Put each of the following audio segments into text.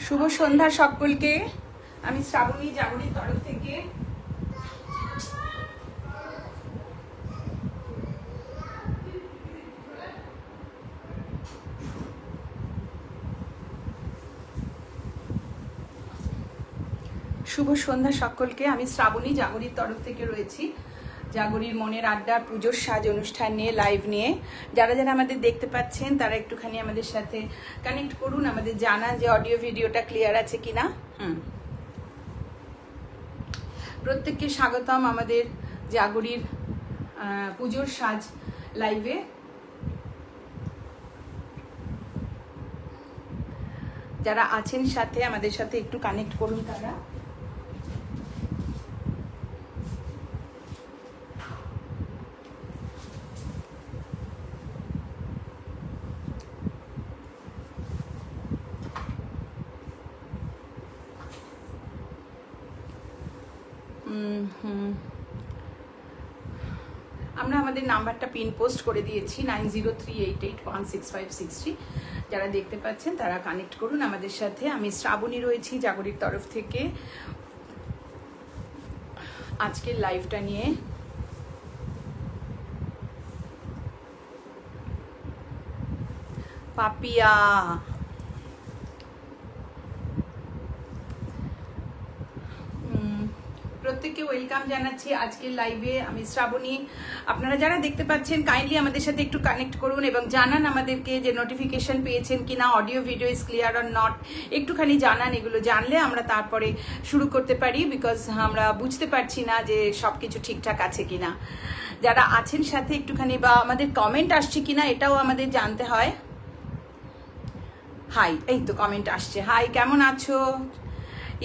শুভ সন্ধ্যা সকলকে। আমি শ্রাবণী জাগরণীর তরফ থেকে শুভ সন্ধ্যা সকলকে। আমি শ্রাবণী জাগরণীর তরফ থেকে রয়েছি জাগরীর মনের আড্ডা পুজোর সাজ অনুষ্ঠান নিয়ে লাইভ নিয়ে। যারা যারা আমাদের দেখতে পাচ্ছেন তারা একটুখানি আমাদের সাথে কানেক্ট করুন, আমাদের জানান যে অডিও ভিডিওটা ক্লিয়ার আছে কিনা। প্রত্যেককে স্বাগতম আমাদের জাগরীর পুজোর সাজ লাইভে। যারা আছেন সাথে আমাদের সাথে একটু কানেক্ট করুন তারা। আমরা আমাদের নাম্বারটা পিন পোস্ট করে দিয়েছি 9038816563। যারা দেখতে পাচ্ছেন তারা কানেক্ট করুন আমাদের সাথে। আমি শ্রাবণী রয়েছি জাগরীর তরফ থেকে আজকের লাইভটা নিয়ে। পাপিয়া প্রত্যেককে ওয়েলকাম জানাচ্ছি আজকের লাইভে। আমি শ্রাবণী। আপনারা যারা দেখতে পাচ্ছেন কাইন্ডলি আমাদের সাথে একটু কানেক্ট করুন এবং জানান আমাদেরকে যে নোটিফিকেশন পেয়েছেন কিনা, audio video is clear or not, একটুখানি জানান। এগুলো জানলে আমরা তারপরে শুরু করতে পারি, বিকজ আমরা বুঝতে পারছি না যে সবকিছু ঠিকঠাক আছে কিনা। যারা আছেন সাথে একটুখানি বা আমাদের কমেন্ট আসছে কিনা এটাও আমাদের জানতে হয়। হাই, এই তো কমেন্ট আসছে। হাই, কেমন আছো?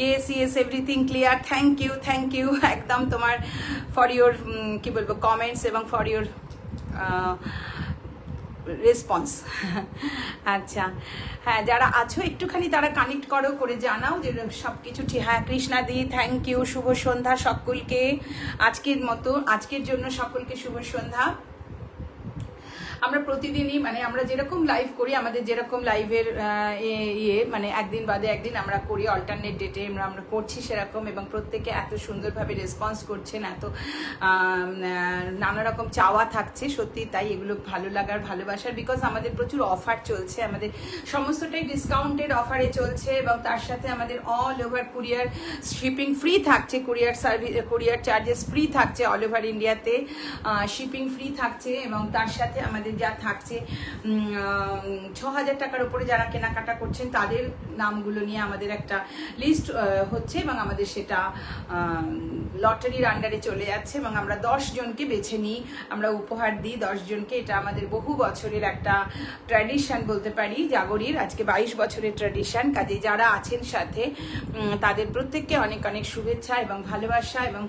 Yes yes, everything clear. Thank you একদম তোমার ফর ইউর কি বলবো কমেন্টস এবং ফর ইউর রেসপন্স। আচ্ছা, হ্যাঁ, যারা আছো একটুখানি তারা কানেক্ট করে জানাও যে সব কিছু ঠিক। হ্যাঁ, কৃষ্ণাদি থ্যাংক ইউ। শুভ সন্ধ্যা সকলকে। আজকের জন্য সকলকে শুভ সন্ধ্যা। আমরা প্রতিদিনই আমরা যেরকম লাইভ করি, আমাদের যেরকম লাইভের মানে একদিন বাদে একদিন আমরা করি, অল্টারনেট ডেটে আমরা করছি সেরকম, এবং প্রত্যেকে এত সুন্দরভাবে রেসপন্স করছেন, এত নানা রকম চাওয়া থাকছে। সত্যি তাই এগুলো ভালো লাগার, ভালোবাসার, বিকজ আমাদের প্রচুর অফার চলছে, আমাদের সমস্তটাই ডিসকাউন্টেড অফারে চলছে, এবং তার সাথে আমাদের all over courier shipping free থাকছে, কুরিয়ার চার্জেস ফ্রি থাকছে অল ওভার ইন্ডিয়াতে, শিপিং ফ্রি থাকছে, এবং তার সাথে আমাদের যা থাকছে 6000 টাকার উপরে যারা কেনাকাটা করছেন তাদের নামগুলো নিয়ে আমাদের একটা লিস্ট হচ্ছে, এবং আমাদের সেটা লটারির আন্ডারে চলে যাচ্ছে, এবং আমরা 10 জনকে বেছে নিই, আমরা উপহার দিই 10 জনকে। এটা আমাদের বহু বছরের একটা ট্র্যাডিশন বলতে পারি জাগরীর, আজকে 22 বছরের ট্র্যাডিশন। কাজে যারা আছেন সাথে তাদের প্রত্যেককে অনেক অনেক শুভেচ্ছা এবং ভালোবাসা। এবং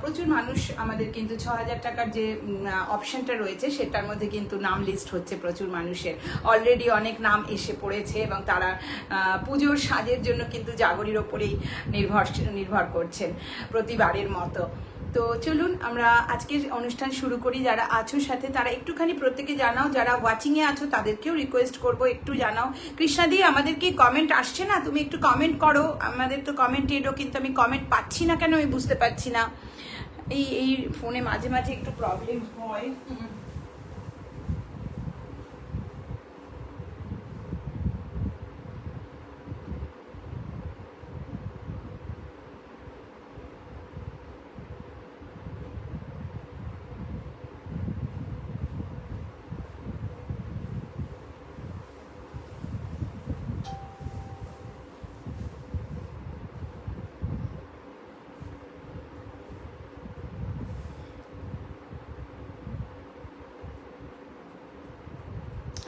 প্রচুর মানুষ আমাদের কিন্তু 6000 টাকার যে অপশনটা রয়েছে সেটার মধ্যে কিন্তু নাম লিস্ট হচ্ছে প্রচুর মানুষের, অলরেডি অনেক নাম এসে পড়েছে, এবং তারা পুজোর সাজের জন্য কিন্তু জাগরীর ওপরেই নির্ভর করছেন প্রতিবারের মতো। তো চলুন আমরা আজকের অনুষ্ঠান শুরু করি। যারা আছো সাথে তারা একটুখানি প্রত্যেকে জানাও, যারা ওয়াচিংয়ে আছো তাদেরকেও রিকোয়েস্ট করব একটু জানাও। কৃষ্ণাদি, আমাদের কি কমেন্ট আসছে না? তুমি একটু কমেন্ট করো। আমাদের তো কমেন্ট এলো, কিন্তু আমি কমেন্ট পাচ্ছি না কেন আমি বুঝতে পারছি না। এই ফোনে মাঝে মাঝে একটু প্রবলেম হয়।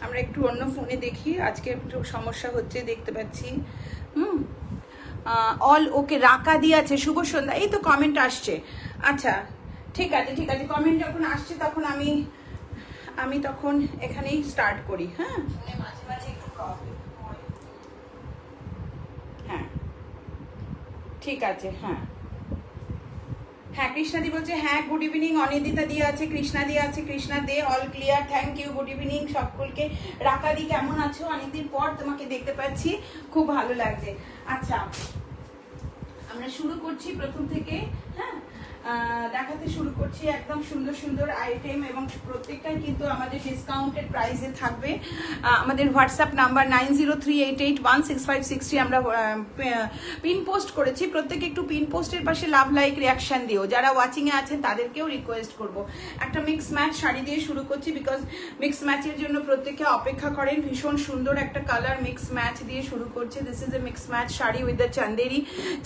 আমরা একটু অন্য ফোনে দেখি, আজকে একটু সমস্যা হচ্ছে দেখতে পাচ্ছি। অল ওকে, রাকা দিয়ে আছে। শুভ সন্ধ্যা, এই তো কমেন্ট আসছে। আচ্ছা, ঠিক আছে, কমেন্ট যখন আসছে তখন আমি তখন এখানেই স্টার্ট করি। হ্যাঁ, মাঝে মাঝে একটু প্রবলেম হয়। হ্যাঁ, ঠিক আছে। হ্যাঁ কৃষ্ণাদি বলছে হ্যাঁ গুড ইভিনিং, অনিদিতা দিয়ে আছে, কৃষ্ণা দিয়ে আছে, Krishna Dey all clear, thank you, good evening সকলকে। রাকাদি কেমন আছো? অনেকদিন পর তোমাকে দেখতে পাচ্ছি, খুব ভালো লাগছে। আচ্ছা আমরা শুরু করছি প্রথম থেকে, হ্যাঁ দেখাতে শুরু করছি একদম সুন্দর সুন্দর আইটেম এবং প্রত্যেকটাই কিন্তু আমাদের ডিসকাউন্টেড প্রাইসে থাকবে। আমাদের হোয়াটসঅ্যাপ নাম্বার 9038816563 আমরা পিন পোস্ট করেছি, প্রত্যেকে একটু পিন পোস্টের পাশে লাভ লাইক রিয়াকশন দিও। যারা ওয়াচিংয়ে আছেন তাদেরকেও রিকোয়েস্ট করব, একটা মিক্স ম্যাচ শাড়ি দিয়ে শুরু করছি বিকজ মিক্স ম্যাচের জন্য প্রত্যেকে অপেক্ষা করেন। ভীষণ সুন্দর একটা কালার মিক্স ম্যাচ দিয়ে শুরু করছি। This is a mix match sari with the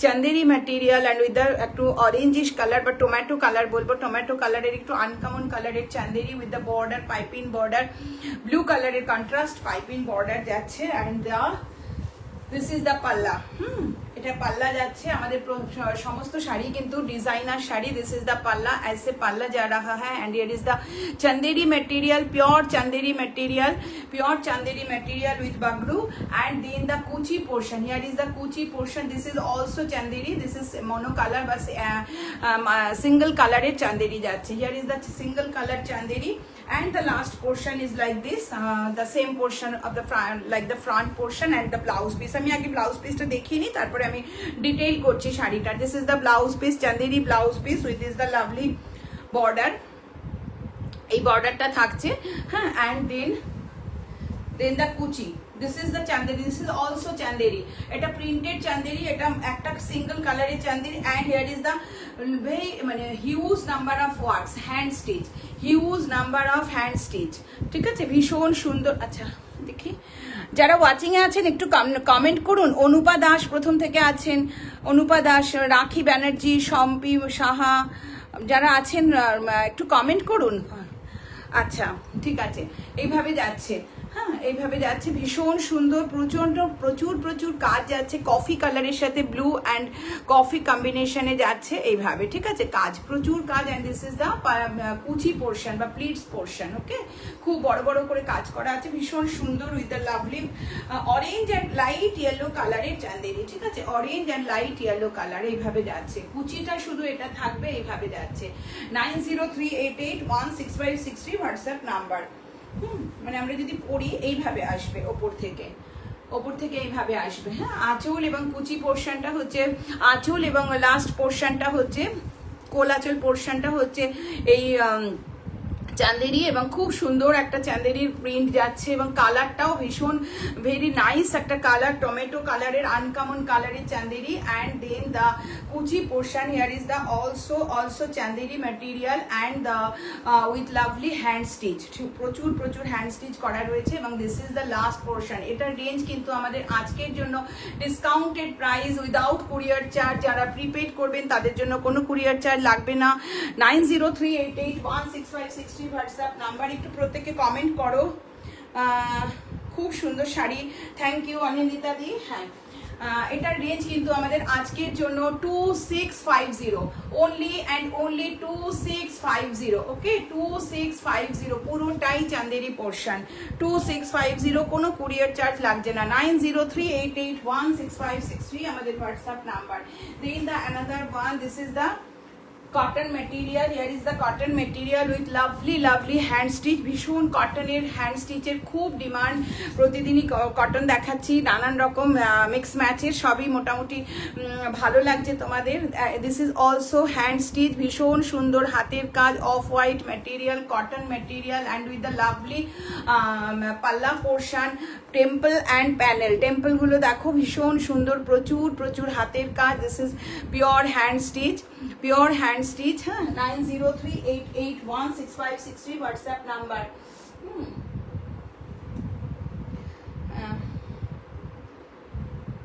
Chanderi material and with the একটু অরেঞ্জিশ কালার বা टोमेटो कलर बोलबो, टोमेटो कलर एक uncommon colour Chanderi with the border piping border, blue colour contrast piping border जाच्छे and this is the palla. এটা পাল্লা যাচ্ছে আমাদের সমস্ত শাড়ি কিন্তু designer sari. This is the palla, ऐसे পাল্লা जा रहा है and here is the Chanderi material, pure Chanderi material with bagru and then the kuchi portion, here is the kuchi portion, this is also chanderi, this is mono color but single color er chanderi jacche, here is the single color chanderi and the last portion is like this, the same portion of the front, like the front portion and the blouse piece। আমি আগে blouse পিসটা দেখিনি তারপরে আমি detail করছি শাড়িটা। This is the blouse piece, Chanderi blouse piece with is the lovely border, এই বর্ডারটা থাকছে, হ্যাঁ and then the kuchi. This is the Chanderi, this is also Chanderi, এটা প্রিন্টেড চান্দেরি, এটা একটা সিঙ্গল কালারের Chanderi and here is the very মানে huge number of works, hand stitch, huge number of hand stitch, ঠিক আছে ভীষণ সুন্দর। আচ্ছা দেখি যারা ওয়াচিংয়ে আছেন একটু কমেন্ট করুন। অনুপা দাস প্রথম থেকে আছেন, অনুপা দাস, রাখি ব্যানার্জি, শম্পি সাহা, যারা আছেন একটু কমেন্ট করুন। আচ্ছা ঠিক আছে, এইভাবে যাচ্ছে, হ্যাঁ এইভাবে যাচ্ছে, ভীষণ সুন্দর, প্রচুর কাজ যাচ্ছে, কফি কালারের সাথে ব্লু অ্যান্ড কফি কম্বিনেশনে যাচ্ছে এইভাবে, ঠিক আছে কাজ, প্রচুর কাজ। অ্যান্ড দিস ইজ দ্য কুচি পোর্শন বা প্লিটস পোর্শন, ওকে খুব বড় বড় করে কাজ করা আছে, ভীষণ সুন্দর with the lovely orange and light yellow কালারের চান্দেরি, ঠিক আছে orange and light yellow colour, এইভাবে যাচ্ছে কুচিটা, শুধু এটা থাকবে, এইভাবে যাচ্ছে। 9038816563 হোয়াটসঅ্যাপ নাম্বার। মানে আমরা যদি পড়ি এইভাবে আসবে, ওপর থেকে এইভাবে আসবে, হ্যাঁ আঁচল এবং কুচি পোর্শনটা হচ্ছে আঁচল এবং লাস্ট পোর্শনটা হচ্ছে কোলাচল পোর্শনটা হচ্ছে এই চান্দেরি এবং খুব সুন্দর একটা চান্দেরির প্রিন্ট যাচ্ছে এবং কালারটাও ভীষণ ভেরি নাইস একটা কালার, টমেটো কালারের আনকমন কালারের চান্দেরি অ্যান্ড দেন দ্য কুচি portion, here is the also Chanderi material and the with lovely hand stitch, প্রচুর হ্যান্ড স্টিচ করা রয়েছে এবং this is the last portion. এটার রেঞ্জ কিন্তু আমাদের আজকের জন্য discounted price without courier charge, যারা প্রিপেড করবেন তাদের জন্য কোনো কুরিয়ার চার্জ লাগবে না। 9038816563 হোয়াটসঅ্যাপ নাম্বার, একটু প্রত্যেকে কমেন্ট করো। খুব সুন্দর শাড়ি, থ্যাংক ইউ অনিন্দিতা দি। হ্যাঁ এটার রেঞ্জ কিন্তু আমাদের আজকের জন্য 2650, অনলি অ্যান্ড অনলি 2650, ওকে 2650, পুরোটাই চান্দেরি পোর্শন, 2650, কোনো কুরিয়ার চার্জ লাগছে না। 9038816563 আমাদের WhatsApp number. Then the another one, this is the cotton material, here is the cotton material with lovely hand stitch, ভীষণ কটনের হ্যান্ড স্টিচের খুব ডিমান্ড, প্রতিদিনই কটন দেখাচ্ছি, নানান রকম মিক্স ম্যাচের, সবই মোটামুটি ভালো লাগছে তোমাদের। This is also hand stitch, ভীষণ সুন্দর হাতের কাজ, off white material, cotton material and with the lovely পাল্লা পোর্শন, টেম্পল অ্যান্ড প্যানেল, টেম্পলগুলো দেখো ভীষণ সুন্দর, প্রচুর হাতের কাজ। This is pure hand stitch, হ্যাঁ 9038816563 হোয়াটসঅ্যাপ নাম্বার।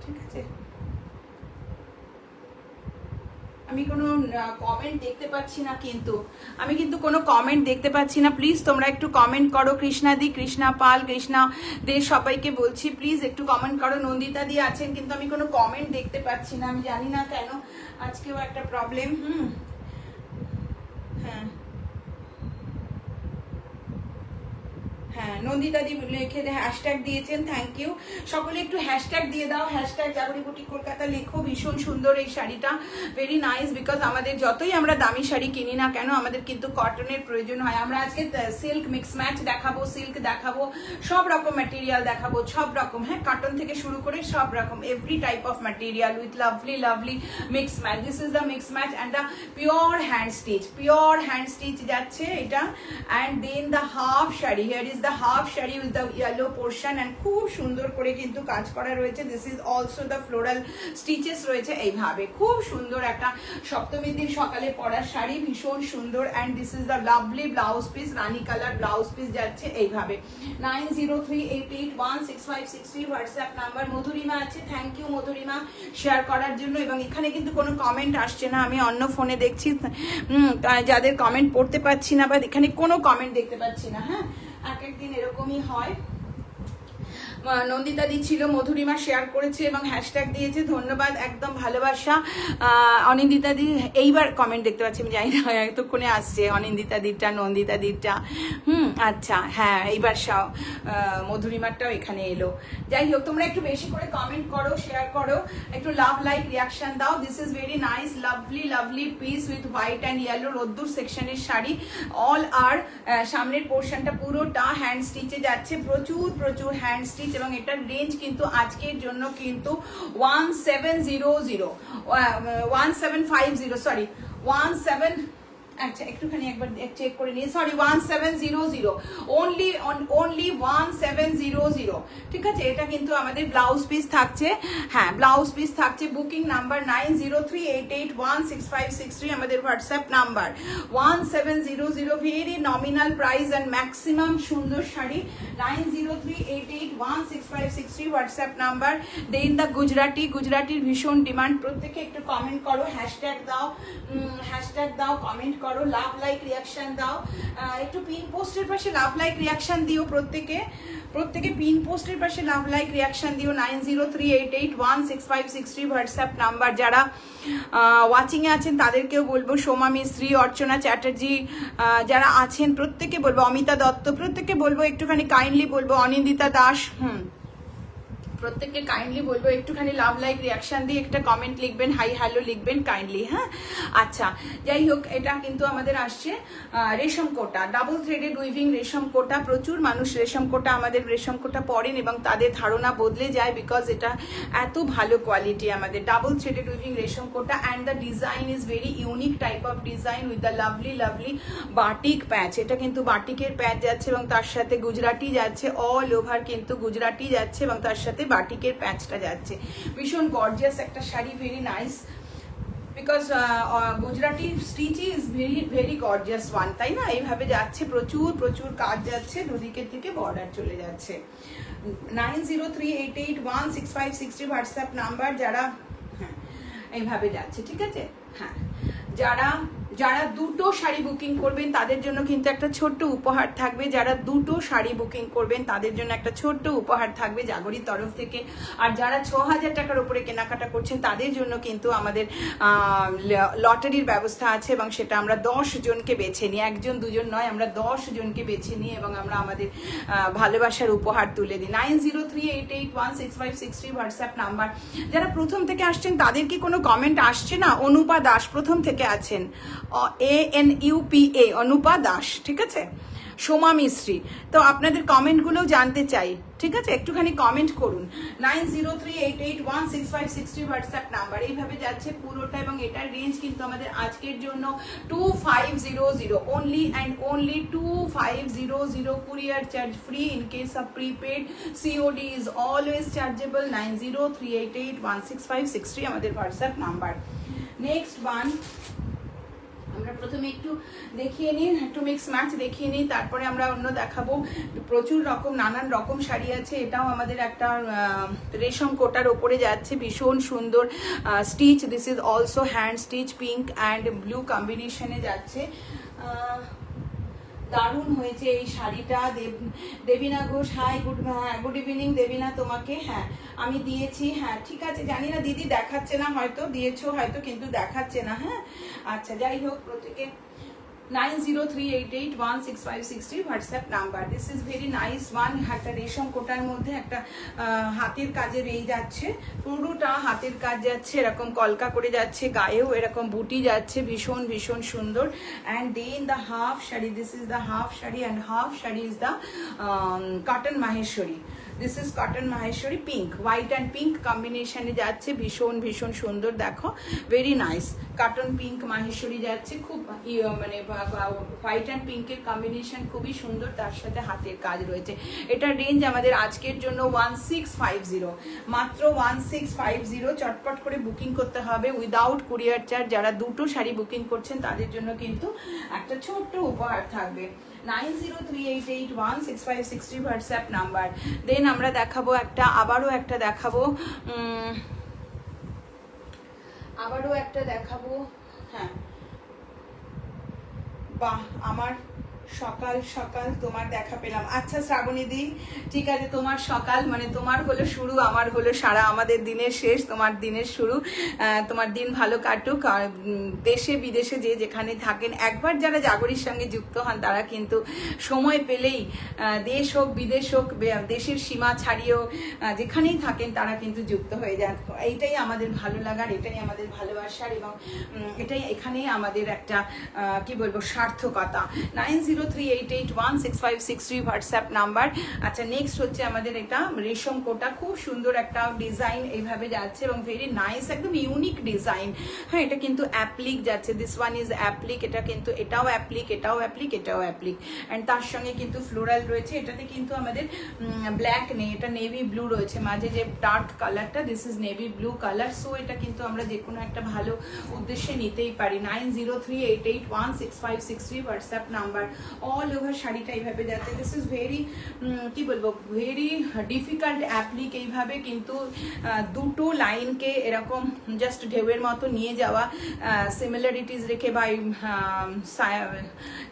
ঠিক আছে, আমি কোনো কমেন্ট দেখতে পাচ্ছি না, আমি কিন্তু কোনো কমেন্ট দেখতে পাচ্ছি না, প্লিজ তোমরা একটু কমেন্ট করো। কৃষ্ণা দি, কৃষ্ণা পাল, কৃষ্ণা দে সবাইকে বলছি প্লিজ একটু কমেন্ট করো। নন্দিতা দি আছেন কিন্তু আমি কোনো কমেন্ট দেখতে পাচ্ছি না, আমি জানি না কেন, আজকেও একটা প্রবলেম। হ্যাঁ হ্যাঁ নন্দিতাদি লিখে হ্যাশট্যাগ দিয়েছেন, থ্যাংক ইউ। সকলে একটু হ্যাশট্যাগ দিয়ে দাও, হ্যাশট্যাগ জাগরি বুটিক কলকাতা লেখো। ভীষণ সুন্দর এই শাড়িটা, ভেরি নাইস। বিকজ আমাদের যতই আমরা দামি শাড়ি কিনি না কেন, আমাদের কিন্তু কটনের প্রয়োজন হয়। আমরা আজকে সিল্ক মিক্স ম্যাচ দেখাবো, সিল্ক দেখাবো, সব রকম ম্যাটেরিয়াল দেখাবো, সব রকম, হ্যাঁ কটন থেকে শুরু করে সব রকম, every type of material with lovely lovely mix match. This is the mix match and the pure hand stitch, pure hand stitch যাচ্ছে এটা। And then the half sari, here is the half sari with the yellow portion and খুব সুন্দর করে কিন্তু কাজ করা রয়েছে। This is also the floral stitches রয়েছে এইভাবে, খুব সুন্দর একটা সপ্তমীর দিন সকালে পরার শাড়ি, ভীষণ সুন্দর। And this is the lovely blouse piece, Rani colour blouse piece যাচ্ছে এইভাবে। 9038816563 হোয়াটসঅ্যাপ নাম্বার। মধুরিমা আছে, থ্যাংক ইউ মধুরিমা শেয়ার করার জন্য। এবং এখানে কিন্তু কোনো কমেন্ট আসছে না, আমি অন্য ফোনে দেখছি, যাদের কমেন্ট পড়তে পারছি না বা এখানে কোনো কমেন্ট দেখতে পাচ্ছি না। হ্যাঁ এক একদিন এরকমই হয়। নন্দিতা দি ছিল, মধুরিমা শেয়ার করেছে এবং হ্যাশট্যাগ দিয়েছে, ধন্যবাদ, একদম ভালোবাসা। অনিন্দিতা দি এইবার কমেন্ট দেখতে পাচ্ছি, আমি জানি না এতক্ষণে আসছে অনিন্দিতা দিরটা, নন্দিতা দিরটা। আচ্ছা হ্যাঁ এইবার মধুরিমারটাও এখানে এলো। যাই হোক তোমরা একটু বেশি করে কমেন্ট করো, শেয়ার করো, একটু লাভ লাইক রিয়াকশন দাও। This is very nice, lovely lovely piece with white and yellow, রোদ্দুর সেকশনের শাড়ি। অল আর সামনের পোর্শনটা পুরোটা হ্যান্ড স্টিচে যাচ্ছে, প্রচুর প্রচুর হ্যান্ড স্টিচ। এবং এটার রেঞ্জ কিন্তু আজকের জন্য কিন্তু 1750 সরি 17, আচ্ছা একটুখানি একবার চেক করে নিয়ে, সরি 1700 only 1700, ঠিক আছে। এটা কিন্তু আমাদের ব্লাউজ পিস থাকছে, হ্যাঁ ব্লাউজ পিস থাকছে। বুকিং নাম্বার 9038816563 আমাদের WhatsApp number. 1700, very nominal price and maximum সুন্দর শাড়ি। 9038816563 হোয়াটসঅ্যাপ নাম্বার। দেন দ্য গুজরাটির ভীষণ ডিমান্ড, প্রত্যেকে একটু কমেন্ট করো, হ্যাশট্যাগ দাও, কমেন্ট করো, লাভ লাইক রিয়াকশন দাও। একটু পিন পোস্টের পাশে লাভ লাইক রিয়াকশন দিও, প্রত্যেকে পিন পোস্টের পাশে লাভ লাইক রিয়াকশন দিও। 9038816563 হোয়াটসঅ্যাপ নাম্বার। যারা ওয়াচিং এ আছেন তাদেরকেও বলবো, সোমা মিস্ত্রি, অর্চনা চ্যাটার্জি যারা আছেন প্রত্যেকে বলবো, অমিতা দত্ত প্রত্যেকে বলবো একটুখানি কাইন্ডলি বলবো, অনিন্দিতা দাস প্রত্যেককে কাইন্ডলি বলবো একটুখানি লাভ লাইক রিয়াকশন দিয়ে একটা কমেন্ট লিখবেন, হাই হ্যালো লিখবেন কাইন্ডলি। হ্যাঁ আচ্ছা যাই হোক, এটা কিন্তু আমাদের আসছে রেশম কোটা, ডাবল থ্রেডেড উইভিং রেশম কোটা। প্রচুর মানুষ রেশম কোটা, আমাদের রেশম কোটা পরেন এবং তাদের ধারণা বদলে যায়, বিকজ এটা এত ভালো কোয়ালিটি। আমাদের double threaded weaving resham Kota and the design is very unique type of design with the lovely lovely batik patch. এটা কিন্তু বাটিকের প্যাচ যাচ্ছে এবং তার সাথে গুজরাটি যাচ্ছে, অল ওভার কিন্তু গুজরাটি যাচ্ছে এবং তার সাথে বাটিকের প্যাচটা যাচ্ছে। ভীষণ গর্জিয়াস একটা sari, very nice, because Gujarati stitch is very very gorgeous one, তাই না? এইভাবে যাচ্ছে, প্রচুর প্রচুর কাজ যাচ্ছে, দুদিকের থেকে বর্ডার চলে যাচ্ছে। 9038816563 হোয়াটসঅ্যাপ নাম্বার। যারা হ্যাঁ এইভাবে যাচ্ছে, ঠিক আছে। হ্যাঁ যারা দুটো শাড়ি বুকিং করবেন তাদের জন্য কিন্তু একটা ছোট্ট উপহার থাকবে। যারা দুটো শাড়ি বুকিং করবেন তাদের জন্য একটা ছোট্ট উপহার থাকবে জাগরির তরফ থেকে। আর যারা 6000 টাকার উপরে কেনাকাটা করছেন তাদের জন্য কিন্তু আমাদের লটারির ব্যবস্থা আছে এবং সেটা আমরা 10 জনকে বেছে নিই, একজন দুজন নয়, আমরা 10 জনকে বেছে নিই এবং আমরা আমাদের ভালোবাসার উপহার তুলে দিই। 9038816563 হোয়াটসঅ্যাপ নাম্বার। যারা প্রথম থেকে আসছেন তাদের কি কোনো কমেন্ট আসছে না? অনুপা দাস প্রথম থেকে আছেন, ANUPA অনুপা দাস, ঠিক আছে। সোমা মিস্ত্রি, তো আপনাদের কমেন্টগুলো জানতে চাই, ঠিক আছে, একটুখানি কমেন্ট করুন। 9038816563 হোয়াটসঅ্যাপ নাম্বার। এইভাবে যাচ্ছে পুরোটা এবং এটার রেঞ্জ কিন্তু আমাদের আজকের জন্য 2500, only and only 2500। Courier charge free in case of prepaid, COD is always chargeable. 9038816563 আমাদের হোয়াটসঅ্যাপ নাম্বার। নেক্সট ওয়ান আমরা প্রথমে একটু দেখিয়ে নিই, একটু মিক্স ম্যাচ দেখিয়ে নিই, তারপরে আমরা অন্য দেখাবো। প্রচুর রকম নানান রকম শাড়ি আছে। এটাও আমাদের একটা রেশম কোটার ওপরে যাচ্ছে, ভীষণ সুন্দর stitch. This is also hand stitch, pink and blue কম্বিনেশনে যাচ্ছে। দারুণ হয়েছে এই শাড়িটা। Debina Ghosh, hi good evening Debina তোমাকে। হ্যাঁ আমি দিয়েছি, হ্যাঁ ঠিক আছে, জানি না দিদি দেখাচ্ছে না, হয়তো দিয়েছো হয়তো কিন্তু দেখাচ্ছে না। হ্যাঁ আচ্ছা যাই হোক, প্রত্যেকে 9038816563 WhatsApp number. This is very nice one. একটা রেশম কোটার মধ্যে একটা হাতের কাজের এই যাচ্ছে, পুরোটা হাতের কাজ যাচ্ছে, এরকম কলকা করে যাচ্ছে, গায়েও এরকম বুটি যাচ্ছে, ভীষণ ভীষণ সুন্দর। And then the half sari, this is the half sari and half sari is the cotton Maheshwari. This is cotton Maheshwari pink, white and pink কম্বিনেশনে যাচ্ছে, ভীষণ ভীষণ সুন্দর। দেখো very nice cotton pink Maheshwari যাচ্ছে, খুব মানে হোয়াইট অ্যান্ড পিঙ্কের কম্বিনেশন খুবই সুন্দর, তার সাথে হাতের কাজ রয়েছে। এটার রেঞ্জ আমাদের আজকের জন্য 1650, মাত্র 1650। চটপট করে বুকিং করতে হবে উইদাউট কুরিয়ার চার্জ। যারা দুটো শাড়ি বুকিং করছেন তাদের জন্য কিন্তু একটা ছোট্ট উপহার থাকবে। 9038816563 হোয়াটসঅ্যাপ নাম্বার। দেন আমরা দেখাবো আবারও একটা দেখাবো। হ্যাঁ, বাহ, আমার সকাল সকাল তোমার দেখা পেলাম। আচ্ছা শ্রাবণী দি, ঠিক আছে, তোমার সকাল মানে তোমার হলো শুরু, আমার হলো সারা, আমাদের দিনের শেষ, তোমার দিনের শুরু। তোমার দিন ভালো কাটুক। আর দেশে বিদেশে যে যেখানে থাকেন, একবার যারা জাগরির সঙ্গে যুক্ত হন তারা কিন্তু সময় পেলেই দেশ হোক বিদেশ হোক, দেশের সীমা ছাড়িয়েও যেখানেই থাকেন তারা কিন্তু যুক্ত হয়ে যান। এইটাই আমাদের ভালো লাগার, এটাই আমাদের ভালোবাসার, এবং এটাই এখানেই আমাদের একটা কি বলবো সার্থকতা। 9038816563 হোয়াটসঅ্যাপ নাম্বার। আচ্ছা, নেক্সট হচ্ছে আমাদের এটা রেশম কোটা, খুব সুন্দর একটা ডিজাইন এইভাবে যাচ্ছে এবং ভেরি নাইস, একদম ইউনিক ডিজাইন। হ্যাঁ, এটা কিন্তু অ্যাপ্লিক যাচ্ছে, দিস ওয়ান ইজ অ্যাপ্লিক। এটা কিন্তু এটাও অ্যাপ্লিক, এটাও অ্যাপ্লিক, এটাও অ্যাপ্লিক, অ্যান্ড তার সঙ্গে কিন্তু ফ্লোরাল রয়েছে। এটাতে কিন্তু আমাদের ব্ল্যাক নেই, এটা নেভি ব্লু রয়েছে, মাঝে যে ডার্ক কালারটা, this is navy blue colour. So এটা কিন্তু আমরা যে কোনো একটা ভালো উদ্দেশ্যে নিতেই পারি। 9038816563 হোয়াটসঅ্যাপ নাম্বার। অল ওভার শাড়িটা এইভাবে যাচ্ছে। দিস ইজ ভেরি কি বলবো, ভেরি ডিফিকাল্ট অ্যাপ্লিক। এইভাবে কিন্তু দুটো লাইনকে এরকম জাস্ট ঢেউয়ের মতো নিয়ে যাওয়া, সিমিলারিটিস রেখে বা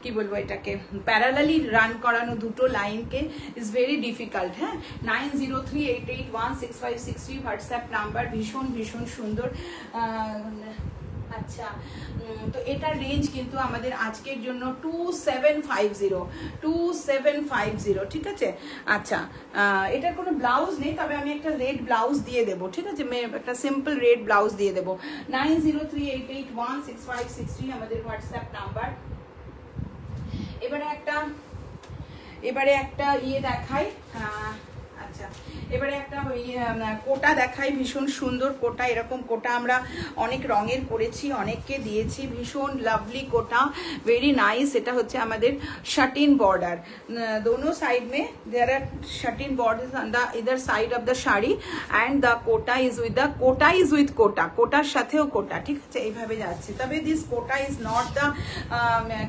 কি বলবো এটাকে প্যারালালি রান করানো দুটো লাইনকে ইজ ভেরি ডিফিকাল্ট। হ্যাঁ, 9038816563 হোয়াটসঅ্যাপ নাম্বার। ভীষণ ভীষণ সুন্দর। আচ্ছা, তো এটার রেঞ্জ কিন্তু আমাদের আজকের জন্য 2750, ঠিক আছে। আচ্ছা, এটার কোনো ব্লাউজ নেই, তবে আমি একটা রেড ব্লাউজ দিয়ে দেবো, ঠিক আছে, একটা সিম্পল রেড ব্লাউজ দিয়ে দেবো। 9038816563 আমাদের হোয়াটসঅ্যাপ নাম্বার। এবারে একটা ইয়ে দেখাই। আচ্ছা, এবারে একটা কোটা দেখাই, ভীষণ সুন্দর কোটা। এরকম কোটা আমরা অনেক রঙের করেছি, অনেককে দিয়েছি, ভীষণ লাভলি কোটা, ভেরি নাইস। এটা হচ্ছে আমাদের শাটিন বর্ডার, दोनों साइड में there are satin borders on the इधर side of the sari, and the Kota is with Kota, কোটার সাথেও কোটা, ঠিক আছে, এইভাবে যাচ্ছে। তবে this Kota is not the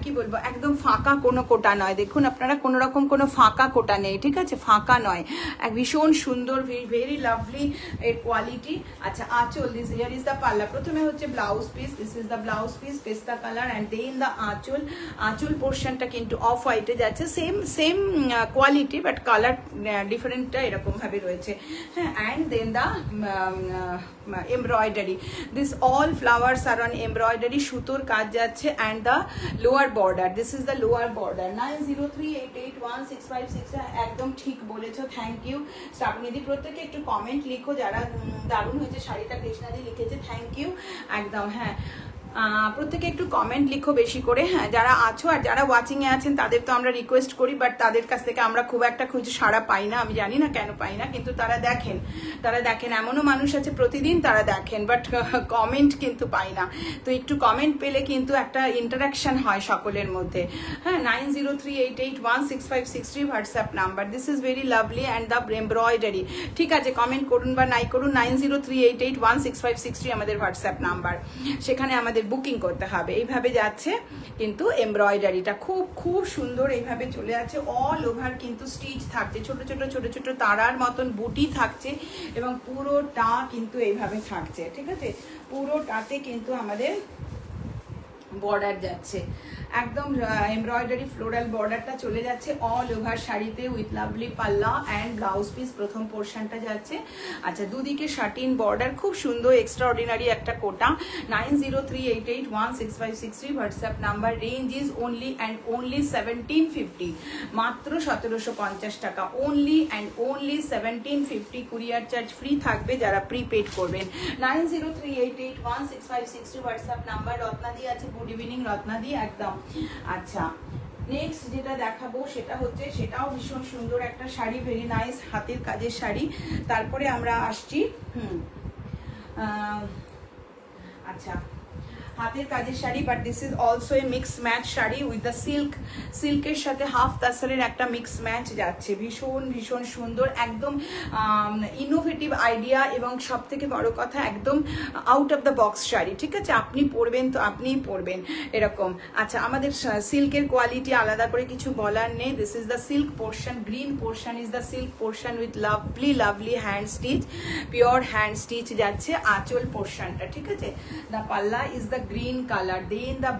কি বলবো একদম ফাঁকা কোনো কোটা নয়। দেখুন আপনারা, কোনো রকম কোনো ফাঁকা কোটা নেই, ঠিক আছে, ফাঁকা নয়, এক ভীষণ সুন্দর, ভেরি লাভলি এর কোয়ালিটি। আচ্ছা, আঁচল, দিস হিয়ার ইজ দ্য পাল্লা। প্রথমে হচ্ছে blouse piece, this is the blouse piece, পেস্তা কালার, অ্যান্ড দেন দ্য আঁচল পোর্শনটা কিন্তু অফ হোয়াইটে যাচ্ছে, সেম কোয়ালিটি বাট কালার ডিফারেন্টটা এরকম ভাবে রয়েছে। হ্যাঁ, and then the embroidery, this all flowers are on embroidery, সুতোর কাজ যাচ্ছে, and the lower border, this is the lower border. 9038816563 একদম ঠিক বলেছো, থ্যাংক ইউ শ্রাবণীদি। প্রত্যেকে একটু কমেন্ট লিখো, যারা দারুণ হয়েছে শাড়িটা, কৃষ্ণাদি লিখেছে, থ্যাংক ইউ একদম। হ্যাঁ, প্রত্যেকে একটু কমেন্ট লিখো বেশি করে। হ্যাঁ, যারা আছো আর যারা ওয়াচিং এ আছেন তাদের তো আমরা রিকোয়েস্ট করি, বাট তাদের কাছ থেকে আমরা খুব একটা সাড়া পাই না, আমি জানি না কেন পাই না, কিন্তু তারা দেখেন, এমনও মানুষ আছে প্রতিদিন তারা দেখেন, বাট কমেন্ট কিন্তু পাই না। তো একটু কমেন্ট পেলে কিন্তু একটা ইন্টারাকশন হয় সকলের মধ্যে। হ্যাঁ, 9038816563 WhatsApp number. This is very lovely and the embroidery. ঠিক আছে, কমেন্ট করুন বা নাই করুন, 9038816563 আমাদের হোয়াটসঅ্যাপ নাম্বার। সেখানে আমাদের বুকিং করতে হবে। এইভাবে যাচ্ছে কিন্তু এমব্রয়ডারিটা খুব সুন্দর, এইভাবে চলে যাচ্ছে। অল ওভার কিন্তু স্টিচ থাকছে, ছোট ছোট তারার মতন বুটি থাকছে, এবং পুরোটা কিন্তু এইভাবে থাকছে, ঠিক আছে, পুরোটাতে কিন্তু আমাদের বর্ডার যাচ্ছে। একদম এমব্রয়ডারি ফ্লোরাল বর্ডারটা চলে যাচ্ছে অল ওভার শাড়িতে উইথ লাভলি পাল্লা অ্যান্ড ব্লাউজ পিস প্রথম পোর্শনটা যাচ্ছে। আচ্ছা, দুদিকে শার্টিন বর্ডার, খুব সুন্দর এক্সট্রা অর্ডিনারি একটা কোটা। 9038816563 WhatsApp number. Range is only and only 1750, মাত্র 1750 টাকা, only and only 1750। Courier charge free থাকবে যারা প্রিপেড করবেন। 9038816563 হোয়াটসঅ্যাপ নাম্বার। রত্নাদি আছে, গুড ইভিনিং রত্নাদি, একদম। আচ্ছা, নেক্সট যেটা দেখাবো সেটা হচ্ছে, সেটাও ভীষণ সুন্দর একটা শাড়ি, ভেরি নাইস হাতের কাজের শাড়ি। তারপরে আমরা আসছি আচ্ছা, হাতের কাজের sari, but this is also a mix match sari with the সিল্কের সাথে হাফ তাসারের একটা মিক্স ম্যাচ যাচ্ছে। ভীষণ ভীষণ সুন্দর, একদম ইনোভেটিভ আইডিয়া, এবং সব থেকে বড় কথা একদম out of the box sari. ঠিক আছে, আপনি পরবেন তো আপনিই পরবেন এরকম। আচ্ছা, আমাদের সিল্কের কোয়ালিটি আলাদা করে কিছু বলার নেই। This is the silk portion, green portion is the silk portion with lovely lovely hand stitch, pure hand stitch যাচ্ছে আঁচল পোর্শনটা। ঠিক আছে, the palla is the green colour, then the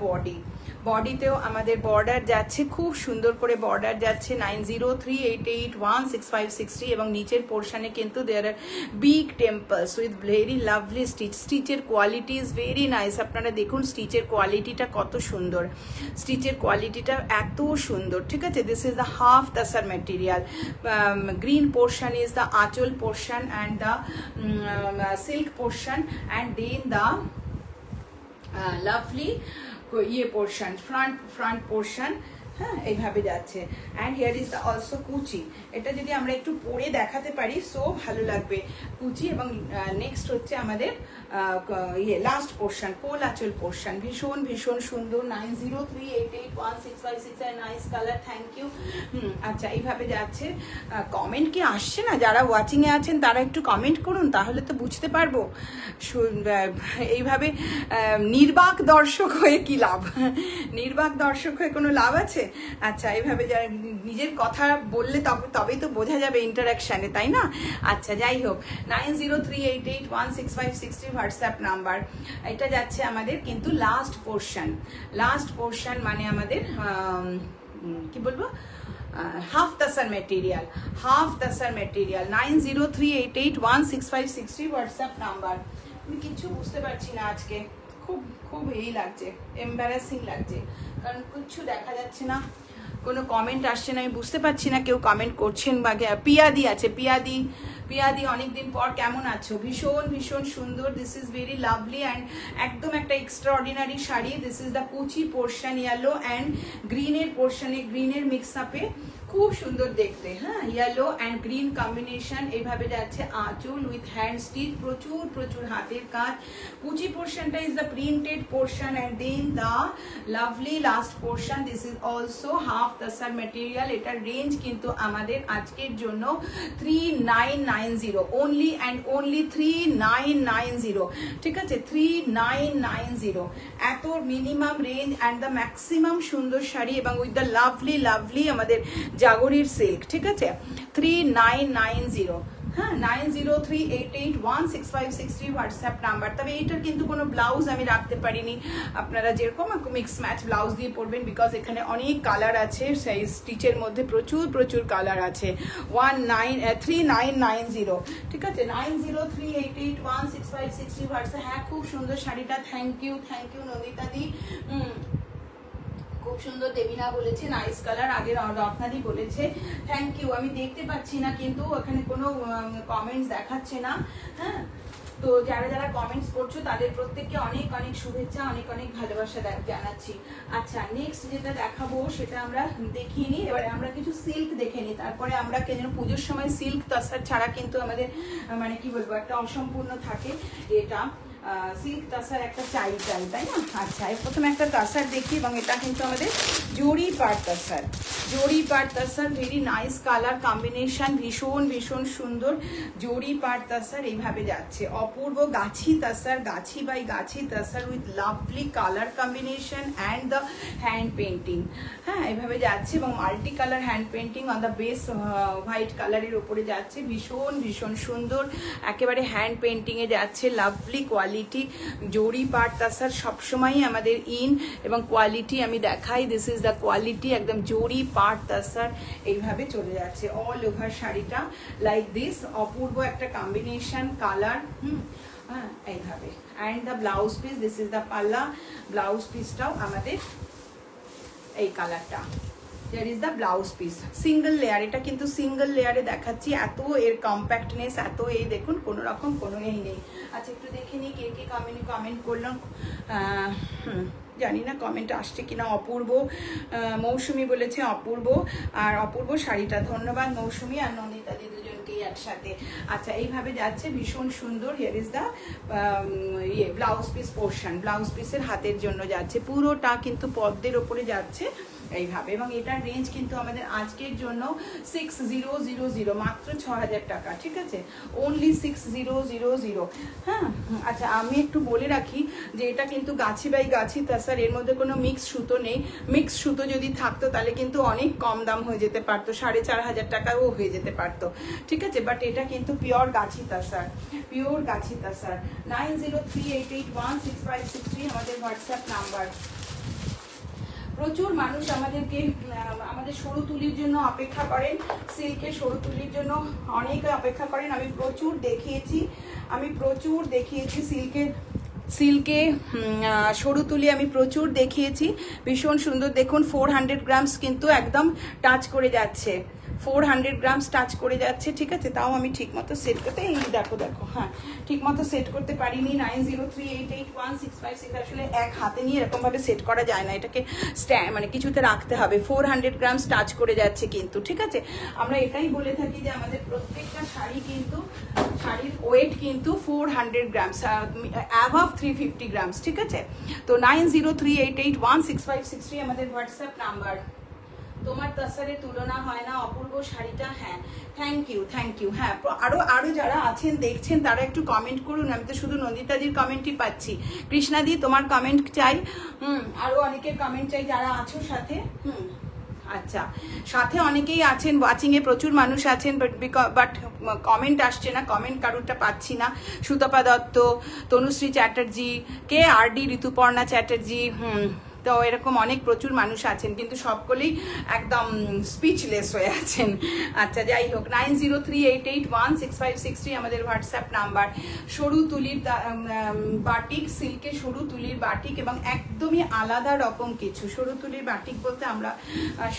বডিতেও আমাদের বর্ডার যাচ্ছে, খুব সুন্দর করে বর্ডার যাচ্ছে। 9038816563, এবং নিচের পোর্শনে কিন্তু there are big temples with very lovely স্টিচের কোয়ালিটি ইজ ভেরি নাইস। আপনারা দেখুন স্টিচের কোয়ালিটিটা কত সুন্দর, স্টিচের কোয়ালিটিটা এত সুন্দর। ঠিক আছে, this is the half tussar material. Green portion is the aanchal portion and the silk portion, and then the lovely ইয়ে পোর্শন, ফ্রন্ট পোর্শন। হ্যাঁ, এইভাবে যাচ্ছে। And here is the also kuchi. এটা যদি আমরা একটু পরে দেখাতে পারি সো ভালো লাগবে, কুচি। এবং নেক্সট হচ্ছে আমাদের ইয়ে লাস্ট পোর্শন, কোল আঁচল পোর্শন, ভীষণ ভীষণ সুন্দর। 9038816563, নাইস কালার, থ্যাংক ইউ। আচ্ছা, এইভাবে যাচ্ছে। কমেন্ট কি আসছে না? যারা ওয়াচিংয়ে আছেন তারা একটু কমেন্ট করুন, তাহলে তো বুঝতে পারবো। এইভাবে নির্বাক দর্শক হয়ে কি লাভ? নির্বাক দর্শক হয়ে কোনো লাভ আছে? আচ্ছা, এইভাবে যারা নিজের কথা বললে তবেই তো বোঝা যাবে ইন্টারাকশানে, তাই না? আচ্ছা, যাই হোক, 9038816563 হোয়াটসঅ্যাপ নাম্বার। এটা যাচ্ছে আমাদের কিন্তু লাস্ট পোর্শন মানে আমাদের কি বলবো, half tussar material, 9038816563 WhatsApp number. আমি কিচ্ছু বুঝতে পারছি না আজকে, খুব এই লাগছে, এম্বারাসিং লাগছে, কারণ কিচ্ছু দেখা যাচ্ছে না, কোনো কমেন্ট আসছে না, আমি বুঝতে পারছি না কেউ কমেন্ট করছেন বা। পিয়াদি আছে, পিয়াদি অনেকদিন পর, কেমন আছো? ভীষণ ভীষণ সুন্দর, this is very lovely and একদম একটা extra ordinary sari. This is the কুচি পোর্শন, ইয়েলো অ্যান্ড গ্রিনের পোর্শনে, গ্রিনের মিক্স আপে খুব সুন্দর দেখতে। হ্যাঁ, ইয়েলো অ্যান্ড গ্রিন কম্বিনেশন, এইভাবে যাচ্ছে আঁচল উইথ হ্যান্ড স্টিচ, প্রচুর প্রচুর হাতের কাজ। কুচি পোর্শনটা is the printed portion, and then the lovely last portion. This is also half tussar material. এটার রেঞ্জ কিন্তু আমাদের আজকের জন্য 3990, অনলি অ্যান্ড অনলি 3990। ঠিক আছে, 3990, এত minimum range and the maximum সুন্দর শাড়ি, এবং উইথ দ্য লাভলি আমাদের জাগরির সিল্ক। ঠিক আছে, 3990। হ্যাঁ, 9038816563 হোয়াটসঅ্যাপ নাম্বার। তবে এইটার কিন্তু কোনো ব্লাউজ আমি রাখতে পারিনি, আপনারা যেরকম মিক্স ম্যাচ ব্লাউজ দিয়ে পরবেন, বিকজ এখানে অনেক কালার আছে, সেই স্টিচের মধ্যে প্রচুর কালার আছে। 3990। ঠিক আছে, 9038816563 হোয়াটসঅ্যাপ। হ্যাঁ, খুব সুন্দর শাড়িটা, থ্যাংক ইউ নন্দিতাদি, খুব সুন্দর। দেবিনা বলেছে নাইস কালার, আগে রত্নাদি বলেছে, থ্যাংক ইউ। আমি দেখতে পাচ্ছি না কিন্তু ওখানে কোনো কমেন্টস দেখাচ্ছে না। হ্যাঁ, তো যারা কমেন্টস করছো তাদের প্রত্যেককে অনেক অনেক শুভেচ্ছা, অনেক অনেক ভালোবাসা জানাচ্ছি। আচ্ছা, নেক্সট যেটা দেখাবো সেটা আমরা দেখিয়ে নিই। এবারে আমরা কিছু সিল্ক দেখে নিই, তারপরে আমরা কেন পুজোর সময় সিল্ক তাসার ছাড়া কিন্তু আমাদের মানে কি বলবো একটা অসম্পূর্ণ থাকে। এটা সিল্ক তাসার একটা চাই, তাই না? আচ্ছা, প্রথমে একটা তাসার দেখি, এবং এটা কিন্তু আমাদের জরি পাট তাসার, ভেরি নাইস কালার কম্বিনেশন, ভীষণ সুন্দর জরি পাট তাসার। এইভাবে যাচ্ছে অপূর্ব গাছি তাসার, gachhi by gachhi tussar with lovely colour combination and the hand painting. হ্যাঁ, এইভাবে যাচ্ছে, এবং multi colour hand painting on the base white কালারের ওপরে যাচ্ছে, ভীষণ সুন্দর, একেবারে হ্যান্ড পেন্টিংয়ে যাচ্ছে, লাভলি কোয়ালিটি। কোয়ালিটি, জরি পাট তাসার সবসময়ই আমাদের ইন, এবং কোয়ালিটি আমি দেখাই, দিস ইজ দ্য কোয়ালিটি, একদম জরি পাট তাসার এইভাবে চলে যাচ্ছে অল ওভার শাড়িটা, লাইক দিস, অপূর্ব একটা কম্বিনেশন কালার। হ্যাঁ, এইভাবে। And the blouse piece, this is the পাল্লা, ব্লাউজ পিসটাও আমাদের এই কালারটা, there is the blouse piece, single layer, এটা কিন্তু সিঙ্গেল লেয়ারে দেখাচ্ছি, এত এর কম্প্যাক্টনেস, এত এই দেখুন কোনো রকম কোনো এই নেই। আচ্ছা একটু দেখে নিই কে কে কমেন্ট করলাম, জানি না কমেন্ট আসছে কিনা। অপূর্ব, মৌসুমি বলেছে অপূর্ব, আর অপূর্ব শাড়িটা, ধন্যবাদ মৌসুমি আর নন্দিতাদি দুজনকেই একসাথে। আচ্ছা এইভাবে যাচ্ছে, ভীষণ সুন্দর। Here is the blouse piece portion, blouse পিসের হাতের জন্য যাচ্ছে, পুরোটা কিন্তু পদ্মের ওপরে যাচ্ছে এইভাবে, এবং এটার রেঞ্জ কিন্তু আমাদের আজকের জন্য 6000, মাত্র 6000 টাকা, ঠিক আছে, অনলি 6000। হ্যাঁ, আচ্ছা আমি একটু বলে রাখি যে এটা কিন্তু গাছি বাই গাছি তাসার, এর মধ্যে কোনো মিক্স সুতো নেই। মিক্স সুতো যদি থাকতো তাহলে কিন্তু অনেক কম দাম হয়ে যেতে পারতো, 4500 টাকাও হয়ে যেতে পারতো, ঠিক আছে, বাট এটা কিন্তু পিওর গাছি তাসার, পিওর গাছি তাসার। 9038816563 আমাদের হোয়াটসঅ্যাপ নাম্বার। প্রচুর মানুষ আমাদের সরু তুলির জন্য অপেক্ষা করেন, সিল্কের সরু তুলির জন্য অনেকে অপেক্ষা করেন। আমি প্রচুর দেখিয়েছি সিল্কে সরু তুলি আমি প্রচুর দেখিয়েছি, ভীষণ সুন্দর। দেখুন 400 গ্রামস কিন্তু একদম টাচ করে যাচ্ছে, 400 গ্রামস টাচ করে যাচ্ছে, ঠিক আছে, তাও আমি ঠিক মতো সেট করতে, এই দেখো হ্যাঁ ঠিক মতো সেট করতে পারিনি। 9038816563, আসলে এক হাতে নিয়ে এরকম ভাবে সেট করা যায় না, এটাকে মানে কিছুতে রাখতে হবে। 400 গ্রামস টাচ করে যাচ্ছে কিন্তু, ঠিক আছে, আমরা এটাই বলে থাকি যে আমাদের প্রত্যেকটা শাড়ি কিন্তু, শাড়ির ওয়েট কিন্তু 400 গ্রামস, অ্যাভাব 350 গ্রামস, ঠিক আছে। তো 9038816563 আমাদের হোয়াটসঅ্যাপ নাম্বার। তোমার তাসারের তুলনা হয় না, অপূর্ব শাড়িটা। হ্যাঁ, থ্যাংক ইউ। হ্যাঁ, আরো যারা আছেন দেখছেন তারা একটু কমেন্ট করুন, আমি তো শুধু নন্দিতাদির কমেন্টই পাচ্ছি। কৃষ্ণাদি তোমার কমেন্ট চাই, আরো অনেকের কমেন্ট চাই যারা আছো সাথে। আচ্ছা, সাথে অনেকেই আছেন, ওয়াচিং এ প্রচুর মানুষ আছেন, বাট কমেন্ট আসছে না, কমেন্ট কারুরটা পাচ্ছি না। সুতপা দত্ত, তনুশ্রী চ্যাটার্জি, কে আর ডি, ঋতুপর্ণা চ্যাটার্জি, তো এরকম অনেক প্রচুর মানুষ আছেন, কিন্তু সকলেই একদম স্পিচলেস হয়ে আছেন। আচ্ছা যাই হোক, 9038816563 আমাদের হোয়াটসঅ্যাপ নাম্বার। সরু তুলির বাটিক, সিল্কের সরু তুলির বাটিক, এবং একদমই আলাদা রকম কিছু। সরু তুলির বাটিক বলতে আমরা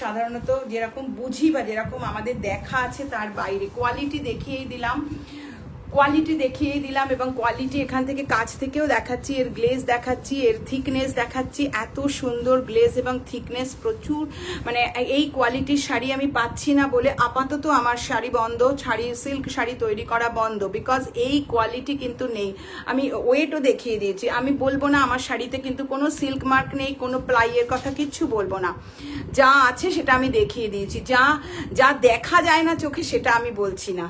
সাধারণত যেরকম বুঝি বা যেরকম আমাদের দেখা আছে তার বাইরে। কোয়ালিটি দেখিয়েই দিলাম, এবং কোয়ালিটি এখান থেকে কাছ থেকেও দেখাচ্ছি, এর গ্লেজ দেখাচ্ছি, এর থিকনেস দেখাচ্ছি, এত সুন্দর গ্লেজ এবং থিকনেস, প্রচুর, মানে এই কোয়ালিটির শাড়ি আমি পাচ্ছি না বলে আপাতত আমার শাড়ি বন্ধ, সিল্ক শাড়ি তৈরি করা বন্ধ, বিকজ এই কোয়ালিটি কিন্তু নেই। আমি ওয়েটও দেখিয়ে দিয়েছি, আমি বলবো না আমার শাড়িতে কিন্তু কোনো সিল্ক মার্ক নেই, কোনো প্লাইয়ের কথা কিচ্ছু বলবো না, যা আছে সেটা আমি দেখিয়ে দিয়েছি, যা দেখা যায় না চোখে সেটা আমি বলছি না।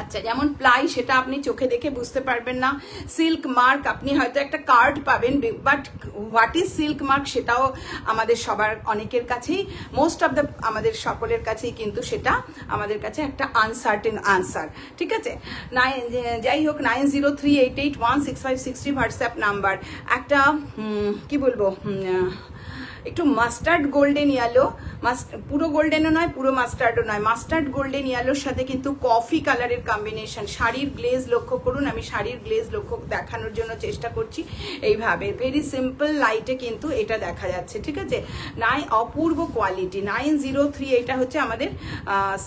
আচ্ছা, যেমন প্লাই সেটা আপনি চোখে দেখে বুঝতে পারবেন না, সিল্ক মার্ক আপনি হয়তো একটা কার্ড পাবেন, but what is silk mark সেটাও আমাদের সবার অনেকের কাছেই, মোস্ট অফ দ্য আমাদের সকলের কাছেই কিন্তু সেটা আমাদের কাছে একটা আনসার্টেন আনসার, ঠিক আছে। যাই হোক, 9038816563 হোয়াটসঅ্যাপ নাম্বার। একটা কি বলবো, একটু মাস্টার্ড গোল্ডেন ইয়েলো, পুরো গোল্ডেনও নয়, পুরো মাস্টার্ডও নয়, মাস্টার্ড গোল্ডেন ইয়েলোর সাথে কিন্তু কফি কালারের কম্বিনেশন। শাড়ির গ্লেজ লক্ষ্য করুন, আমি শাড়ির গ্লেজ দেখানোর জন্য চেষ্টা করছি এইভাবে, ভেরি সিম্পল লাইটে কিন্তু এটা দেখা যাচ্ছে, ঠিক আছে। অপূর্ব কোয়ালিটি। 903, এটা হচ্ছে আমাদের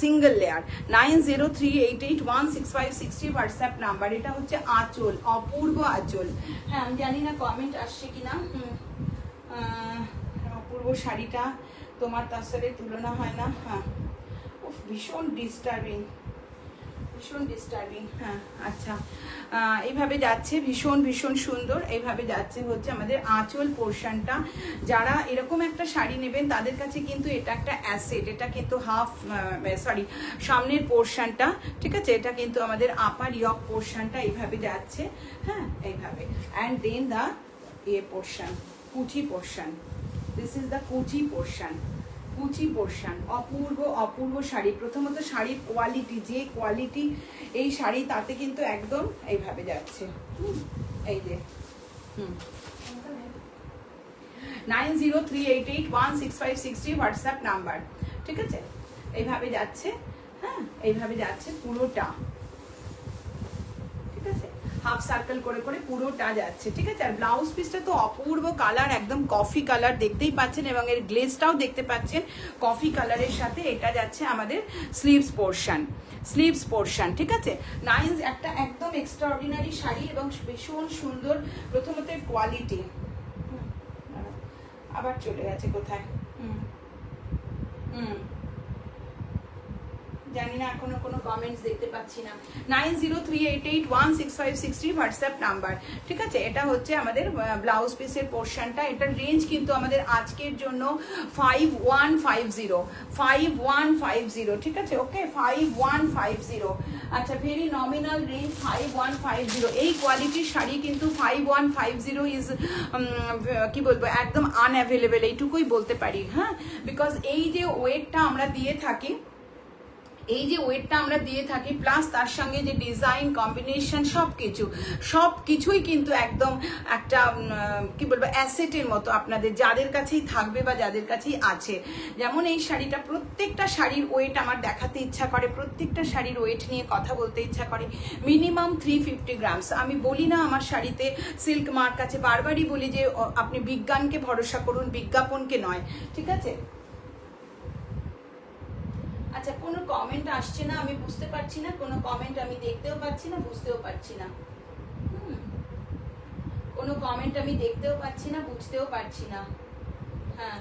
সিঙ্গেল লেয়ার। 9038816563 WhatsApp number. এটা হচ্ছে আঁচল, অপূর্ব আঁচল। হ্যাঁ, আমি জানি না কমেন্ট আসছে কিনা। অপূর্ব শাড়িটা, তোমার তাসারের তুলনা হয় না। হ্যাঁ, ভীষণ ডিস্টার্বিং। হ্যাঁ, আচ্ছা, এইভাবে যাচ্ছে, ভীষণ সুন্দর। এইভাবে যাচ্ছে হচ্ছে আমাদের আঁচল পোর্শনটা। যারা এরকম একটা শাড়ি নেবেন তাদের কাছে কিন্তু এটা একটা অ্যাসেট, এটা কিন্তু সামনের পোর্শনটা, ঠিক আছে, এটা কিন্তু আমাদের আপার ইয়ক পোর্শনটা এইভাবে যাচ্ছে। হ্যাঁ, এইভাবে, অ্যান্ড দেন দ্য পোর্শন, কুচি পোর্শন, দিস ইজ দ্য কুচি পোর্শন, কুচি পোর্শন, অপূর্ব অপূর্ব শাড়ি। প্রথমত শাড়ির কোয়ালিটি, যে কোয়ালিটি এই শাড়ি তাতে কিন্তু একদম এইভাবে যাচ্ছে। এই যে 9038816560 হোয়াটসঅ্যাপ নাম্বার, ঠিক আছে? এইভাবে যাচ্ছে, হ্যাঁ এইভাবে যাচ্ছে পুরোটা, ঠিক আছে? হাফ সার্কেল করে করে পুরোটা যাচ্ছে, ঠিক আছে? আর ব্লাউজ পিসটা তো অপূর্ব কালার, একদম কফি কালার দেখতেই পাচ্ছেন, এবং এর গ্লেজটাও দেখতে পাচ্ছেন কফি কালারের সাথে। এটা যাচ্ছে আমাদের স্লিভস পোর্শন, স্লিভস পোর্শন, ঠিক আছে? একটা একদম এক্সট্রাঅর্ডিনারি শাড়ি এবং ভীষণ সুন্দর। প্রথমত কোয়ালিটি, আবার চলে গেছে কোথায়, জানি না, এখনো কোনো কমেন্টস দেখতে পাচ্ছি না। 9038816560 হোয়াটসঅ্যাপ নাম্বার, ঠিক আছে? এটা হচ্ছে আমাদের ব্লাউজ পিসের পোর্শনটা। এটার রেঞ্জ কিন্তু আমাদের আজকের জন্য 5150, ঠিক আছে? ওকে, 5150। আচ্ছা, ভেরি নমিনাল রেঞ্জ 5150। এই কোয়ালিটির শাড়ি কিন্তু 5150 ইজ কি বলবো, একদম আনঅ্যাভেলেবেল, এইটুকুই বলতে পারি, হ্যাঁ? বিকজ এই যে ওয়েটটা আমরা দিয়ে থাকি, প্লাস তার সঙ্গে যে ডিজাইন কম্বিনেশন সব কিছুই কিন্তু একদম একটা কি বলবো অ্যাসেটের মতো আপনাদের যাদের কাছেই থাকবে বা যাদের কাছেই আছে। যেমন এই শাড়িটা, প্রত্যেকটা শাড়ির ওয়েট আমার দেখাতে ইচ্ছা করে, প্রত্যেকটা শাড়ির ওয়েট নিয়ে কথা বলতে ইচ্ছা করে। Minimum 350 grams. আমি বলি না আমার শাড়িতে সিল্ক মার্ক আছে, বারবারই বলি যে আপনি বিজ্ঞানকে ভরসা করুন, বিজ্ঞাপনকে নয়, ঠিক আছে? আচ্ছা, কোনো কমেন্ট আসছে না, আমি বুঝতে পারছি না, কোনো কমেন্ট আমি দেখতেও পাচ্ছি না, বুঝতেও পারছি না। কোনো কমেন্ট আমি দেখতেও পাচ্ছি না, বুঝতেও পারছি না। হ্যাঁ,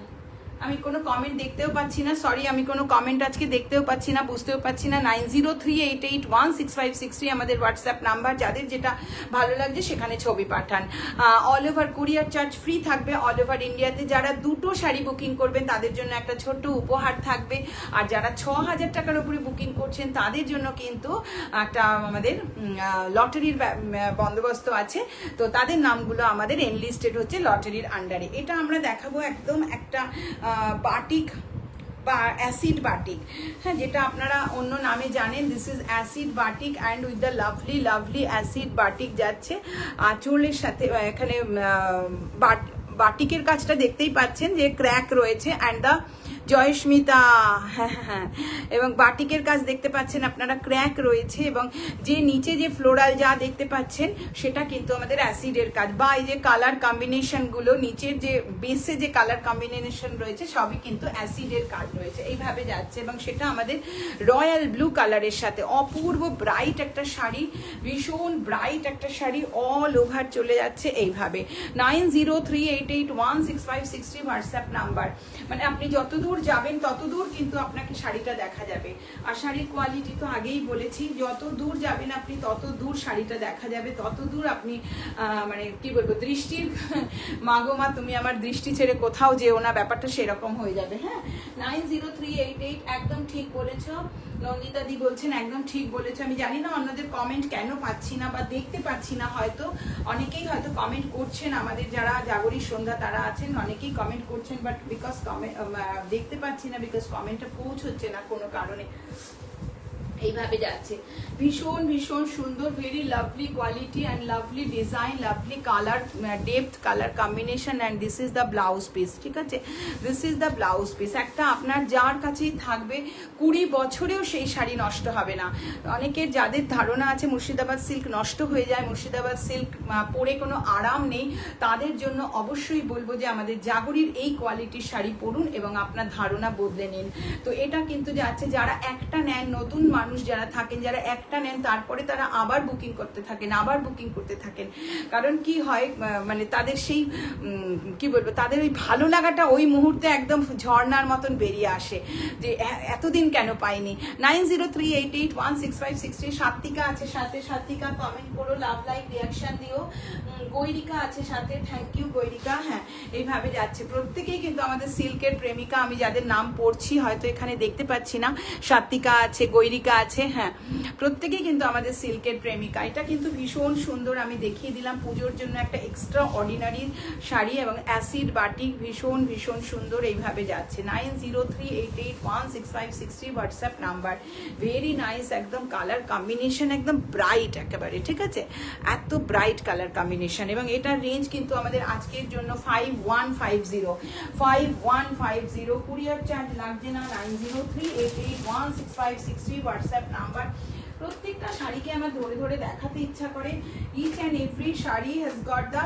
আমি কোনো কমেন্ট দেখতেও পাচ্ছি না, সরি, আমি কোনো কমেন্ট আজকে দেখতেও পাচ্ছি না, বুঝতেও পারছি না। 9038816560 আমাদের হোয়াটসঅ্যাপ নাম্বার। যাদের যেটা ভালো লাগছে সেখানে ছবি পাঠান। All over courier charge free থাকবে অল ওভার ইন্ডিয়াতে। যারা দুটো শাড়ি বুকিং করবেন তাদের জন্য একটা ছোট্ট উপহার থাকবে, আর যারা 6000 টাকার উপরে বুকিং করছেন তাদের জন্য কিন্তু একটা আমাদের লটারির বন্দোবস্ত আছে। তো তাদের নামগুলো আমাদের এনলিস্টেড হচ্ছে লটারির আন্ডারে। এটা আমরা দেখাবো একদম একটা বাটিক বা অ্যাসিড বাটিক, হ্যাঁ, যেটা আপনারা অন্য নামে জানেন। This is acid batik and with the lovely lovely acid batik যাচ্ছে আঁচলের সাথে। এখানে বাটিকের কাজটা দেখতেই পাচ্ছেন যে ক্র্যাক রয়েছে, অ্যান্ড দ্য জয়স্মিতা, হ্যাঁ, এবং বাটিকের কাজ দেখতে পাচ্ছেন আপনারা, ক্র্যাক রয়েছে, এবং যে নিচে যে ফ্লোরাল যা দেখতে পাচ্ছেন সেটা কিন্তু আমাদের অ্যাসিডের কাজ। বা এই যে কালার কম্বিনেশনগুলো, নিচের যে বেসে যে কালার কম্বিনেশন রয়েছে সবই কিন্তু অ্যাসিডের কাজ রয়েছে। এইভাবে যাচ্ছে, এবং সেটা আমাদের রয়্যাল ব্লু কালারের সাথে। অপূর্ব ব্রাইট একটা শাড়ি, ভীষণ ব্রাইট একটা শাড়ি, অল ওভার চলে যাচ্ছে এইভাবে। 9038816560 হোয়াটসঅ্যাপ নাম্বার। মানে আপনি যতদূর যাবেন ততদূর কিন্তু আপনাকে শাড়িটা দেখা যাবে। আর শাড়ির কোয়ালিটি তো আগেই বলেছি, যত দূর যাবেন আপনি তত দূর শাড়িটা দেখা যাবে, তত দূর আপনি মানে কি বলবো, দৃষ্টির মাগোমা তুমি আমার দৃষ্টি ছেড়ে কোথাও যেও না, ব্যাপারটা সেরকম হয়ে যাবে। হ্যাঁ, 903888 একদম ঠিক বলেছ। নন্দিতা দি বলছেন একদম ঠিক বলেছে। আমি জানি না অন্যদের কমেন্ট কেন পাচ্ছি না বা দেখতে পাচ্ছি না, হয়তো অনেকেই হয়তো কমেন্ট করছেন, আমাদের যারা জাগরিক সন্ধ্যা তারা আছেন অনেকেই কমেন্ট করছেন, বাট বিকজ দেখতে পাচ্ছি না, বিকজ কমেন্টটা পৌঁছচ্ছে না কোনো কারণে। এইভাবে যাচ্ছে, ভীষণ ভীষণ সুন্দর, very lovely quality and lovely design, lovely colour depth, colour combination, and this is the blouse piece, ঠিক আছে? This is the blouse piece. একটা আপনার যার কাছেই থাকবে 20 বছরেও সেই শাড়ি নষ্ট হবে না। অনেকের যাদের ধারণা আছে মুর্শিদাবাদ সিল্ক নষ্ট হয়ে যায়, মুর্শিদাবাদ সিল্ক পরে কোনো আরাম নেই, তাদের জন্য অবশ্যই বলবো যে আমাদের জাগরির এই কোয়ালিটির শাড়ি পরুন এবং আপনার ধারণা বদলে নিন। তো এটা কিন্তু যাচ্ছে, যারা একটা নেন, নতুন মানুষ যারা থাকেন, যারা একটা নেন তারপরে তারা আবার বুকিং করতে থাকেন, আবার বুকিং করতে থাকেন। কারণ কি হয়, মানে তাদের সেই কি বলবো, তাদের ওই ভালো লাগাটা ওই মুহূর্তে একদম ঝর্ণার মতন বেরিয়ে আসে যে এতদিন কেন পাইনি। 9038816560। সাত্বিকা আছে সাথে, সাত্বিকা কমেন্ট করো, লাভ লাইক রিয়াকশন দিও। গৈরিকা আছে সাথে, থ্যাংক ইউ গৈরিকা। হ্যাঁ, এইভাবে যাচ্ছে, প্রত্যেকেই কিন্তু আমাদের সিল্কের প্রেমিকা। আমি যাদের নাম পড়ছি হয়তো এখানে দেখতে পাচ্ছি না, সাত্বিকা আছে, গৈরিকা আছে, হ্যাঁ প্রত্যেকেই কিন্তু আমাদের সিল্কের প্রেমিকা। এটা কিন্তু ভীষণ সুন্দর, আমি দেখিয়ে দিলাম পুজোর জন্য একটা এক্সট্রা অর্ডিনারি শাড়ি এবং অ্যাসিড বাটিক ভীষণ ভীষণ সুন্দর এইভাবে যাচ্ছে। 9038816563 হোয়াটসঅ্যাপ নাম্বার। ভেরি নাইস, একদম কালার কম্বিনেশন একদম ব্রাইট একেবারে, ঠিক আছে, এত ব্রাইট কালার কম্বিনেশন। এবং এটার রেঞ্জ কিন্তু আমাদের আজকের জন্য 5150 কুরিয়ার চার্জ লাগছে না। 9038816563 হোয়াটসঅ্যাপ নাম্বার। প্রত্যেকটা শাড়িকে আমার ধরে ধরে দেখাতে ইচ্ছা করে। Each and every sari has got the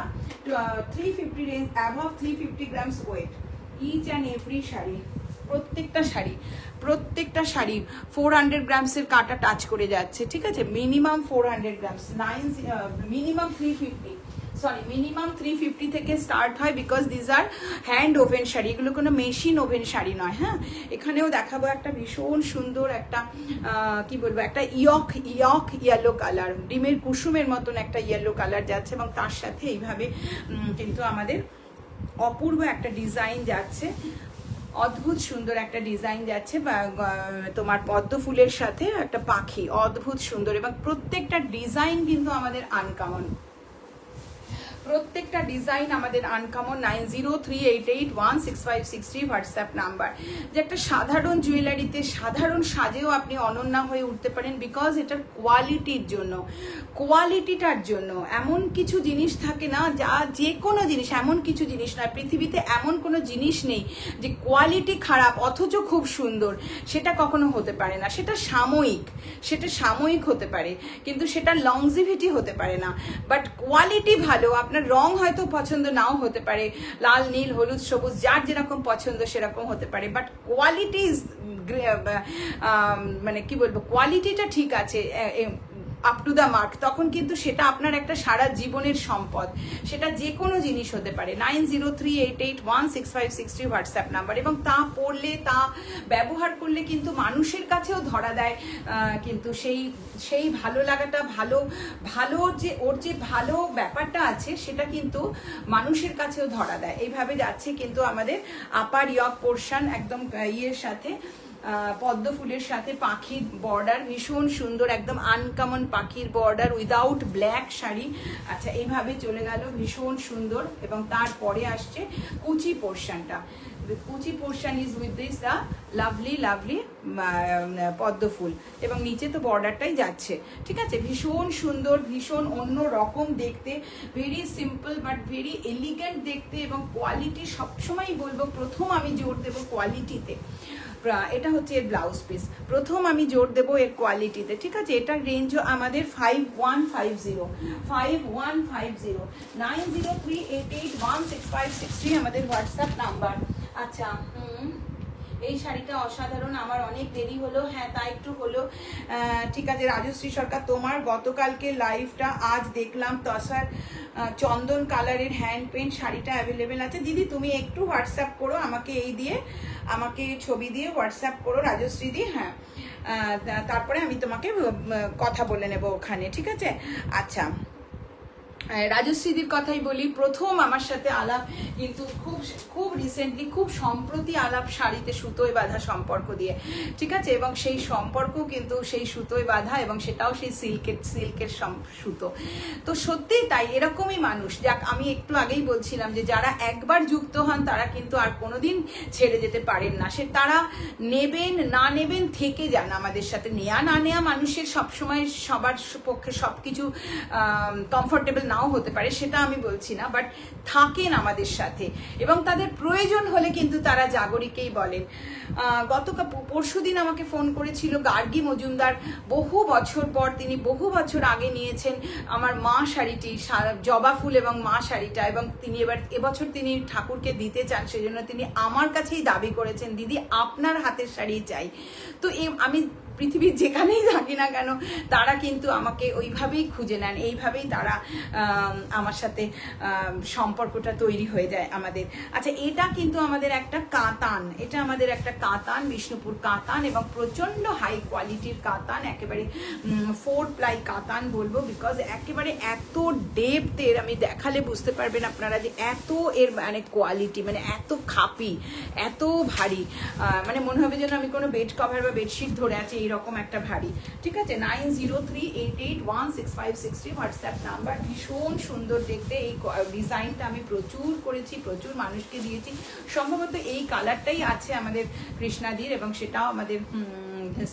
350 range, above 350 grams weight. Each and every sari, প্রত্যেকটা শাড়ি 400 গ্রামসের কাটা টাচ করে যাচ্ছে, ঠিক আছে, মিনিমাম 400 গ্রামস, মিনিমাম 350 থেকে স্টার্ট হয়, because these are hand woven sari, এগুলো কোনো মেশিন ওভেন শাড়ি নয়। হ্যাঁ, এখানেও দেখাবো একটা ভীষণ সুন্দর একটা কি বলবো, একটা ইয়ক ইয়েলো কালার, ডিমের কুসুমের মতন একটা ইয়েলো কালার যাচ্ছে এবং তার সাথে এইভাবে কিন্তু আমাদের অপূর্ব একটা ডিজাইন যাচ্ছে, অদ্ভুত সুন্দর একটা ডিজাইন যাচ্ছে, তোমার পদ্ম ফুলের সাথে একটা পাখি, অদ্ভুত সুন্দর। এবং প্রত্যেকটা ডিজাইন কিন্তু আমাদের আনকমন, প্রত্যেকটা ডিজাইন আমাদের আনকমন। 9038816563 WhatsApp number. যে একটা সাধারণ জুয়েলারিতে সাধারণ সাজেও আপনি অনন্যা হয়ে উঠতে পারেন, বিকজ এটার কোয়ালিটিটার জন্য। এমন কিছু জিনিস থাকে না, যা যে কোনো জিনিস, এমন কিছু জিনিস নয় পৃথিবীতে, এমন কোনো জিনিস নেই যে কোয়ালিটি খারাপ অথচ খুব সুন্দর, সেটা কখনো হতে পারে না। সেটা সাময়িক হতে পারে, কিন্তু সেটা লংজিভিটি হতে পারে না। বাট কোয়ালিটি ভালো, আপনার রং হয়তো পছন্দ নাও হতে পারে, লাল নীল হলুদ সবুজ যার যেরকম পছন্দ সেরকম হতে পারে, বাট কোয়ালিটি মানে কি বলবো, কোয়ালিটিটা ঠিক আছে, আপ টু দ্য মার্ক, তখন কিন্তু সেটা আপনার একটা সারা জীবনের সম্পদ। সেটা যে কোনো জিনিস হতে পারে। 9038816563 হোয়াটসঅ্যাপ নাম্বার। এবং তা পড়লে, তা ব্যবহার করলে কিন্তু মানুষের কাছেও ধরা দেয়, কিন্তু সেই ভালো লাগাটা, ভালো যে ওর যে ভালো ব্যাপারটা আছে সেটা কিন্তু মানুষের কাছেও ধরা দেয়। এইভাবে যাচ্ছে কিন্তু আমাদের আপার ইয়ক পোর্শন, একদম ইয়ের সাথে পদ্ম ফুলের সাথে পাখির বর্ডার, ভীষণ সুন্দর, একদম আনকমন পাখির বর্ডার উইদাউট ব্ল্যাক শাড়ি। আচ্ছা, এইভাবে চলে গেল, ভীষণ সুন্দর। এবং তারপরে আসছে কুচি পোর্শনটা। কুচি portion is with this the lovely পদ্ম ফুল, এবং নিচে তো বর্ডারটাই যাচ্ছে, ঠিক আছে, ভীষণ সুন্দর, ভীষণ অন্য রকম দেখতে, very simple but very elegant দেখতে। এবং কোয়ালিটি সবসময় বলবো, প্রথম আমি জোর দেবো কোয়ালিটিতে। এটা হচ্ছে এর ব্লাউজ পিস, প্রথম আমি জোর দেবো এর কোয়ালিটিতে, ঠিক আছে। এটার রেঞ্জও আমাদের 5150 9038816563 আমাদের হোয়াটসঅ্যাপ নাম্বার। আচ্ছা, এই শাড়িটা অসাধারণ, আমার অনেক দেরি হলো, হ্যাঁ তা একটু হলো, ঠিক আছে। রাজশ্রী সরকার, তোমার গতকালকে লাইভটা আজ দেখলাম, তসার চন্দন কালারের হ্যান্ড পেন্ট শাড়িটা অ্যাভেলেবেল আছে। দিদি তুমি একটু হোয়াটসঅ্যাপ করো আমাকে, এই দিয়ে আমাকে ছবি দিয়ে হোয়াটসঅ্যাপ করো রাজশ্রী দি, হ্যাঁ, তারপরে আমি তোমাকে কথা বলে নেব ওখানে, ঠিক আছে। আচ্ছা, রাজশ্রীদির কথাই বলি, প্রথম আমার সাথে আলাপ কিন্তু খুব রিসেন্টলি, খুব সম্প্রতি আলাপ শাড়িতে সুতোয় বাঁধা সম্পর্ক দিয়ে, ঠিক আছে। এবং সেই সম্পর্ক কিন্তু সেই সুতোয় বাঁধা, এবং সেটাও সেই সিল্কের সুতো। তো সত্যিই তাই, এরকমই মানুষ। যাক, আমি একটু আগেই বলছিলাম যে যারা একবার যুক্ত হন তারা কিন্তু আর কোনোদিন ছেড়ে যেতে পারেন না। সে তারা নেবেন না নেবেন, থেকে যান আমাদের সাথে। নেয়া না নেয়া মানুষের সবসময় সবার পক্ষে সবকিছু কমফোর্টেবল নাও হতে পারে, সেটা আমি বলছি না, বাট থাকেন আমাদের সাথে। এবং তাদের প্রয়োজন হলে কিন্তু তারা জাগরিকেই বলেন। পরশুদিন আমাকে ফোন করেছিল গার্গী মজুমদার, বহু বছর পর, তিনি বহু বছর আগে নিয়েছেন আমার মা শাড়িটি, জবা ফুল এবং মা শাড়িটা, এবং তিনি এবছর তিনি ঠাকুরকে দিতে চান, সেজন্য তিনি আমার কাছেই দাবি করেছেন, দিদি আপনার হাতের শাড়ি চাই। তো আমি পৃথিবীর যেখানেই থাকি না কেন, তারা কিন্তু আমাকে ওইভাবেই খুঁজে নেন, এইভাবেই তারা আমার সাথে সম্পর্কটা তৈরি হয়ে যায় আমাদের। আচ্ছা, এটা কিন্তু আমাদের একটা কাতান, এটা আমাদের একটা কাতান, বিষ্ণুপুর কাতান, এবং প্রচন্ড হাই কোয়ালিটির কাতান, একেবারে 4 প্লাই কাতান বলবো, বিকজ একেবারে এত ডেপথের, আমি দেখালে বুঝতে পারবেন আপনারা যে এত এর মানে কোয়ালিটি, মানে এত খাপি, এত ভারী, মানে মনে হবে যেন আমি কোনো বেড কভার বা বেডশিট ধরে আছি, এরকম একটা ভারী, ঠিক আছে। 9038816560 হোয়াটসঅ্যাপ নাম্বার। ভীষণ সুন্দর দেখতে, এই ডিজাইনটা আমি প্রচুর করেছি, প্রচুর মানুষকে দিয়েছি। সম্ভবত এই কালারটাই আছে আমাদের কৃষ্ণাদির, এবং সেটাও আমাদের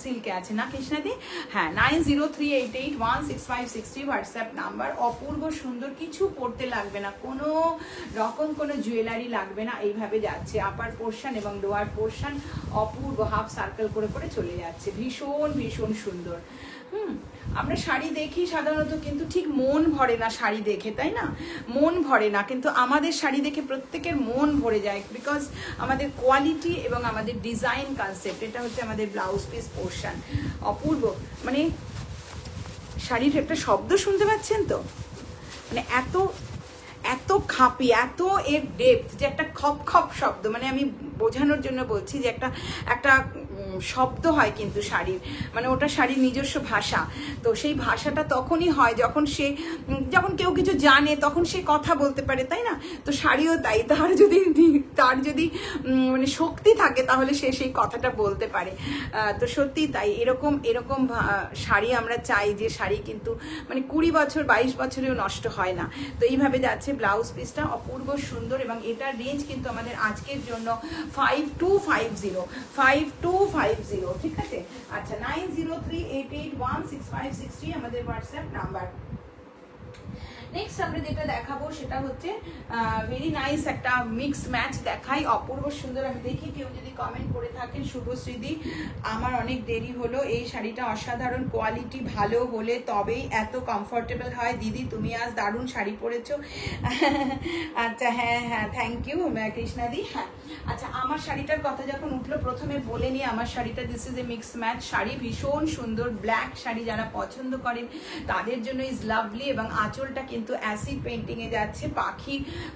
সিল্কে আছে না কৃষ্ণাদি? হ্যাঁ, 9038816560 হোয়াটসঅ্যাপ নাম্বার। অপূর্ব সুন্দর, কিছু পড়তে লাগবে না, কোনো রকম কোনো জুয়েলারি লাগবে না, এইভাবে যাচ্ছে। আপার পোর্শন এবং লোয়ার পোর্শন অপূর্ব হাফ সার্কেল করে করে চলে যাচ্ছে, ভীষণ ভীষণ সুন্দর। আমরা শাড়ি দেখি সাধারণত, কিন্তু ঠিক মন ভরে না শাড়ি দেখে, তাই না? মন ভরে না, কিন্তু আমাদের শাড়ি দেখে প্রত্যেকের মন ভরে যায়, বিকজ আমাদের কোয়ালিটি এবং আমাদের ডিজাইন কনসেপ্ট, এটা হচ্ছে আমাদের ব্লাউজ পিস পোর্শন। অপূর্ব, মানে শাড়ির একটা শব্দ শুনতে পাচ্ছেন তো, মানে এত এত খাপি, এত এর ডেপথ, যে একটা খপ খপ শব্দ, মানে আমি বোঝানোর জন্য বলছি যে একটা একটা শব্দ হয় কিন্তু শাড়ির, মানে ওটা শাড়ির নিজস্ব ভাষা। তো সেই ভাষাটা তখনই হয় যখন কেউ কিছু জানে, তখন সে কথা বলতে পারে, তাই না? তো শাড়িও তাই, তার যদি মানে শক্তি থাকে তাহলে সে সেই কথাটা বলতে পারে। তো সত্যি তাই, এরকম শাড়ি আমরা চাই, যে শাড়ি কিন্তু মানে 20 বছর 22 বছরেও নষ্ট হয় না। তো এইভাবে যাচ্ছে ব্লাউজ পিসটা, অপূর্ব সুন্দর। এবং এটার রেঞ্জ কিন্তু আমাদের আজকের জন্য 5250, ঠিক আছে। আচ্ছা, 9038816560 আমাদের হোয়াটসঅ্যাপ নাম্বার। নেক্সট আমরা যেটা দেখাবো সেটা হচ্ছে ভেরি নাইস একটা মিক্স ম্যাচ দেখাই, অপূর্ব সুন্দর। আমি দেখি কেউ যদি কমেন্ট করে থাকেন। শুভশ্রীদি, আমার অনেক দেরি হলো, এই শাড়িটা অসাধারণ, কোয়ালিটি ভালো হলে তবেই এত কমফোর্টেবল হয়। দিদি তুমি আজ দারুণ শাড়ি পরেছো। আচ্ছা, হ্যাঁ হ্যাঁ, থ্যাংক ইউ কৃষ্ণাদি। হ্যাঁ, আচ্ছা, আমার শাড়িটার কথা যখন উঠলো প্রথমে বলে নিই, আমার শাড়িটা this is a mix match sari, ভীষণ সুন্দর ব্ল্যাক শাড়ি, যারা পছন্দ করেন তাদের জন্য ইজ লাভলি। এবং আঁচলটা কিন্তু অ্যাসিড পেইন্টিং এ যাচ্ছে,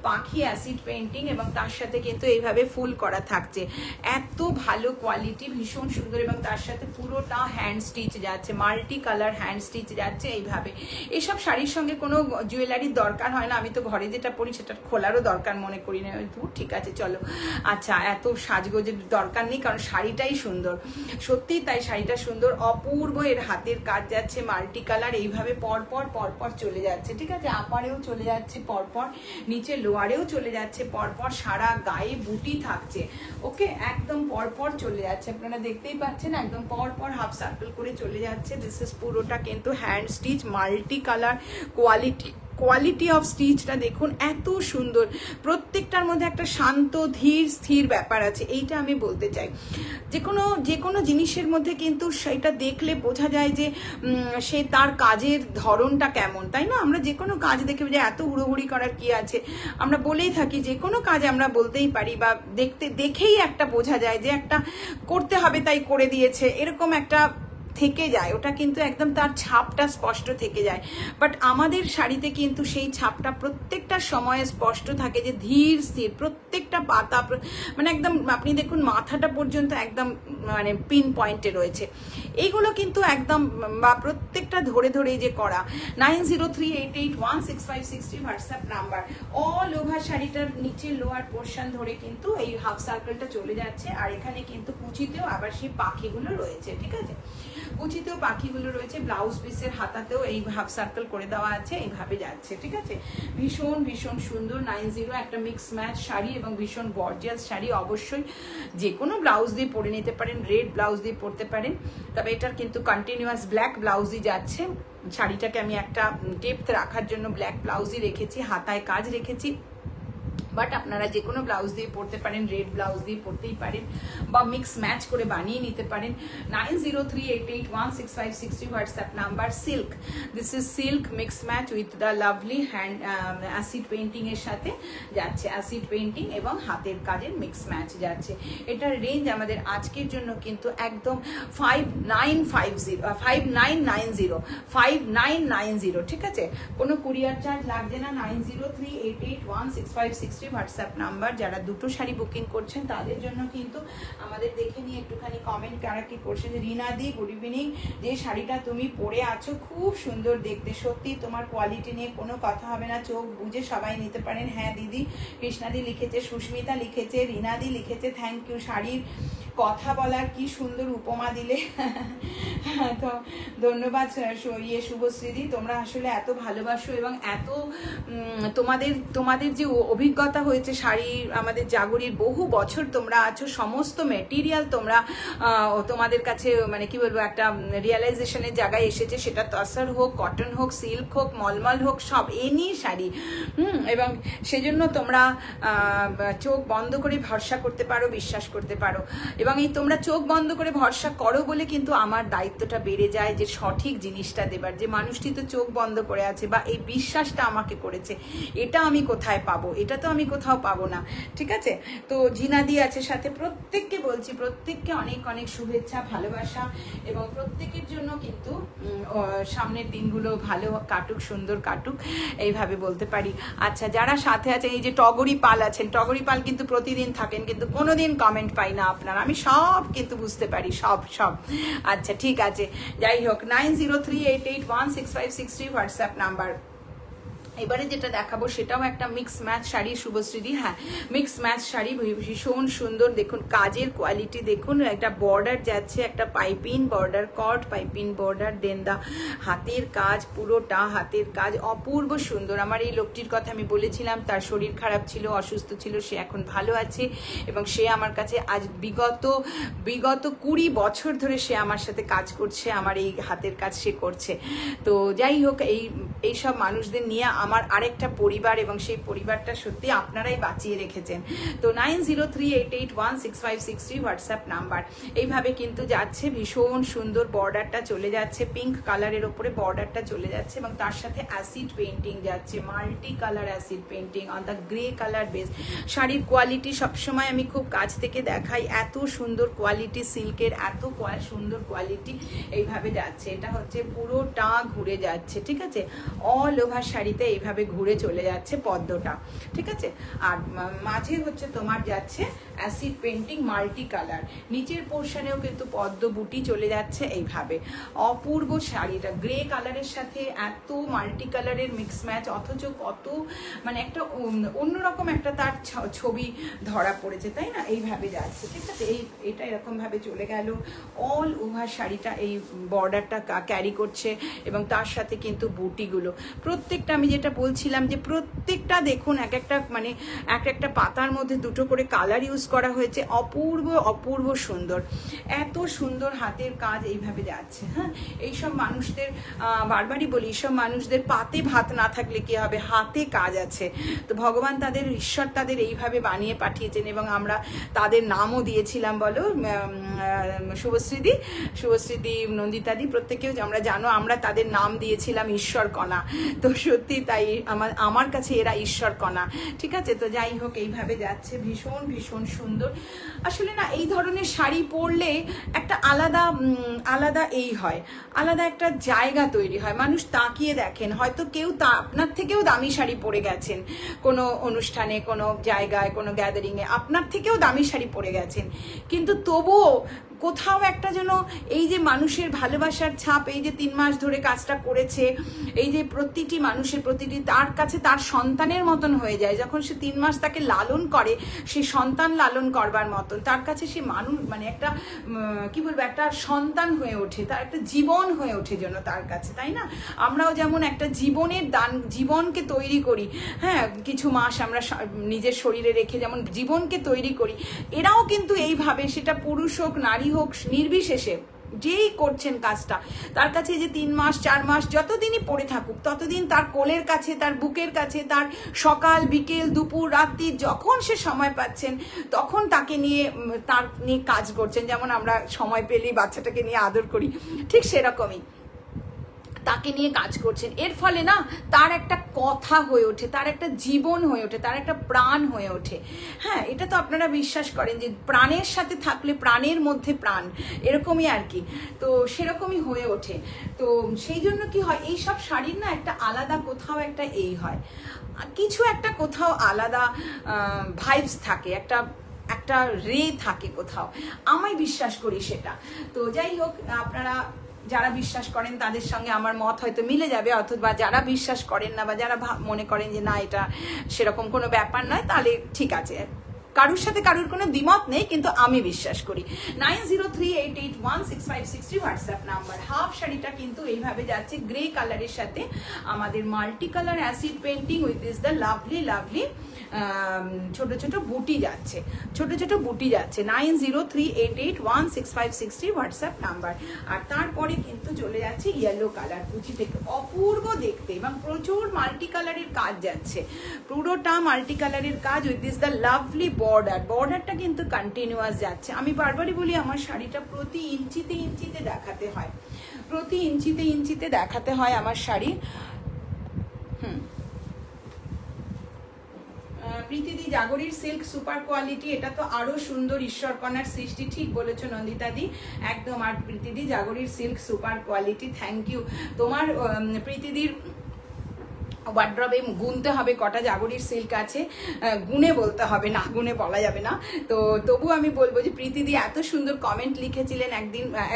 পাখি অ্যাসিড পেইন্টিং, এবং তার সাথে কিন্তু এইভাবে ফুল করা থাকছে। এত ভালো কোয়ালিটি, ভীষণ সুন্দর। এবং তার সাথে পুরোটা হ্যান্ড স্টিচ যাচ্ছে, মাল্টি কালার হ্যান্ড স্টিচ যাচ্ছে এইভাবে। এসব শাড়ির সঙ্গে কোনো জুয়েলারির দরকার হয় না, আমি তো ঘরে যেটা পরি সেটা খোলারও দরকার মনে করি না। ঠিক আছে, চলো। আচ্ছা, এত সাজগোজের দরকার নেই, কারণ শাড়িটাই সুন্দর, সত্যি তাই, শাড়িটা সুন্দর, অপূর্ব। এর হাতের কাজ যাচ্ছে মাল্টি কালার, এইভাবে পরপর চলে যাচ্ছে, ঠিক আছে। আপারেও চলে যাচ্ছে পরপর, নিচে লোয়ারেও চলে যাচ্ছে পরপর, সারা গায়ে বুটি থাকছে, ওকে, একদম পরপর চলে যাচ্ছে। আপনারা দেখতেই পাচ্ছেন, একদম পরপর হাফ সার্কেল করে চলে যাচ্ছে। দিস ইজ পুরোটা কিন্তু hand stitch, multi colour quality of স্টিচটা দেখুন, এত সুন্দর। প্রত্যেকটার মধ্যে একটা শান্ত ধীর স্থির ব্যাপার আছে, এইটা আমি বলতে চাই। যে কোনো জিনিসের মধ্যে কিন্তু সেটা দেখলে বোঝা যায় যে সে তার কাজের ধরনটা কেমন, তাই না? আমরা যে কোনো কাজ দেখে যে এত হুড়োহুড়ি করার কি আছে, আমরা বলেই থাকি, যে কোনো কাজ আমরা বলতেই পারি, বা দেখেই একটা বোঝা যায় যে একটা করতে হবে তাই করে দিয়েছে, এরকম একটা থেকে যায়, ওটা কিন্তু একদম তার ছাপটা স্পষ্ট থেকে যায়। বাট আমাদের শাড়িতে কিন্তু সেই ছাপটা প্রত্যেকটা সময়ে স্পষ্ট থাকে, যে ধীর স্থির, প্রত্যেকটা পাতা, মানে একদম আপনি দেখুন মাথাটা পর্যন্ত একদম মানে পিন পয়েন্টে রয়েছে। এইগুলো কিন্তু একদম, বা প্রত্যেকটা ধরে যে করা। 9038816560 হোয়াটসঅ্যাপ নাম্বার। অল ওভার শাড়িটার নিচে লোয়ার পোর্শন ধরে কিন্তু এই হাফ সার্কেলটা চলে যাচ্ছে, আর এখানে কিন্তু কুচিতেও আবার সেই পাখিগুলো রয়েছে, ঠিক আছে। কুচিতেও পাখিগুলো রয়েছে, ব্লাউজ পিসের হাতাতেও এই হাফ সার্কেল করে দেওয়া আছে, এইভাবে যাচ্ছে, ঠিক আছে। ভীষণ ভীষণ সুন্দর 90 একটা মিক্স ম্যাচ শাড়ি, এবং ভীষণ গর্জিয়াস শাড়ি। অবশ্যই যে কোনো ব্লাউজ দিয়ে পরে নিতে পারেন, রেড ব্লাউজ দিয়ে পরতে পারেন, তবে এটার কিন্তু কন্টিনিউয়াস ব্ল্যাক ব্লাউজই যাচ্ছে। শাড়িটাকে আমি একটা ডেপথ রাখার জন্য ব্ল্যাক ব্লাউজই রেখেছি, হাতায় কাজ রেখেছি। বাট আপনারা যে কোনো ব্লাউজ দিয়ে পরতে পারেন, রেড ব্লাউজ দিয়ে পরতেই পারেন, বা মিক্স ম্যাচ করে বানিয়ে নিতে পারেন। 9038816560 WhatsApp number. Silk, this is silk mix match with the lovely hand acid painting এর সাথে যাচ্ছে, অ্যাসিড পেইন্টিং এবং হাতের কাজের মিক্স ম্যাচ যাচ্ছে। এটার রেঞ্জ আমাদের আজকের জন্য কিন্তু একদম 5990, ঠিক আছে। কোনো কুরিয়ার চার্জ লাগছে না। 9038816560 হোয়াটসঅ্যাপ নাম্বার। যারা দুটো শাড়ি বুকিং করছেন তাদের জন্য কিন্তু আমাদের দেখে নিয়ে একটুখানি কমেন্ট কারা কি করছে। যে রিনাদি, গুড ইভিনিং, যে শাড়িটা তুমি পরে আছো খুব সুন্দর দেখতে, সত্যি তোমার কোয়ালিটি নিয়ে কোনো কথা হবে না, চোখ বুঝে সবাই নিতে পারেন। হ্যাঁ দিদি, কৃষ্ণাদি লিখেছে, সুস্মিতা লিখেছে, রিনাদি লিখেছে, থ্যাংক ইউ। শাড়ির কথা বলার কি সুন্দর উপমা দিলে। তো ধন্যবাদ শুভশ্রীদি, তোমরা আসলে এত ভালোবাসো এবং এত তোমাদের যে অভিজ্ঞতা হয়েছে শাড়ির, আমাদের জাগরির বহু বছর তোমরা আছো, সমস্ত মেটেরিয়াল তোমরা তোমাদের কাছে মানে কি বলবো একটা রিয়েলাইজেশনের জায়গায় এসেছে, সেটা তসর হোক, কটন হোক, সিল্ক হোক, মলমল হোক, সব এনি শাড়ি। এবং সেজন্য তোমরা চোখ বন্ধ করে ভরসা করতে পারো, বিশ্বাস করতে পারো। এবং এই তোমরা চোখ বন্ধ করে ভরসা করো বলে কিন্তু আমার দায়িত্বটা বেড়ে যায় যে সঠিক জিনিসটা দেবার। যে মানুষটি তো চোখ বন্ধ করে আছে বা এই বিশ্বাসটা আমাকে করেছে, এটা আমি কোথায় পাবো? এটা তো আমি কোথাও পাবো না, ঠিক আছে? তো জিনাদি আছে সাথে, প্রত্যেককে বলছি, প্রত্যেককে অনেক অনেক শুভেচ্ছা, ভালোবাসা, এবং প্রত্যেকের জন্য কিন্তু সামনের দিনগুলো ভালো কাটুক, সুন্দর কাটুক, এইভাবে বলতে পারি। আচ্ছা, যারা সাথে আছেন, এই যে টগরি পাল আছেন, টগরি পাল কিন্তু প্রতিদিন থাকেন, কিন্তু কোনোদিন কমেন্ট পাই না আপনার, আমি সব কিন্তু বুঝতে পারি, সব। আচ্ছা ঠিক আছে, যাই হোক, 9038816563 হোয়াটসঅ্যাপ নাম্বার। এবারে যেটা দেখাবো সেটাও একটা মিক্স ম্যাচ শাড়ি শুভশ্রীদি। হ্যাঁ, মিক্স ম্যাচ শাড়ি, ভীষণ সুন্দর। দেখুন কাজের কোয়ালিটি দেখুন, একটা বর্ডার যাচ্ছে, একটা piping border, cut piping border, then the হাতের কাজ, পুরোটা হাতের কাজ, অপূর্ব সুন্দর। আমার এই লোকটির কথা আমি বলেছিলাম, তার শরীর খারাপ ছিল, অসুস্থ ছিল, সে এখন ভালো আছে এবং সে আমার কাছে আজ বিগত 20 বছর ধরে সে আমার সাথে কাজ করছে, আমার এই হাতের কাজ সে করছে। তো যাই হোক, এই সব মানুষদের নিয়ে আমার আরেকটা পরিবার, এবং সেই পরিবারটা সত্যি আপনারাই বাঁচিয়ে রেখেছেন। তো 9038816563 হোয়াটসঅ্যাপ নাম্বার। এইভাবে কিন্তু যাচ্ছে, ভীষণ সুন্দর বর্ডারটা চলে যাচ্ছে, পিঙ্ক কালারের ওপরে বর্ডারটা চলে যাচ্ছে, এবং তার সাথে অ্যাসিড পেইন্টিং যাচ্ছে, multi colour acid painting on the grey colour base. শাড়ির কোয়ালিটি সবসময় আমি খুব কাছ থেকে দেখাই, এত সুন্দর কোয়ালিটি, সিল্কের এত সুন্দর কোয়ালিটি, এইভাবে যাচ্ছে। এটা হচ্ছে পুরোটা ঘুরে যাচ্ছে, ঠিক আছে? অল ওভার শাড়িতে এইভাবে ঘুরে চলে যাচ্ছে পদ্মটা, ঠিক আছে? আর মাঝে হচ্ছে তোমার যাচ্ছে অ্যাসিড পেইন্টিং মাল্টি কালার, নিচের পোর্শনেও কিন্তু পদ্ম বুটি চলে যাচ্ছে এইভাবে। অপূর্ব শাড়িটা গ্রে কালারের সাথে এত মাল্টি কালারের মিক্স ম্যাচ, অথচ কত মানে একটা অন্যরকম একটা তার ছবি ধরা পড়েছে, তাই না? এইভাবে যাচ্ছে, ঠিক আছে? এটা এরকম ভাবে চলে গেল অল ওভার শাড়িটা, এই বর্ডারটা ক্যারি করছে, এবং তার সাথে কিন্তু বুটিগুলো প্রত্যেকটা, আমি যেটা বলছিলাম যে প্রত্যেকটা দেখুন এক একটা পাতার মধ্যে দুটো করে কালার ইউজ করা হয়েছে, অপূর্ব সুন্দর, এত সুন্দর হাতের কাজ এইভাবে যাচ্ছে। হ্যাঁ, এইসব মানুষদের বারবারই বলি, এইসব মানুষদের পাতে ভাত না থাকলে কি হবে, হাতে কাজ আছে। তো ভগবান তাদের, ঈশ্বর তাদের এইভাবে বানিয়ে পাঠিয়েছেন, এবং আমরা তাদের নামও দিয়েছিলাম, বলো শুভশ্রীদি, নন্দিতাদি, প্রত্যেকেও আমরা জানো, আমরা তাদের নাম দিয়েছিলাম ঈশ্বর কণা। তো সত্যি তাই আমার কাছে এরা ঈশ্বর কণা, ঠিক আছে? তো যাই হোক, এইভাবে যাচ্ছে, ভীষণ সুন্দর। আসলে না, এই ধরনের শাড়ি পরলে একটা আলাদা এই হয়, আলাদা একটা জায়গা তৈরি হয়, মানুষ তাকিয়ে দেখেন, হয়তো কেউ আপনার থেকেও দামি শাড়ি পরে গেছেন কোনো অনুষ্ঠানে, কোনো জায়গায়, কোনো গ্যাদারিংয়ে, আপনার থেকেও দামি শাড়ি পরে গেছেন, কিন্তু তবুও কোথাও একটা যেন এই যে মানুষের ভালোবাসার ছাপ, এই যে 3 মাস ধরে কাজটা করেছে, এই যে প্রতিটি মানুষের প্রতিটি তার কাছে তার সন্তানের মতন হয়ে যায়, যখন সে 3 মাস তাকে লালন করে, সে সন্তান লালন করবার মতন তার কাছে সে মানুষ, মানে একটা কি বলবো, একটা সন্তান হয়ে ওঠে, তার একটা জীবন হয়ে ওঠে যেন তার কাছে, তাই না? আমরাও যেমন একটা জীবনের দান, জীবনকে তৈরি করি, হ্যাঁ, কিছু মাস আমরা নিজের শরীরে রেখে যেমন জীবনকে তৈরি করি, এরাও কিন্তু এইভাবে, সেটা পুরুষ হোক নারী হোক নির্বিশেষে, যেই করছেন কাজটা, তার কাছে যে 3 মাস 4 মাস যতদিনই পড়ে থাকুক, ততদিন তার কোলের কাছে, তার বুকের কাছে, তার সকাল বিকেল দুপুর রাত্রি যখন সে সময় পাচ্ছেন তখন তাকে নিয়ে কাজ করছেন। যেমন আমরা সময় পেলেই বাচ্চাটাকে নিয়ে আদর করি, ঠিক সেরকমই তাকে নিয়ে কাজ করছেন। এর ফলে না তার একটা কথা হয়ে ওঠে, তার একটা জীবন হয়ে ওঠে, তার একটা প্রাণ হয়ে ওঠে। হ্যাঁ, এটা তো আপনারা বিশ্বাস করেন যে প্রাণের সাথে থাকলে প্রাণের মধ্যে প্রাণ, এরকমই আর কি। তো সেরকমই হয়ে ওঠে। তো সেই জন্য কি হয়, এই সব শাড়ির না একটা আলাদা কোথাও একটা এই হয়, কিছু একটা কোথাও আলাদা ভাইবস থাকে, একটা রে থাকে কোথাও, আমি বিশ্বাস করি সেটা। তো যাই হোক, আপনারা যারা বিশ্বাস করেন তাদের সঙ্গে আমার মত হয়তো মিলে যাবে, অথবা যারা বিশ্বাস করেন না বা যারা মনে করেন যে না এটা সেরকম কোনো ব্যাপার নয়, তাহলে ঠিক আছে, কারোর সাথে কারোর কোনো দ্বিমত নেই, কিন্তু আমি বিশ্বাস করি। 9038816560 হোয়াটসঅ্যাপ নাম্বার। হাফ শাড়িটা কিন্তু এইভাবে যাচ্ছে গ্রে কালারের সাথে আমাদের multi colour acid painting with this the lovely lovely ছোট ছোট বুটি যাচ্ছে, ছোট ছোট বুটি যাচ্ছে। 9038816560 হোয়াটসঅ্যাপ নাম্বার। আর তারপরে কিন্তু চলে যাচ্ছে ইয়েলো কালার, কুচি থেকে অপূর্ব দেখতে, এবং প্রচুর মাল্টি কালারের কাজ যাচ্ছে, পুরোটা মাল্টি কালারের কাজ with this the lovely border. বর্ডারটা কিন্তু কন্টিনিউয়াস যাচ্ছে। আমি বারবারই বলি আমার শাড়িটা প্রতি ইঞ্চিতে ইঞ্চিতে দেখাতে হয়, প্রতি ইঞ্চিতে ইঞ্চিতে দেখাতে হয় আমার শাড়ি। প্রীতিদি জাগরির সিল্ক সুপার কোয়ালিটি, এটা তো আরো সুন্দর, ঈশ্বরকন্যার সৃষ্টি, ঠিক বলেছো নন্দিতাদি, একদম। আর প্রীতিদি জাগরির silk super quality, thank you. তোমার প্রীতিদির ওয়ার্ড্রবে গুনতে হবে কটা জাগরির সিল্ক আছে, গুনে বলতে হবে, না গুনে বলা যাবে না। তো তবু আমি বলবো যে প্রীতিদি এত সুন্দর কমেন্ট লিখেছিলেন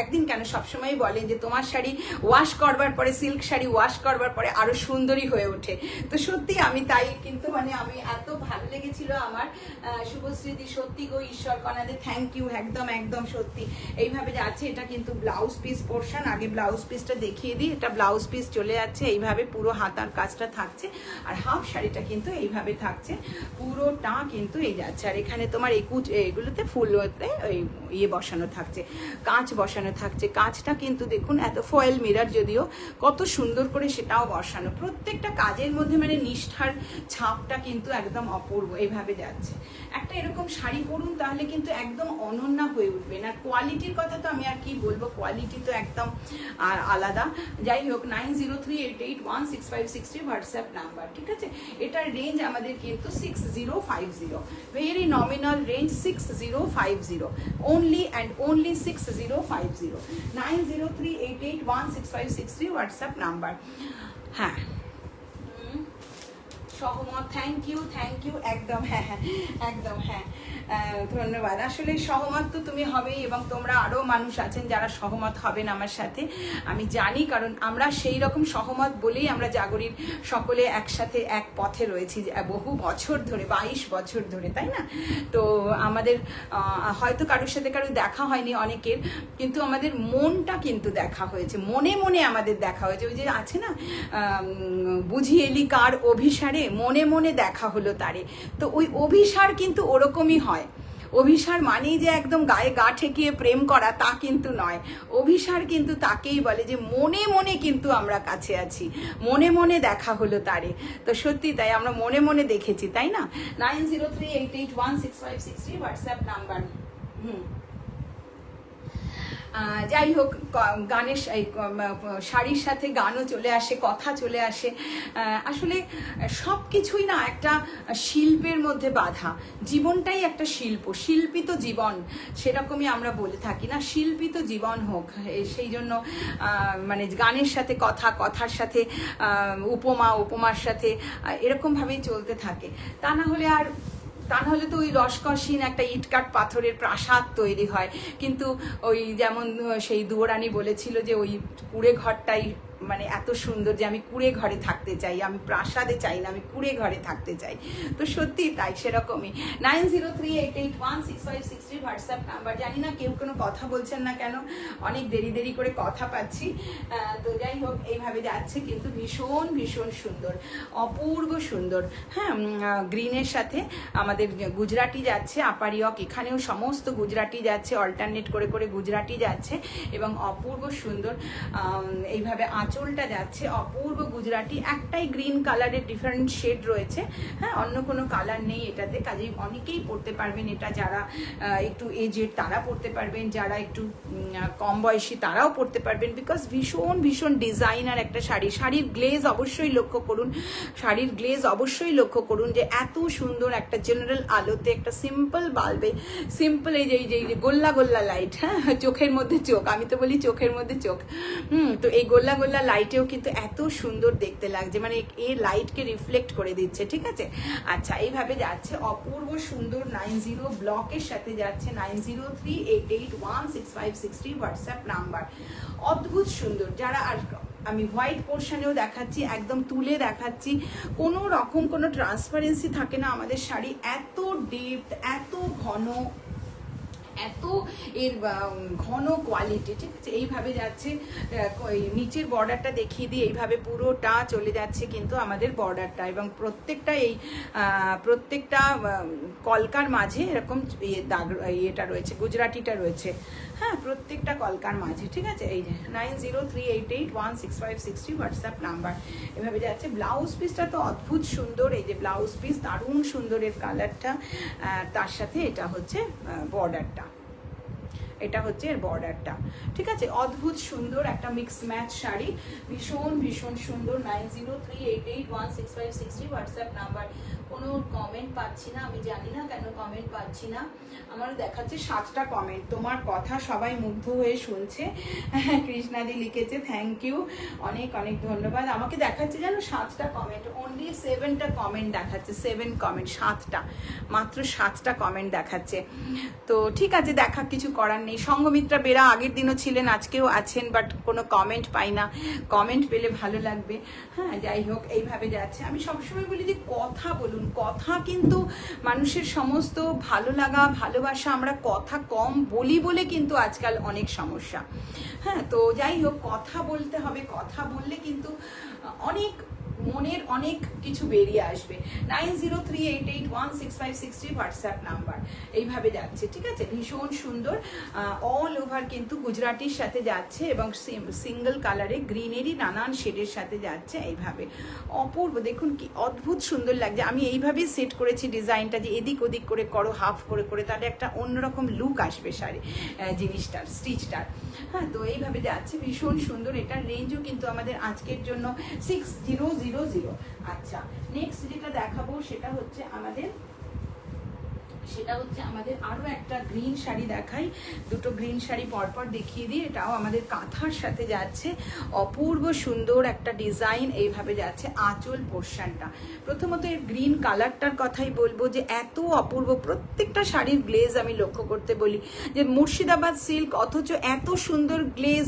একদিন কেন সবসময় বলেন যে তোমার শাড়ি ওয়াশ করবার পরে, সিল্ক শাড়ি ওয়াশ করবার পরে আরো সুন্দরই হয়ে ওঠে। তো সত্যি আমি তাই, কিন্তু মানে আমি এত ভালো লেগেছিল আমার শুভশ্রীদি, সত্যি গো ঈশ্বরকন্যাদের থ্যাংক ইউ, একদম একদম সত্যি। এইভাবে যাচ্ছে, এটা কিন্তু ব্লাউজ পিস পোর্শন। আগে ব্লাউজ পিসটা দেখিয়ে দিই, এটা ব্লাউজ পিস চলে যাচ্ছে এইভাবে, পুরো হাতার কাজটা থাকছে। আর হাফ শাড়িটা কিন্তু এইভাবে থাকছে, পুরোটা কিন্তু এই যাচ্ছে। আর এখানে তোমার এগুলোতে ফুলতে ওই ইয়ে বসানো থাকছে, কাঁচ বসানো থাকছে। কাঁচটা কিন্তু দেখুন এত ফয়েল মিরর, যদিও কত সুন্দর করে সেটাও বসানো। প্রত্যেকটা কাজের মধ্যে মানে নিষ্ঠার ছাপটা কিন্তু একদম অপূর্ব। এইভাবে যাচ্ছে। একটা এরকম শাড়ি পরুন, তাহলে কিন্তু একদম অনন্যা হয়ে উঠবে। না কোয়ালিটির কথা তো আমি আর কি বলবো, কোয়ালিটি তো একদম আর আলাদা। যাই হোক, 9038816560 হোয়াটসঅ্যাপ নাম্বার, ঠিক আছে। এটার রেঞ্জ আমাদের কিন্তু 6050, very nominal range 6050, only and only 6050, 9038816560 WhatsApp number. হ্যাঁ, সহমত, থ্যাংক ইউ একদম, হ্যাঁ হ্যাঁ একদম, হ্যাঁ ধন্যবাদ। আসলে সহমত তো তুমি হবেই, এবং তোমরা আরও মানুষ আছেন যারা সহমত হবেন আমার সাথে, আমি জানি। কারণ আমরা সেই রকম সহমত বলেই আমরা জাগরির সকলে একসাথে এক পথে রয়েছি বহু বছর ধরে, 22 বছর ধরে, তাই না? তো আমাদের হয়তো কারোর সাথে কারো দেখা হয়নি অনেকের, কিন্তু আমাদের মনটা কিন্তু দেখা হয়েছে, মনে মনে আমাদের দেখা হয়েছে। ওই যে আছে না, বুঝি এলি কার অভিসারে, মনে মনে দেখা হলো তারে। তো ওই অভিসার কিন্তু ওরকমই হয়। অভিসার মানেই যে একদম গায়ে গা ঠেকিয়ে প্রেম করা, তা কিন্তু নয়। অভিসার কিন্তু তাকেই বলে যে মনে মনে কিন্তু আমরা কাছে আছি, মনে মনে দেখা হলো তারে। তো সত্যি তাই, আমরা মনে মনে দেখেছি, তাই না? 9038816560 হোয়াটসঅ্যাপ নাম্বার। যাই হোক, গানের শাড়ির সাথে গানও চলে আসে, কথা চলে আসে। আসলে সব কিছুই না একটা শিল্পের মধ্যে বাঁধা, জীবনটাই একটা শিল্প, শিল্পিত জীবন, সেরকমই আমরা বলে থাকি না, শিল্পিত জীবন হোক। সেই জন্য মানে গানের সাথে কথা, কথার সাথে উপমা, উপমার সাথে এরকমভাবেই চলতে থাকে। তা না হলে তো ওই রসকসীন একটা ইটকাট পাথরের প্রাসাদ তৈরি হয়। কিন্তু ওই যেমন সেই দুয়োরানী বলেছিল যে ওই কুড়ে ঘরটাই মানে এত সুন্দর যে আমি কুড়ে ঘরে থাকতে চাই, আমি প্রাসাদে চাই না, আমি কুড়ে ঘরে থাকতে চাই। তো সত্যি তাই, সেরকমই। 9038816560 হোয়াটসঅ্যাপ নাম্বার। জানি না কেউ কোনো কথা বলছেন না কেন, অনেক দেরি করে কথা পাচ্ছি। তো যাই হোক, এইভাবে যাচ্ছে, কিন্তু ভীষণ ভীষণ সুন্দর, অপূর্ব সুন্দর। হ্যাঁ, গ্রিনের সাথে আমাদের গুজরাটি যাচ্ছে, আপারিয়ক, এখানেও সমস্ত গুজরাটি যাচ্ছে, অল্টারনেট করে করে গুজরাটি যাচ্ছে, এবং অপূর্ব সুন্দর। এইভাবে আঁচলটা যাচ্ছে অপূর্ব গুজরাটি, একটাই গ্রিন কালারের ডিফারেন্ট শেড রয়েছে। হ্যাঁ, অন্য কোনো কালার নেই এটাতে, কাজেই অনেকেই পরতে পারবেন এটা। যারা একটু এজেড তারা পরতে পারবেন, যারা একটু কম বয়সী তারাও পরতে পারবেন, বিকজ ভীষণ ভীষণ ডিজাইনার একটা শাড়ি। শাড়ির গ্লেজ অবশ্যই লক্ষ্য করুন, শাড়ির গ্লেজ অবশ্যই লক্ষ্য করুন, যে এত সুন্দর একটা জেনারেল আলোতে একটা সিম্পল বাল্বে, সিম্পল এই যে গোল্লা গোল্লা লাইট, হ্যাঁ চোখের মধ্যে চোখ, আমি তো বলি চোখের মধ্যে চোখ। তো এই গোল্লা গোল্লা লাইটেও কিন্তু এত সুন্দর দেখতে লাগছে, মানে এই লাইটকে রিফ্লেক্ট করে দিচ্ছে, ঠিক আছে। আচ্ছা, এইভাবে যাচ্ছে অপূর্ব সুন্দর। 90 ব্লকের সাথে যাচ্ছে, 9038816560 হোয়াটসঅ্যাপ নাম্বার। অদ্ভুত সুন্দর, যারা আর আমি হোয়াইট পোর্শনেও দেখাচ্ছি, একদম তুলে দেখাচ্ছি, কোনো রকম কোনো ট্রান্সপারেন্সি থাকে না আমাদের শাড়ি, এত ডেপথ, এত ঘন, এত এর ঘন কোয়ালিটি, ঠিক আছে। এইভাবে যাচ্ছে, নিচের বর্ডারটা দেখিয়ে দিই, এইভাবে পুরোটা চলে যাচ্ছে কিন্তু আমাদের বর্ডারটা, এবং প্রত্যেকটা কলকার মাঝে এরকম দাগ ইয়েটা রয়েছে, গুজরাটিটা রয়েছে, হ্যাঁ, প্রত্যেকটা কলকার মাঝে, ঠিক আছে। এই যে 9038816560 হোয়াটসঅ্যাপ নাম্বার। এভাবে যাচ্ছে। ব্লাউজ পিসটা তো অদ্ভুত সুন্দর, এই যে ব্লাউজ পিস দারুণ সুন্দর এর কালারটা, তার সাথে এটা হচ্ছে বর্ডারটা, এটা হচ্ছে এর বর্ডারটা, ঠিক আছে। অদ্ভুত সুন্দর একটা মিক্স ম্যাচ শাড়ি, ভীষণ ভীষণ সুন্দর। 9038816560 হোয়াটসঅ্যাপ নাম্বার। কোনো কমেন্ট পাচ্ছি না, আমি জানি না কেন কমেন্ট পাচ্ছি না। আমার দেখাচ্ছে 7টা কমেন্ট, তোমার কথা সবাই মুগ্ধ হয়ে শুনছে। কৃষ্ণাদি লিখেছে, থ্যাংক ইউ, অনেক অনেক ধন্যবাদ। আমাকে দেখাচ্ছে জানো 7টা কমেন্ট, অনলি 7টা কমেন্ট দেখাচ্ছে, 7 কমেন্ট, 7টা, মাত্র 7টা কমেন্ট দেখাচ্ছে। তো ঠিক আছে, দেখা কিছু করার নেই। সঙ্গমিত্রা বেরা আগের দিনও ছিলেন, আজকেও আছেন, বাট কোনো কমেন্ট পাই না, কমেন্ট পেলে ভালো লাগবে। হ্যাঁ, যাই হোক, এইভাবে যাচ্ছে। আমি সবসময় বলি যে কথা বলুন, কথা কিন্তু মানুষের সমস্ত ভালো লাগা, ভালোবাসা, আমরা কথা কম বলি বলে কিন্তু আজকাল অনেক সমস্যা। হ্যাঁ, তো যাই হোক, কথা বলতে হবে, কথা বললে কিন্তু অনেক মনের অনেক কিছু বেরিয়ে আসবে। 9038816560 হোয়াটসঅ্যাপ নাম্বার। এইভাবে যাচ্ছে, ঠিক আছে। ভীষণ সুন্দর, অল ওভার কিন্তু গুজরাটির সাথে যাচ্ছে, এবং সিঙ্গেল কালারে গ্রিনেরই নানান শেডের সাথে যাচ্ছে। এইভাবে অপূর্ব, দেখুন কি অদ্ভুত সুন্দর লাগছে। আমি এইভাবেই সেট করেছি ডিজাইনটা, যে এদিক ওদিক করে করো, হাফ করে করে, তাহলে একটা অন্যরকম লুক আসবে শাড়ি জিনিসটার, স্টিচটার। হ্যাঁ, তো এইভাবে যাচ্ছে, ভীষণ সুন্দর। এটার রেঞ্জও কিন্তু আমাদের আজকের জন্য 6000। আচ্ছা, নেক্সট যেটা দেখাবো সেটা হচ্ছে আমাদের আরো একটা গ্রিন শাড়ি দেখাই। দুটো গ্রিন শাড়ি পরপর দেখিয়ে দিই। এটাও আমাদের কাঁথার সাথে যাচ্ছে, অপূর্ব সুন্দর একটা ডিজাইন। এইভাবে যাচ্ছে আঁচল পোর্শনটা। প্রথমত এর গ্রিন কালারটার কথাই বলবো, যে এত অপূর্ব, প্রত্যেকটা শাড়ির গ্লেজ আমি লক্ষ্য করতে বলি, যে মুর্শিদাবাদ সিল্ক, অথচ এত সুন্দর গ্লেজ।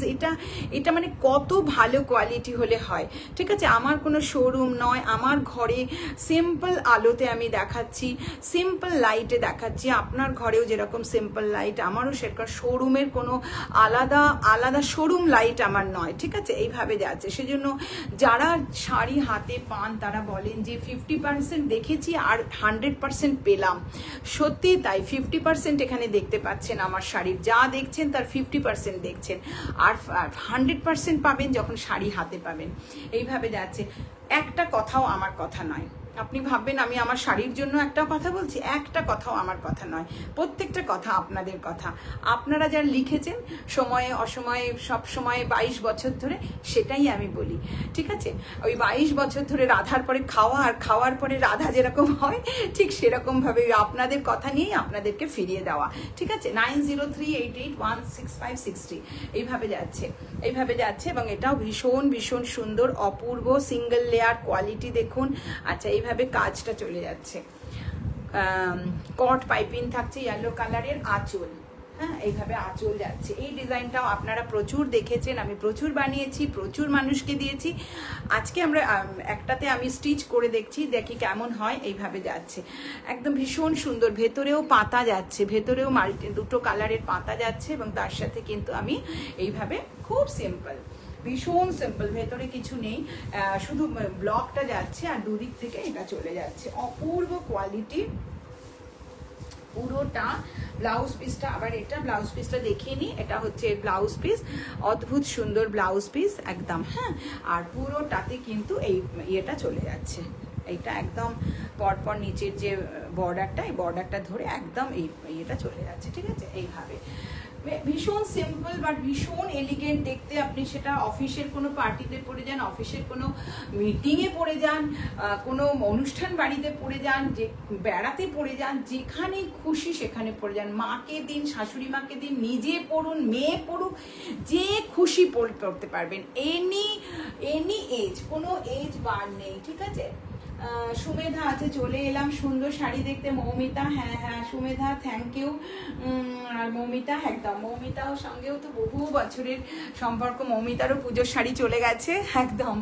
এটা মানে কত ভালো কোয়ালিটি হলে হয়, ঠিক আছে। আমার কোনো শোরুম নয়, আমার ঘরে সিম্পল আলোতে আমি দেখাচ্ছি, সিম্পল লাইটে দেখাচ্ছি। আপনার ঘরেও যেরকম সিম্পল লাইট, আমারও সেরকম, শোরুমের কোনো আলাদা শোরুম লাইট আমার নয়, ঠিক আছে। এইভাবে যাচ্ছে। সেজন্য যারা শাড়ি হাতে পান তারা বলেন যে 50% দেখেছি আর 100% পেলাম। সত্যি তাই, 50% এখানে দেখতে পাচ্ছেন আমার শাড়ির, যা দেখছেন তার 50% দেখছেন, আর 100% পাবেন যখন শাড়ি হাতে পাবেন। এইভাবে যাচ্ছে। একটা কথাও আমার কথা নয়, আপনি ভাববেন আমি আমার শাড়ির জন্য একটা কথা বলছি, একটা কথাও আমার কথা নয়, প্রত্যেকটা কথা আপনাদের কথা। আপনারা যা লিখেছেন সময়ে অসময়ে সব সময় 22 বছর ধরে, সেটাই আমি বলি, ঠিক আছে। ওই 22 বছর ধরে রাধার পরে খাওয়া, আর খাওয়ার পরে রাধা যেরকম হয়, ঠিক সেরকম ভাবে আপনাদের কথা নিয়েই আপনাদেরকে ফিরিয়ে দেওয়া, ঠিক আছে। 9038816560 এইভাবে যাচ্ছে, এইভাবে যাচ্ছে। এবং এটাও ভীষণ ভীষণ সুন্দর, অপূর্ব সিঙ্গেল লেয়ার কোয়ালিটি দেখুন। আচ্ছা, এইভাবে কাজটা চলে যাচ্ছে, কট পাইপিং থাকছে, ইয়েলো কালারের আঁচল। হ্যাঁ, এইভাবে আঁচল যাচ্ছে। এই ডিজাইনটাও আপনারা প্রচুর দেখেছেন, আমি প্রচুর বানিয়েছি, প্রচুর মানুষকে দিয়েছি। আজকে আমরা একটাতে আমি স্টিচ করে দেখি কেমন হয়। এইভাবে যাচ্ছে, একদম ভীষণ সুন্দর। ভেতরেও পাতা যাচ্ছে, ভেতরেও দুটো কালারের পাতা যাচ্ছে, এবং তার সাথে কিন্তু আমি এইভাবে খুব সিম্পল, ভীষণ সিম্পল, ভেতরে কিছু নেই, শুধু ব্লকটা যাচ্ছে আর দুদিক থেকে এটা চলে যাচ্ছে। অপূর্ব কোয়ালিটি পুরোটা। ব্লাউজ পিসটা আবার, এটা ব্লাউজ পিসটা দেখিয়ে নিই। এটা হচ্ছে ব্লাউজ পিস, অদ্ভুত সুন্দর ব্লাউজ পিস একদম। হ্যাঁ, আর পুরোটাতে কিন্তু এই ইয়েটা চলে যাচ্ছে, এইটা একদম পরপর নিচের যে বর্ডারটা, এই বর্ডারটা ধরে একদম এই ইয়েটা চলে যাচ্ছে, ঠিক আছে। এইভাবে ভীষণ সিম্পল বাট ভীষণ এলিগেন্ট দেখতে। আপনি সেটা অফিসের কোনো পার্টিতে পরে যান, অফিসের কোনো মিটিংয়ে পরে যান, কোনো অনুষ্ঠান বাড়িতে পরে যান, যে বেড়াতে পরে যান, যেখানে খুশি সেখানে পরে যান। মাকে দিন, শাশুড়ি মাকে দিন, নিজে পড়ুন, মেয়ে পড়ুক, যে খুশি পড়তে পারবেন। এনি এজ, কোনো এজ বার নেই, ঠিক আছে। সুমেধা আছে, চলে এলাম সুন্দর শাড়ি দেখতে। মৌমিতা, হ্যাঁ হ্যাঁ সুমেধা, থ্যাংক ইউ। আর মৌমিতা, একদম মৌমিতাও সঙ্গেও তো বহু বছরের সম্পর্ক, মৌমিতারও পুজোর শাড়ি চলে গেছে একদম।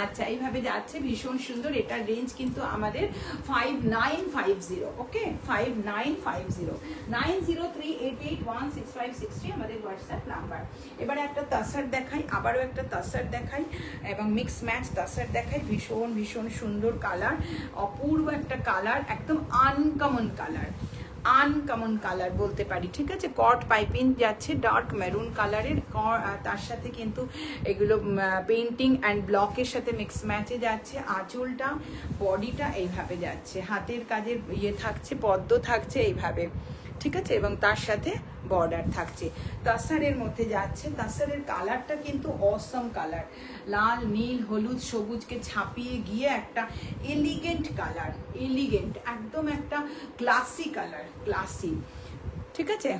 আচ্ছা, এইভাবে যাচ্ছে, ভীষণ সুন্দর। এটার রেঞ্জ কিন্তু আমাদের 5950, ওকে 5950, 9038816560 আমাদের হোয়াটসঅ্যাপ নাম্বার। এবারে একটা তাসার দেখাই, আবারও একটা তাসার দেখাই এবং মিক্স ম্যাচ তাসার দেখাই। ভীষণ ভীষণ সুন্দর কালার, অপূর্ব একটা কালার, একদম আনকমন কালার, আনকমন কালার বলতে পারি, ঠিক আছে। কট পাইপিং যাচ্ছে ডার্ক মেরুন কালারের, তার সাথে কিন্তু এগুলো পেন্টিং অ্যান্ড ব্লকের সাথে মিক্স ম্যাচে যাচ্ছে। আঁচলটা, বডিটা এইভাবে যাচ্ছে, হাতের কাজের ইয়ে থাকছে, পদ্ম থাকছে এইভাবে, ঠিক আছে, এবং তার সাথে বর্ডার থাকছে। তাসারের মধ্যে যাচ্ছে, তাসারের কালারটা কিন্তু অসম কালার, লাল নীল হলুদ সবুজকে ছাপিয়ে গিয়ে একটা এলিগেন্ট কালার, এলিগেন্ট একদম একটা ক্লাসি কালার, ক্লাসি, ঠিক আছে।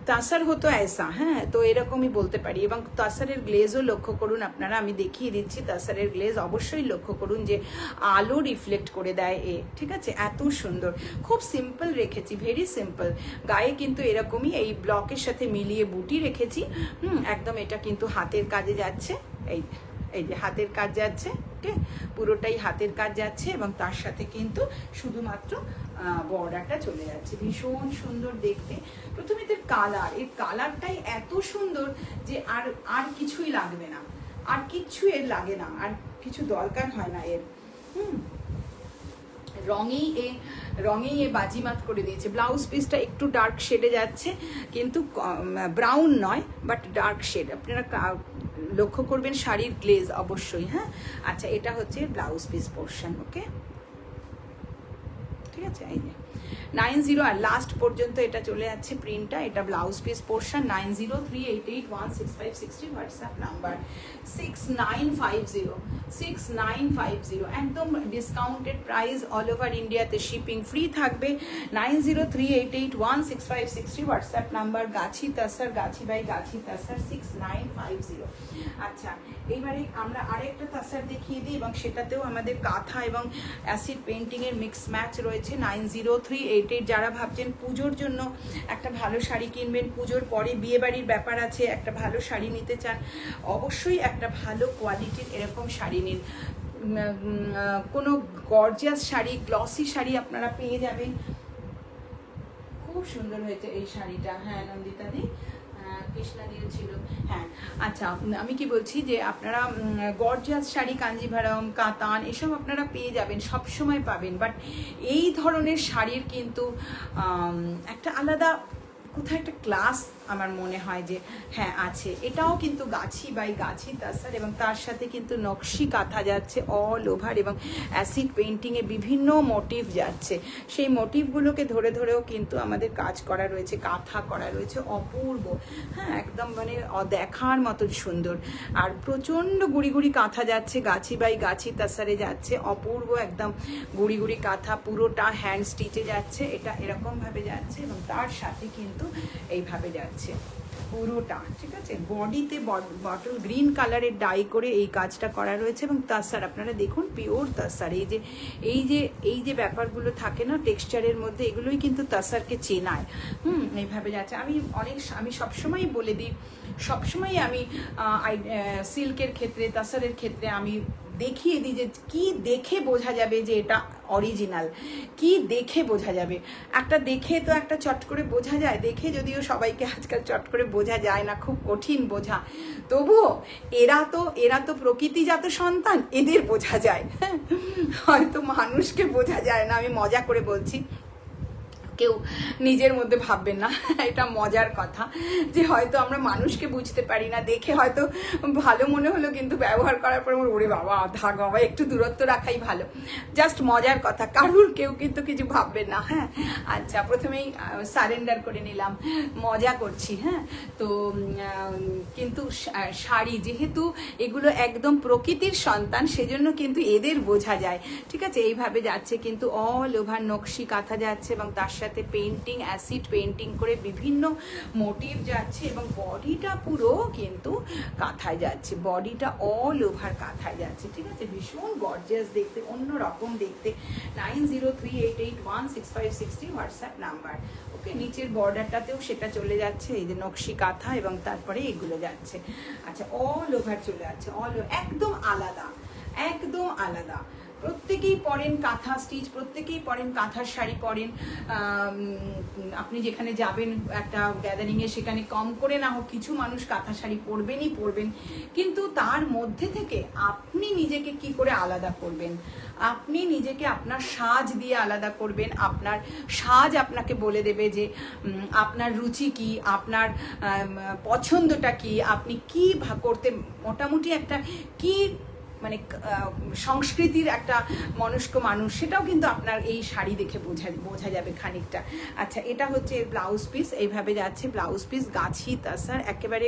তাসার হতো ऐसा, হ্যাঁ, তো এরকমই বলতে পারি। এবং তাসারের গ্লেজও লক্ষ্য করুন আপনারা, আমি দেখিয়ে দিচ্ছি। তাসারের গ্লেজ অবশ্যই লক্ষ্য করুন যে আলো রিফ্লেক্ট করে দেয় এ, ঠিক আছে, এত সুন্দর। খুব সিম্পল রেখেছি, ভেরি সিম্পল। গায়ে কিন্তু এরকমই এই ব্লকের সাথে মিলিয়ে বুটি রেখেছি। একদম এটা কিন্তু হাতের কাজে যাচ্ছে, এই যে হাতের কাজ যাচ্ছে, ওকে, পুরোটাই হাতের কাজ যাচ্ছে এবং তার সাথে কিন্তু শুধুমাত্র বর্ডারটা চলে যাচ্ছে। ভীষণ সুন্দর দেখতে। প্রথমে এর কালার, এর কালারটাই এত সুন্দর যে আর কিছুই লাগবে না, আর কিচ্ছু এর লাগে না, আর কিছু দরকার হয় না এর। রঙেই এ বাজিমাত করে দিয়েছে। ব্লাউজ পিসটা একটু ডার্ক শেডে যাচ্ছে, কিন্তু ব্রাউন নয়, বাট ডার্ক শেড। আপনারা লক্ষ্য করবেন শাড়ির গ্লেজ অবশ্যই, হ্যাঁ। আচ্ছা, এটা হচ্ছে ব্লাউজ পিস পোর্শন, ওকে, ঠিক আছে। এই যে 90 আর লাস্ট পর্যন্ত এটা চলে যাচ্ছে প্রিন্টটা। এটা blouse piece portion. 9038816560 WhatsApp number. 6950 একদম ডিসকাউন্টেড প্রাইস, অল ওভার ইন্ডিয়াতে শিপিং ফ্রি থাকবে। 9038816560 WhatsApp number. Gachhi তাসার, gachhi by gachhi তাসার 6950। আচ্ছা, এইবারে আমরা আরেকটা তাসার দেখিয়ে দিই এবং সেটাতেও আমাদের কাঁথা এবং অ্যাসিড পেন্টিং এর মিক্স ম্যাচ রয়েছে। 903888। যারা ভাবছেন পুজোর জন্য একটা ভালো শাড়ি কিনবেন, পুজোর পরে বিয়ে বাড়ির ব্যাপার আছে, একটা ভালো শাড়ি নিতে চান, অবশ্যই একটা ভালো কোয়ালিটির এরকম শাড়ি নিন। কোনো গর্জিয়াস শাড়ি, গ্লসি শাড়ি আপনারা পেয়ে যাবেন। খুব সুন্দর হয়েছে এই শাড়িটা, হ্যাঁ নন্দিতা দি, কৃষ্ণা দিয়েছিল, হ্যাঁ। আচ্ছা, আমি কি বলছি যে আপনারা গর্জিয়াস শাড়ি, কাঞ্জিভারম, কাতান এসব আপনারা পেয়ে যাবেন, সব সময় পাবেন, বাট এই ধরনের শাড়ির কিন্তু একটা আলাদা কোথায় একটা ক্লাস আমার মনে হয় যে হ্যাঁ আছে। এটাও কিন্তু গাছি বাই গাছি তাসার এবং তার সাথে কিন্তু নকশি কাঁথা যাচ্ছে অল ওভার এবং অ্যাসিড পেন্টিংয়ে বিভিন্ন মোটিভ যাচ্ছে। সেই মোটিভগুলোকে ধরে ধরেও কিন্তু আমাদের কাজ করা রয়েছে, কাঁথা করা রয়েছে, অপূর্ব, হ্যাঁ, একদম মানে দেখার মতন সুন্দর। আর প্রচণ্ড গুড়ি গুড়ি কাঁথা যাচ্ছে, গাছি বাই গাছি তাসারে যাচ্ছে, অপূর্ব একদম গুড়ি গুড়ি কাঁথা, পুরোটা হ্যান্ড স্টিচে যাচ্ছে। এটা এরকমভাবে যাচ্ছে এবং তার সাথে কিন্তু এইভাবে যাচ্ছে পুরোটা, ঠিক আছে। বডিতে বটল গ্রিন কালারের ডাই করে এই কাজটা করা রয়েছে এবং তাসার আপনারা দেখুন পিওর তাসার। এই যে ব্যাপারগুলো থাকে না টেক্সচারের মধ্যে, এগুলোই কিন্তু তাসারকে চেনায়। এইভাবে যাচ্ছে। আমি সবসময় বলে দিই, সবসময় আমি সিল্কের ক্ষেত্রে, তাসারের ক্ষেত্রে আমি দেখিয়ে দিই যে কি দেখে বোঝা যাবে যে এটা অরিজিনাল, কি দেখে বোঝা যাবে। একটা দেখে তো একটা চট করে বোঝা যায়, দেখে যদিও সবাইকে আজকাল চট করে বোঝা যায় না, খুব কঠিন বোঝা, তবুও এরা তো প্রকৃতিজাত সন্তান, এদের বোঝা যায়। হয়তো মানুষকে বোঝা যায় না, আমি মজা করে বলছি, কেউ নিজের মধ্যে ভাববেন না, এটা মজার কথা যে হয়তো আমরা মানুষকে বুঝতে পারি না, দেখে হয়তো ভালো মনে হলো কিন্তু ব্যবহার করার পর আমার ওরে বাবা থাক বাবা একটু দূরত্ব রাখাই ভালো, জাস্ট মজার কথা, কারুর কেউ কিন্তু কিছু ভাববেন না, হ্যাঁ। আচ্ছা, প্রথমেই সারেন্ডার করে নিলাম, মজা করছি, হ্যাঁ। তো কিন্তু শাড়ি যেহেতু এগুলো একদম প্রকৃতির সন্তান, সেজন্য কিন্তু এদের বোঝা যায়, ঠিক আছে। এইভাবে যাচ্ছে কিন্তু অল ওভার নকশি কাঁথা যাচ্ছে এবং তার সাথে সাথে পেন্টিং, অ্যাসিড পেন্টিং করে বিভিন্ন মোটিভ যাচ্ছে এবং বডিটা পুরো কিন্তু কাঁথায় যাচ্ছে, বডিটা অল ওভার কাঁথায় যাচ্ছে, ঠিক আছে? ভীষণ গর্জিয়াস দেখতে, অন্য রকম দেখতে। 9038816560 হোয়াটসঅ্যাপ নাম্বার। ওকে, নিচের বর্ডারটাতেও সেটা চলে যাচ্ছে, এই যে নকশি কাঁথা, এবং তারপরে এগুলো যাচ্ছে। আচ্ছা, অল ওভার চলে যাচ্ছে, একদম আলাদা, একদম আলাদা। প্রত্যেকেই পরেন কাঁথা স্টিচ, প্রত্যেকেই পরেন কাঁথার শাড়ি পরেন। আপনি যেখানে যাবেন একটা গ্যাদারিংয়ে, সেখানে কম করে না হোক কিছু মানুষ কাঁথা শাড়ি পরবেনই পরবেন, কিন্তু তার মধ্যে থেকে আপনি নিজেকে কি করে আলাদা করবেন? আপনি নিজেকে আপনার সাজ দিয়ে আলাদা করবেন। আপনার সাজ আপনাকে বলে দেবে যে আপনার রুচি কি, আপনার পছন্দটা কি, আপনি কি করতে মোটামুটি একটা কি মানে সংস্কৃতির একটা মনস্ক মানুষ, সেটাও কিন্তু আপনার এই শাড়ি দেখে বোঝা যাবে খানিকটা। আচ্ছা, এটা হচ্ছে ব্লাউজ পিস, এইভাবে যাচ্ছে ব্লাউজ পিস, গাছি তাসার একেবারে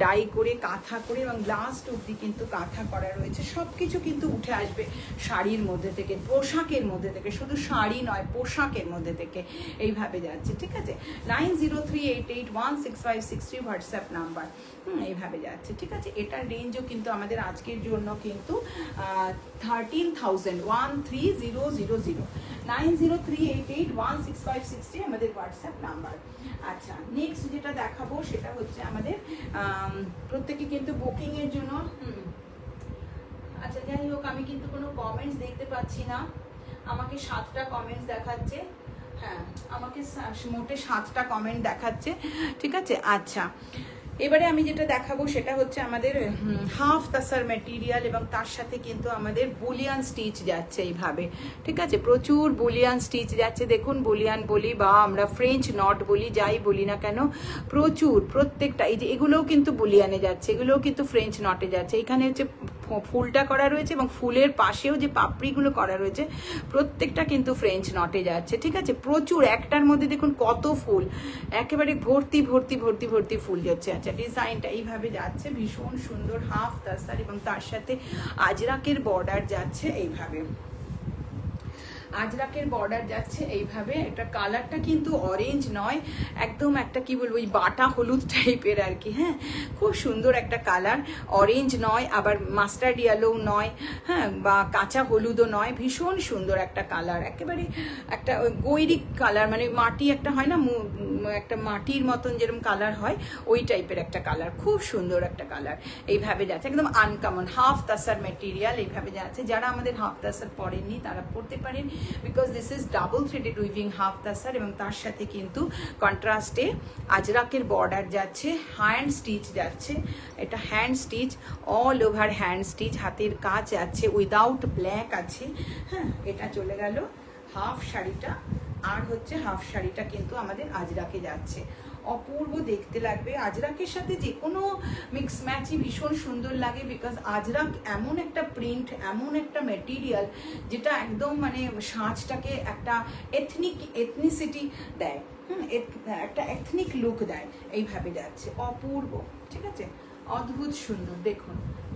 ডাই করে কাঁথা করে এবং লাস্ট অবধি কিন্তু কাঁথা করা রয়েছে। সব কিছু কিন্তু উঠে আসবে শাড়ির মধ্যে থেকে, পোশাকের মধ্যে থেকে, শুধু শাড়ি নয় পোশাকের মধ্যে থেকে, এইভাবে যাচ্ছে, ঠিক আছে? 9038816560 হোয়াটসঅ্যাপ নাম্বার। এইভাবে যাচ্ছে, ঠিক আছে? এটার রেঞ্জও কিন্তু আমাদের আজকের জন্য কিন্তু 13,000 9038816560 আমাদের হোয়াটসঅ্যাপ নাম্বার। আচ্ছা, নেক্সট যেটা দেখাবো সেটা হচ্ছে আমাদের প্রত্যেকে কিন্তু বুকিং এর জন্য। আচ্ছা, যাই হোক, আমি কিন্তু কোনো কমেন্টস দেখতে পাচ্ছি না, আমাকে 7টা কমেন্টস দেখাচ্ছে। হ্যাঁ, আমাকে মোটে 7টা কমেন্ট দেখাচ্ছে, ঠিক আছে? আচ্ছা, এবারে আমি যেটা দেখাবো সেটা হচ্ছে আমাদের হাফ তাসার ম্যাটেরিয়াল এবং তার সাথে কিন্তু আমাদের বুলিয়ান স্টিচ যাচ্ছে এইভাবে, ঠিক আছে? প্রচুর বুলিয়ান স্টিচ যাচ্ছে। দেখুন, বুলিয়ান বলি বা আমরা ফ্রেঞ্চ নট বলি, যাই বলি না কেন, প্রচুর, প্রত্যেকটা, এই যে এগুলোও কিন্তু বুলিয়ানে যাচ্ছে, এগুলোও কিন্তু ফ্রেঞ্চ নটে যাচ্ছে। এখানে হচ্ছে ফুলটা করা রয়েছে এবং ফুলের পাশেও যে পাপড়িগুলো করা রয়েছে প্রত্যেকটা কিন্তু ফ্রেঞ্চ নটে যাচ্ছে, ঠিক আছে? প্রচুর, একটার মধ্যে দেখুন কত ফুল, একেবারে ভর্তি ভর্তি ভর্তি ভর্তি ফুল যাচ্ছে। আচ্ছা, ডিজাইনটা এইভাবে যাচ্ছে, ভীষণ সুন্দর হাফ তাসার এবং তার সাথে আজরাকের বর্ডার যাচ্ছে এইভাবে, আজরাকের বর্ডার যাচ্ছে এইভাবে। এটা কালারটা কিন্তু অরেঞ্জ নয়, একদম একটা কি বলবো, ওই বাটা হলুদ টাইপের আর কি। হ্যাঁ, খুব সুন্দর একটা কালার, অরেঞ্জ নয় আবার মাস্টার্ড ইয়েলো নয়, হ্যাঁ, বা কাঁচা হলুদও নয়, ভীষণ সুন্দর একটা কালার, একেবারে একটা গৈরিক কালার, মানে মাটি একটা হয় না, একটা মাটির মতন যেরকম কালার হয় ওই টাইপের একটা কালার, খুব সুন্দর একটা কালার। এইভাবে যাচ্ছে, একদম আনকমন হাফ তাসার মেটেরিয়াল, এইভাবে যাচ্ছে। যারা আমাদের হাফ তাসার পরেননি তারা পড়তে পারেন, because this is double threaded weaving half tussar এবং তার সাথে কিন্তু কন্ট্রাস্টে আজরাকের বর্ডার যাচ্ছে, হ্যান্ড স্টিচ যাচ্ছে, এটা hand stitch, all over hand stitch, হাতের কাজ যাচ্ছে, উইদাউট ব্ল্যাক আছে। হ্যাঁ, এটা চলে গেল হাফ শাড়িটা, আর হচ্ছে হাফ শাড়িটা কিন্তু আমাদের আজরাকে যাচ্ছে, অপূর্ব দেখতে লাগবে। আজরাকের সাথে যে কোনো মিক্স ম্যাচই ভীষণ সুন্দর লাগে, বিকজ আজরাক এমন একটা প্রিন্ট, এমন একটা মেটেরিয়াল যেটা একদম মানে সাজটাকে একটা এথনিসিটি দেয়, একটা এথনিক লুক দেয়। এইভাবে যাচ্ছে, অপূর্ব, ঠিক আছে? অদ্ভুত সুন্দর, দেখুন।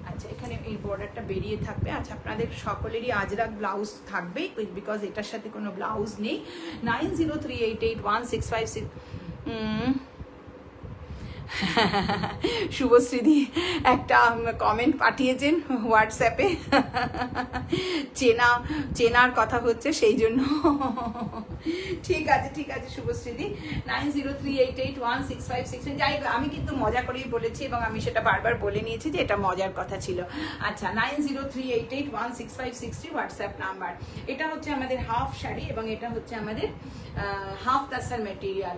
আচ্ছা, এখানে এই বর্ডারটা বেরিয়ে থাকবে। আচ্ছা, আপনাদের সকলেরই আজরাক ব্লাউজ থাকবেই, বিকজ এটার সাথে কোনো ব্লাউজ নেই। 9038816560 শুভশ্রীদি একটা কমেন্ট পাঠিয়েছেন হোয়াটসঅ্যাপে, চেনার কথা হচ্ছে সেই জন্য। ঠিক আছে, ঠিক আছে শুভশ্রীদি। 9038816560, যাই আমি কিন্তু মজা করেই বলেছি এবং আমি সেটা বারবার বলে নিয়েছি যে এটা মজার কথা ছিল। আচ্ছা, 9038816560 হোয়াটসঅ্যাপ নাম্বার। এটা হচ্ছে আমাদের হাফ শাড়ি এবং এটা হচ্ছে আমাদের হাফ তাসার মেটেরিয়াল,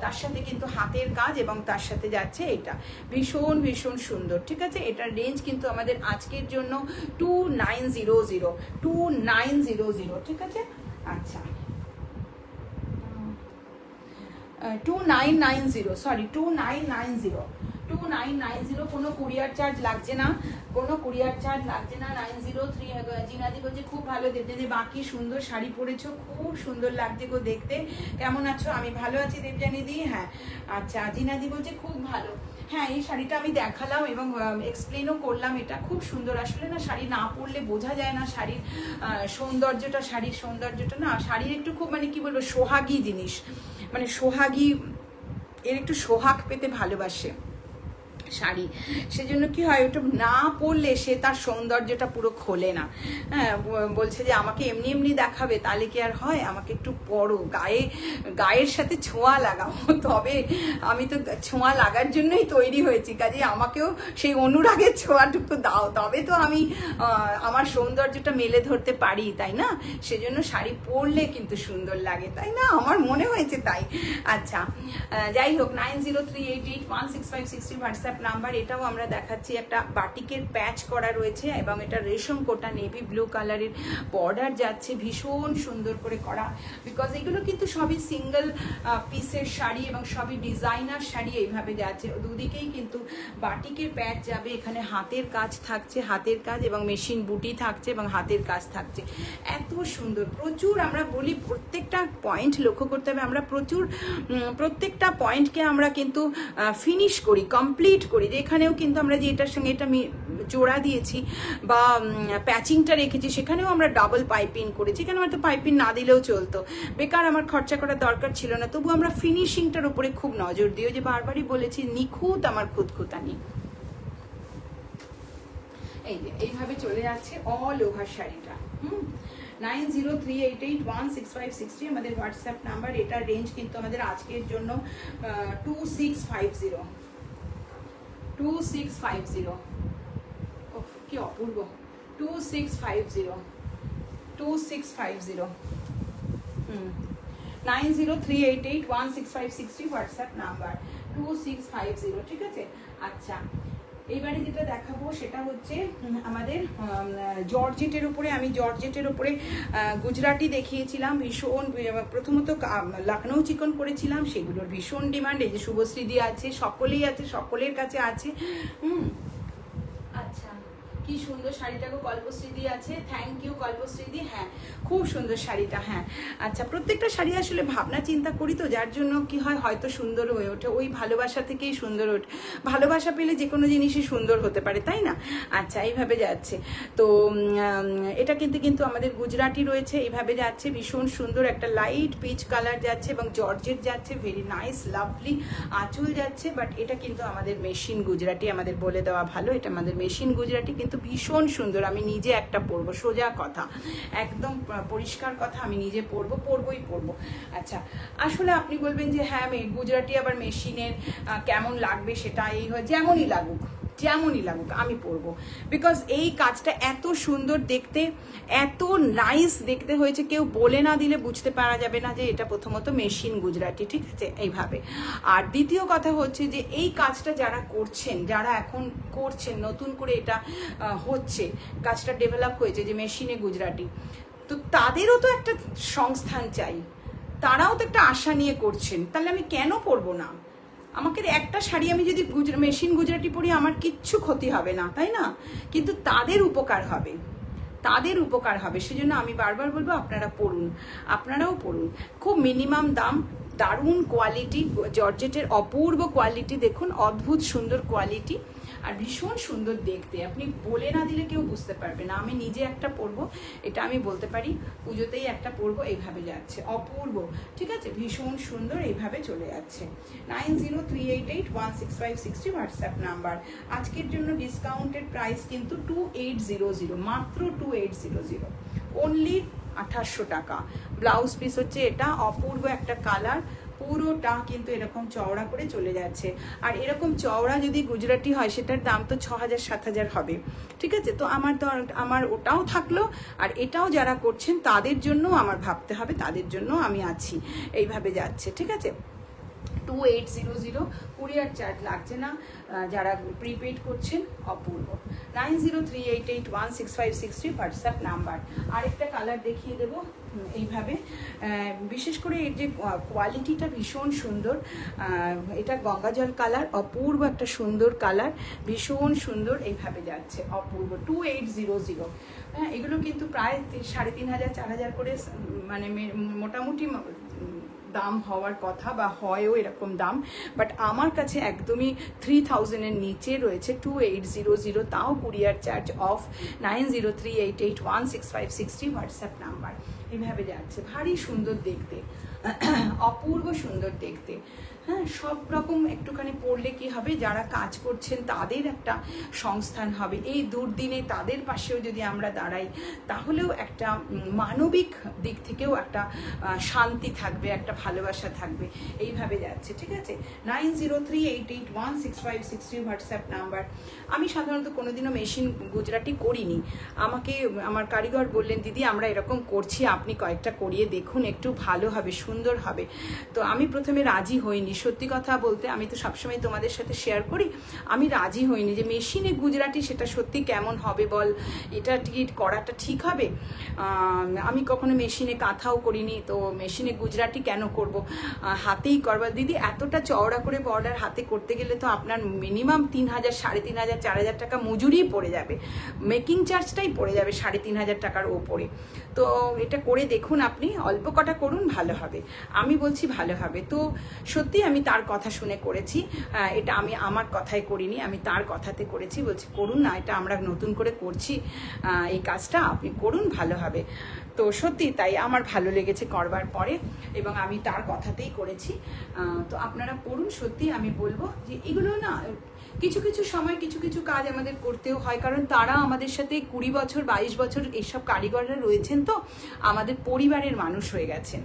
তার সাথে কিন্তু হাতের কাজ এবং তার সাথে যাচ্ছে এটা, ভীষণ ভীষণ সুন্দর, ঠিক আছে? এটার রেঞ্জ কিন্তু আমাদের আজকের জন্য 2900, ঠিক আছে? আচ্ছা, 2990, সরি 2990, কোনো কুরিয়ার চার্জ লাগছে না, কোনো কুরিয়ার চার্জ লাগছে না। 903। জিনাদি বলছে খুব ভালো দেবজানি, বাকি সুন্দর শাড়ি পরেছো, খুব সুন্দর লাগছে গো দেখতে, কেমন আছো? আমি ভালো আছি দেবজানি দি। হ্যাঁ, আচ্ছা, জিনাদি বলছে খুব ভালো। হ্যাঁ, এই শাড়িটা আমি দেখালাম এবং এক্সপ্লেনও করলাম। এটা খুব সুন্দর। আসলে না শাড়ি না পরলে বোঝা যায় না শাড়ির সৌন্দর্যটা, শাড়ির সৌন্দর্যটা না, শাড়ির একটু খুব মানে কি বলবো সোহাগী জিনিস, মানে সোহাগী, এর একটু সোহাগ পেতে ভালোবাসে শাড়ি। সেজন্য কি হয়, ওটা না পরলে সে তার সৌন্দর্যটা পুরো খোলে না। হ্যাঁ, বলছে যে আমাকে এমনি এমনি দেখাবে, তাহলে কি আর হয়, আমাকে একটু পরো, গায়ের সাথে ছোঁয়া লাগাও। তবে আমি তো ছোঁয়া লাগার জন্যই তৈরি হয়েছি, কাজে আমাকেও সেই অনুরাগের ছোঁয়াটুকু দাও, তবে তো আমি আমার সৌন্দর্যটা মেলে ধরতে পারি, তাই না? সেজন্য শাড়ি পরলে কিন্তু সুন্দর লাগে, তাই না? আমার মনে হয়েছে তাই। আচ্ছা, যাই হোক, 9038816560 হোয়াটসঅ্যাপ নাম্বার। এটাও আমরা দেখাচ্ছি, একটা বাটিকের প্যাচ করা রয়েছে এবং এটা রেশম কোটা নেভি ব্লু কালারের বর্ডার যাচ্ছে, ভীষণ সুন্দর করে করা। বিকজ এগুলো কিন্তু সবই সিঙ্গেল পিসের শাড়ি এবং সবই ডিজাইনার শাড়ি, এইভাবে যাচ্ছে। দুদিকেই কিন্তু বাটিকের প্যাচ যাবে, এখানে হাতের কাজ থাকছে, হাতের কাজ এবং মেশিন বুটি থাকছে এবং হাতের কাজ থাকছে। এত সুন্দর, প্রচুর আমরা বলি প্রত্যেকটা পয়েন্ট লক্ষ্য করতে হবে, আমরা প্রত্যেকটা পয়েন্টকে আমরা কিন্তু ফিনিশ করি, কমপ্লিট করি। এখানেও কিন্তু আমরা যে এটার সঙ্গে এটা জোড়া দিয়েছি বা প্যাচিংটা রেখেছি, সেখানেও আমরা ডাবল পাইপিং করেছি। এখানে হয়তো পাইপিং না দিলেও চলতো, বেকার আমার খরচা করার দরকার ছিল না, তবু আমরা ফিনিশিংটার উপরে খুব নজর দিই। যে বারবারই বলেছি, নিখুঁত আমার খুঁতখুঁতানি। এই যে এইভাবে চলে যাচ্ছে অল ওভার শাড়িটা। 9038816560 আমাদের হোয়াটসঅ্যাপ নাম্বার। এটার রেঞ্জ কিন্তু আমাদের আজকের জন্য 2650। কি অপূর্ব, 2650 9038816560 হোয়াটসঅ্যাপ নাম্বার, 2650, ঠিক আছে? আচ্ছা, এইবারে যেটা দেখাবো সেটা হচ্ছে আমাদের জর্জেটের উপরে। আমি জর্জেটের উপরে গুজরাটি দেখিয়েছিলাম, ভীষণ, প্রথমত লখনৌ চিকন করেছিলাম, সেগুলোর ভীষণ ডিমান্ড। এই যে শুভশ্রীদি আছে, সকলেই আছে, সকলের কাছে আছে। আচ্ছা, কি সুন্দর শাড়িটাকে কল্পশ্রীদি আছে, থ্যাংক ইউ কল্পশ্রীদি। হ্যাঁ, খুব সুন্দর শাড়িটা। হ্যাঁ, আচ্ছা, প্রত্যেকটা শাড়ি আসলে ভাবনা চিন্তা করি তো, যার জন্য কি হয়, হয়তো সুন্দর হয়ে ওঠে। ওই ভালোবাসা থেকেই সুন্দর ওঠে, ভালোবাসা পেলে যে কোনো জিনিসই সুন্দর হতে পারে, তাই না? আচ্ছা, এইভাবে যাচ্ছে। তো এটা কিন্তু আমাদের গুজরাটি রয়েছে, এইভাবে যাচ্ছে, ভীষণ সুন্দর একটা লাইট পিচ কালার যাচ্ছে এবং জর্জেট যাচ্ছে, ভেরি নাইস লাভলি আঁচল যাচ্ছে। বাট এটা কিন্তু আমাদের মেশিন গুজরাটি, আমাদের বলে দেওয়া ভালো, এটা আমাদের মেশিন গুজরাটি, কিন্তু ভীষণ সুন্দর। আমি নিজে একটা পরবো, সোজা কথা, একদম পরিষ্কার কথা, আমি নিজে পরবোই। আচ্ছা, আসলে আপনি বলবেন যে হ্যাঁ, গুজরাটি আবার মেশিনের কেমন লাগবে, সেটা এই হয়, যেমনই লাগুক আমি পরবো। বিকজ এই কাজটা এত সুন্দর দেখতে, এত নাইস দেখতে হয়েছে, কেউ বলে না দিলে বুঝতে পারা যাবে না যে এটা প্রথমত মেশিন গুজরাটি, ঠিক আছে? এইভাবে। আর দ্বিতীয় কথা হচ্ছে যে এই কাজটা যারা করছেন, যারা এখন করছেন, নতুন করে এটা হচ্ছে, কাজটা ডেভেলপ হয়েছে যে মেশিনে গুজরাটি, তো তাদেরও তো একটা সংস্থান চাই, তারাও তো একটা আশা নিয়ে করছেন, তাহলে আমি কেন পরবো না? আমাকে একটা শাড়ি আমি যদি মেশিন গুজরাটি পরি, আমার কিচ্ছু ক্ষতি হবে না, তাই না? কিন্তু তাদের উপকার হবে, সেজন্য আমি বারবার বলবো আপনারাও পড়ুন। খুব মিনিমাম দাম, দারুণ কোয়ালিটি, জর্জেটের অপূর্ব কোয়ালিটি, দেখুন, অদ্ভুত সুন্দর কোয়ালিটি আর ভীষণ সুন্দর দেখতে। আপনি বলে না দিলে কেউ বুঝতে পারবে না। আমি নিজে একটা পরবো, এটা আমি বলতে পারি, পুজোতেই একটা পরবো। এইভাবে যাচ্ছে, অপূর্ব, ঠিক আছে? ভীষণ সুন্দর, এইভাবে চলে যাচ্ছে। 9038816560 হোয়াটসঅ্যাপ নাম্বার। আজকের জন্য ডিসকাউন্টেড প্রাইস কিন্তু 2800, মাত্র 2800, অনলি 2800 টাকা। ব্লাউজ পিস হচ্ছে এটা, অপূর্ব একটা কালার, পুরোটা কিন্তু এরকম চওড়া করে চলে যাচ্ছে। আর এরকম চওড়া যদি গুজরাটি হয়, সেটার দাম তো 6000-7000 হবে, ঠিক আছে? তো আমার ওটাও থাকলো, আর এটাও যারা করছেন তাদের জন্য আমার ভাবতে হবে, তাদের জন্য আমি আছি। এইভাবে যাচ্ছে, ঠিক আছে? 2800, কুরিয়ার চার্জ লাগছে না যারা প্রিপেড করছেন, অপূর্ব। 9038816560 হোয়াটসঅ্যাপ নাম্বার। আরেকটা কালার দেখিয়ে দেবো এইভাবে, বিশেষ করে এর যে কোয়ালিটিটা ভীষণ সুন্দর। এটা গঙ্গাজল কালার, অপূর্ব একটা সুন্দর কালার, ভীষণ সুন্দর, এইভাবে যাচ্ছে, অপূর্ব। 2800। হ্যাঁ, এগুলো কিন্তু প্রায় 3500-4000 করে, মানে মোটামুটি দাম হওয়ার কথা বা হয়ও এরকম দাম, বাট আমার কাছে একদমই 3000-এর নিচে রয়েছে 2800, তাও courier charge of. 9038816560 WhatsApp number. এইভাবে যাচ্ছে, ভারী সুন্দর দেখতে, অপূর্ব সুন্দর দেখতে। হ্যাঁ, সব রকম একটুখানি পড়লে কি হবে, যারা কাজ করছেন তাদের একটা সংস্থান হবে, এই দুর্দিনে তাদের পাশেও যদি আমরা দাঁড়াই তাহলেও একটা মানবিক দিক থেকেও একটা শান্তি থাকবে, একটা ভালোবাসা থাকবে। এইভাবে যাচ্ছে, ঠিক আছে। 9038816560 হোয়াটসঅ্যাপ নাম্বার। আমি সাধারণত কোনোদিনও মেশিন গুজরাটি করিনি, আমাকে আমার কারিগর বললেন দিদি আমরা এরকম করছি, আপনি কয়েকটা করিয়ে দেখুন, একটু ভালো হবে, সুন্দর হবে। তো আমি প্রথমে রাজি হইনি, সত্যি কথা বলতে, আমি তো সবসময় তোমাদের সাথে শেয়ার করি, আমি রাজি হইনি যে মেশিনে গুজরাটি সেটা সত্যি কেমন হবে বল, এটা করাটা ঠিক হবে। আমি কখনো মেশিনে কাঁথাও করিনি, তো মেশিনে গুজরাটি কেন করব, হাতেই করবার। দিদি এতটা চওড়া করে বর্ডার হাতে করতে গেলে তো আপনার মিনিমাম 3000, 3500, 4000 টাকা মজুরি পড়ে যাবে, মেকিং চার্জটাই পড়ে যাবে 3500 টাকার ওপরে। তো এটা করে দেখুন, আপনি অল্প কটা করুন, ভালো হবে, আমি বলছি ভালো হবে। তো সত্যি আমি তার কথা শুনে করেছি, এটা আমি আমার কথায় করিনি, আমি তার কথাতে করেছি। বলছি করুন না, এটা আমরা নতুন করে করছি এই কাজটা, আপনি করুন, ভালো হবে। তো সত্যি তাই আমার ভালো লেগেছে করবার পরে, এবং আমি তার কথাতেই করেছি। তো আপনারা করুন, সত্যি আমি বলবো যে এগুলো না কিছু কিছু সময় কিছু কিছু কাজ আমাদের করতেও হয়, কারণ তারা আমাদের সাথে 20 বছর 22 বছর এইসব কারিগররা রয়েছেন, তো আমাদের পরিবারের মানুষ হয়ে গেছেন।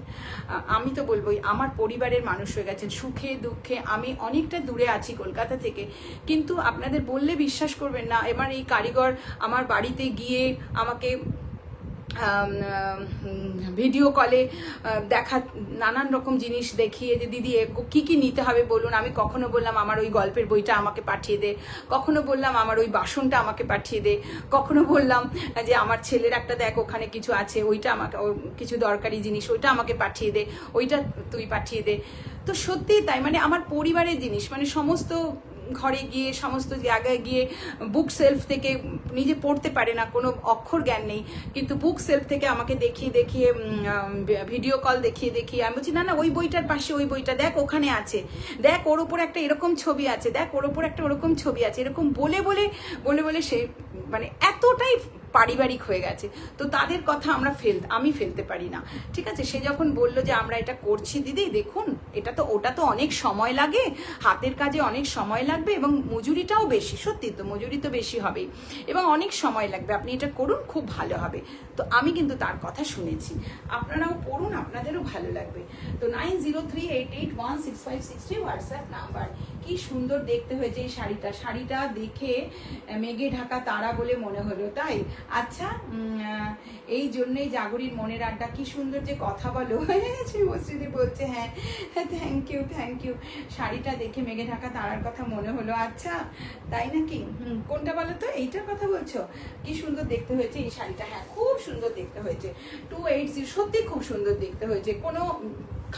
আমি তো বলবোই আমার পরিবারের মানুষ হয়ে গেছেন, সুখে দুঃখে। আমি অনেকটা দূরে আছি কলকাতা থেকে, কিন্তু আপনাদের বললে বিশ্বাস করবেন না, এবার এই কারিগর আমার বাড়িতে গিয়ে আমাকে ভিডিও কলে দেখা, নানান রকম জিনিস দেখিয়ে যে দিদি কি কি নিতে হবে বলুন। আমি কখনো বললাম আমার ওই গল্পের বইটা আমাকে পাঠিয়ে দে, কখনো বললাম আমার ওই বাসনটা আমাকে পাঠিয়ে দে, কখনো বললাম যে আমার ছেলের একটা দেখ ওখানে কিছু আছে, ওইটা আমাকে, কিছু দরকারি জিনিস ওইটা আমাকে পাঠিয়ে দে, ওইটা তুই পাঠিয়ে দে। তো সত্যি তাই, মানে আমার পরিবারের জিনিস, মানে সমস্ত ঘরে গিয়ে সমস্ত জায়গায় গিয়ে বুক সেলফ থেকে, নিজে পড়তে পারে না, কোনো অক্ষর জ্ঞান নেই, কিন্তু বুক সেলফ থেকে আমাকে দেখিয়ে দেখিয়ে, ভিডিও কল দেখিয়ে দেখিয়ে, আমি বলছি না না ওই বইটার পাশে ওই বইটা দেখ ওখানে আছে, দেখ ওর ওপর একটা এরকম ছবি আছে, দেখ ওর ওপর একটা ওরকম ছবি আছে, এরকম বলে বলে বলে বলে সে মানে এতটাই পারিবারিক হয়ে গেছে। তো তাদের কথা আমি ফেলতে পারি না, ঠিক আছে। সে যখন বললো যে আমরা এটা করছি দিদি দেখুন, ওটা তো অনেক সময় লাগে, হাতের কাজে অনেক সময় লাগবে, এবং মজুরিটাও বেশি, সত্যি তো মজুরি তো বেশি হবেই, এবং অনেক সময় লাগবে, আপনি এটা করুন, খুব ভালো হবে। তো আমি কিন্তু তার কথা শুনেছি, আপনারাও পড়ুন, আপনাদেরও ভালো লাগবে। তো 9038816560 হোয়াটসঅ্যাপ নাম্বার। কি সুন্দর দেখতে হয়েছে এই শাড়িটা দেখে মেঘে ঢাকা তারা বলে মনে হলো, তাই? আচ্ছা, এই জন্যই জাগরির মনের আড্ডা, কি সুন্দর যে কথা বলো, শ্রীমশ্রীদি বলছে হ্যাঁ, থ্যাংক ইউ। শাড়িটা দেখে মেঘে ঢাকা তারার কথা মনে হলো, আচ্ছা তাই নাকি? কোনটা বলো তো, এইটার কথা বলছো? কি সুন্দর দেখতে হয়েছে এই শাড়িটা, হ্যাঁ খুব সুন্দর দেখতে হয়েছে। 280, সত্যি খুব সুন্দর দেখতে হয়েছে, কোনো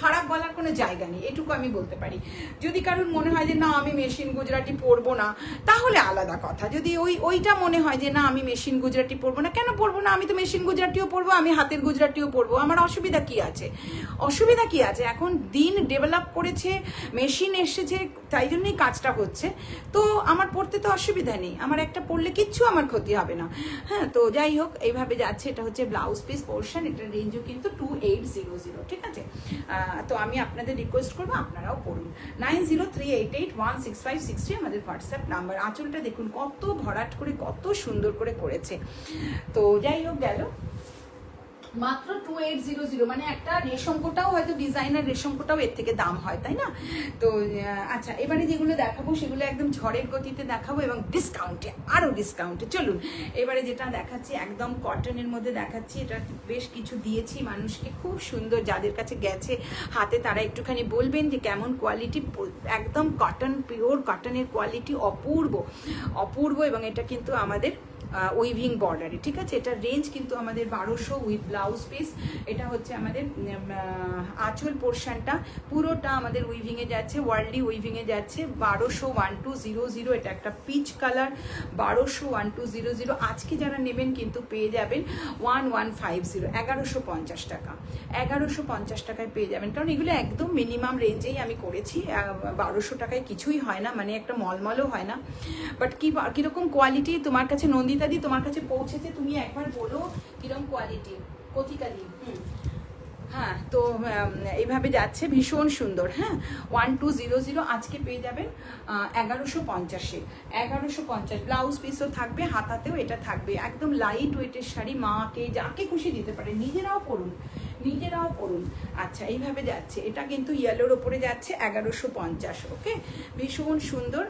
খারাপ বলার কোনো জায়গা নেই, এটুকু আমি বলতে পারি। যদি কারোর মনে হয় যে না আমি মেশিন গুজরাটি পরবো না, তাহলে আলাদা কথা। যদি ওইটা মনে হয় যে না আমি মেশিন গুজরাটি পরবো না, কেন পরবো না? আমি তো মেশিন গুজরাটিও পরবো, আমি হাতের গুজরাটিও পরবো, আমার অসুবিধা কি আছে? এখন দিন ডেভেলপ করেছে, মেশিন এসেছে, তাই জন্যই কাজটা হচ্ছে। তো আমার পড়তে তো অসুবিধা নেই, আমার একটা পড়লে কিচ্ছু আমার ক্ষতি হবে না। হ্যাঁ, তো যাই হোক এইভাবে যাচ্ছে। এটা হচ্ছে ব্লাউজ পিস পোর্শন, এটার রেঞ্জও কিন্তু 2800, ঠিক আছে। তো আমি আপনাদের রিকোয়েস্ট করবো আপনারাও পড়ুন। 9038816560 আমাদের হোয়াটসঅ্যাপ নাম্বার। আঁচলটা দেখুন কত ভরাট করে, কত সুন্দর করে করেছে। তো যাই হোক, গেল মাত্র 2800, মানে একটা রেশম কোটাও হয়তো ডিজাইনার রেশম কোটাও এর থেকে দাম হয়, তাই না? তো আচ্ছা, এবারে যেগুলো দেখাবো সেগুলো একদম ঝড়ের গতিতে দেখাবো, এবং ডিসকাউন্টে, আরো ডিসকাউন্টে। চলুন এবারে যেটা দেখাচ্ছি একদম কটনের মধ্যে দেখাচ্ছি। এটা বেশ কিছু দিয়েছি মানুষকে, খুব সুন্দর, যাদের কাছে গেছে হাতে তারা একটুখানি বলবেন যে কেমন কোয়ালিটি, একদম কটন, পিওর কটনের কোয়ালিটি, অপূর্ব। এবং এটা কিন্তু আমাদের উইভিং বর্ডারে, ঠিক আছে। এটা রেঞ্জ কিন্তু আমাদের 1200 উইথ ব্লাউজ পিস। এটা হচ্ছে আমাদের আঁচল পোর্শনটা পুরোটা আমাদের উইভিংয়ে যাচ্ছে, ওয়ার্ল্ডলি উইভিংয়ে যাচ্ছে। 1200 1200, এটা একটা পিচ কালার। 1200 1200 আজকে যারা নেবেন কিন্তু পেয়ে যাবেন 1150, 1150 টাকা, 1150 টাকায় পেয়ে যাবেন। কারণ এগুলো একদম মিনিমাম রেঞ্জেই আমি করেছি, 1200 টাকায় কিছুই হয় না, মানে একটা মলমলও হয় না। বাট কিরকম কোয়ালিটি তোমার কাছে নন্দিতাদি, তোমার কাছে পৌঁছেছে, তুমি একবার বলো কিরকম কোয়ালিটি কথিকাদি। হ্যাঁ, তো এইভাবে যাচ্ছে, ভীষণ সুন্দর। হ্যাঁ, 1200 আজকে পেয়ে যাবেন 1150-এ, 1150। ব্লাউজ পিসও থাকবে, হাতাতেও এটা থাকবে। একদম লাইট ওয়েটের শাড়ি, মাকে যাকে খুশি দিতে পারে, নিজেরাও পরুন, নিজেরাও পরুন। আচ্ছা, এইভাবে যাচ্ছে, এটা কিন্তু ইয়েলোর ওপরে যাচ্ছে 1150। ওকে, ভীষণ সুন্দর,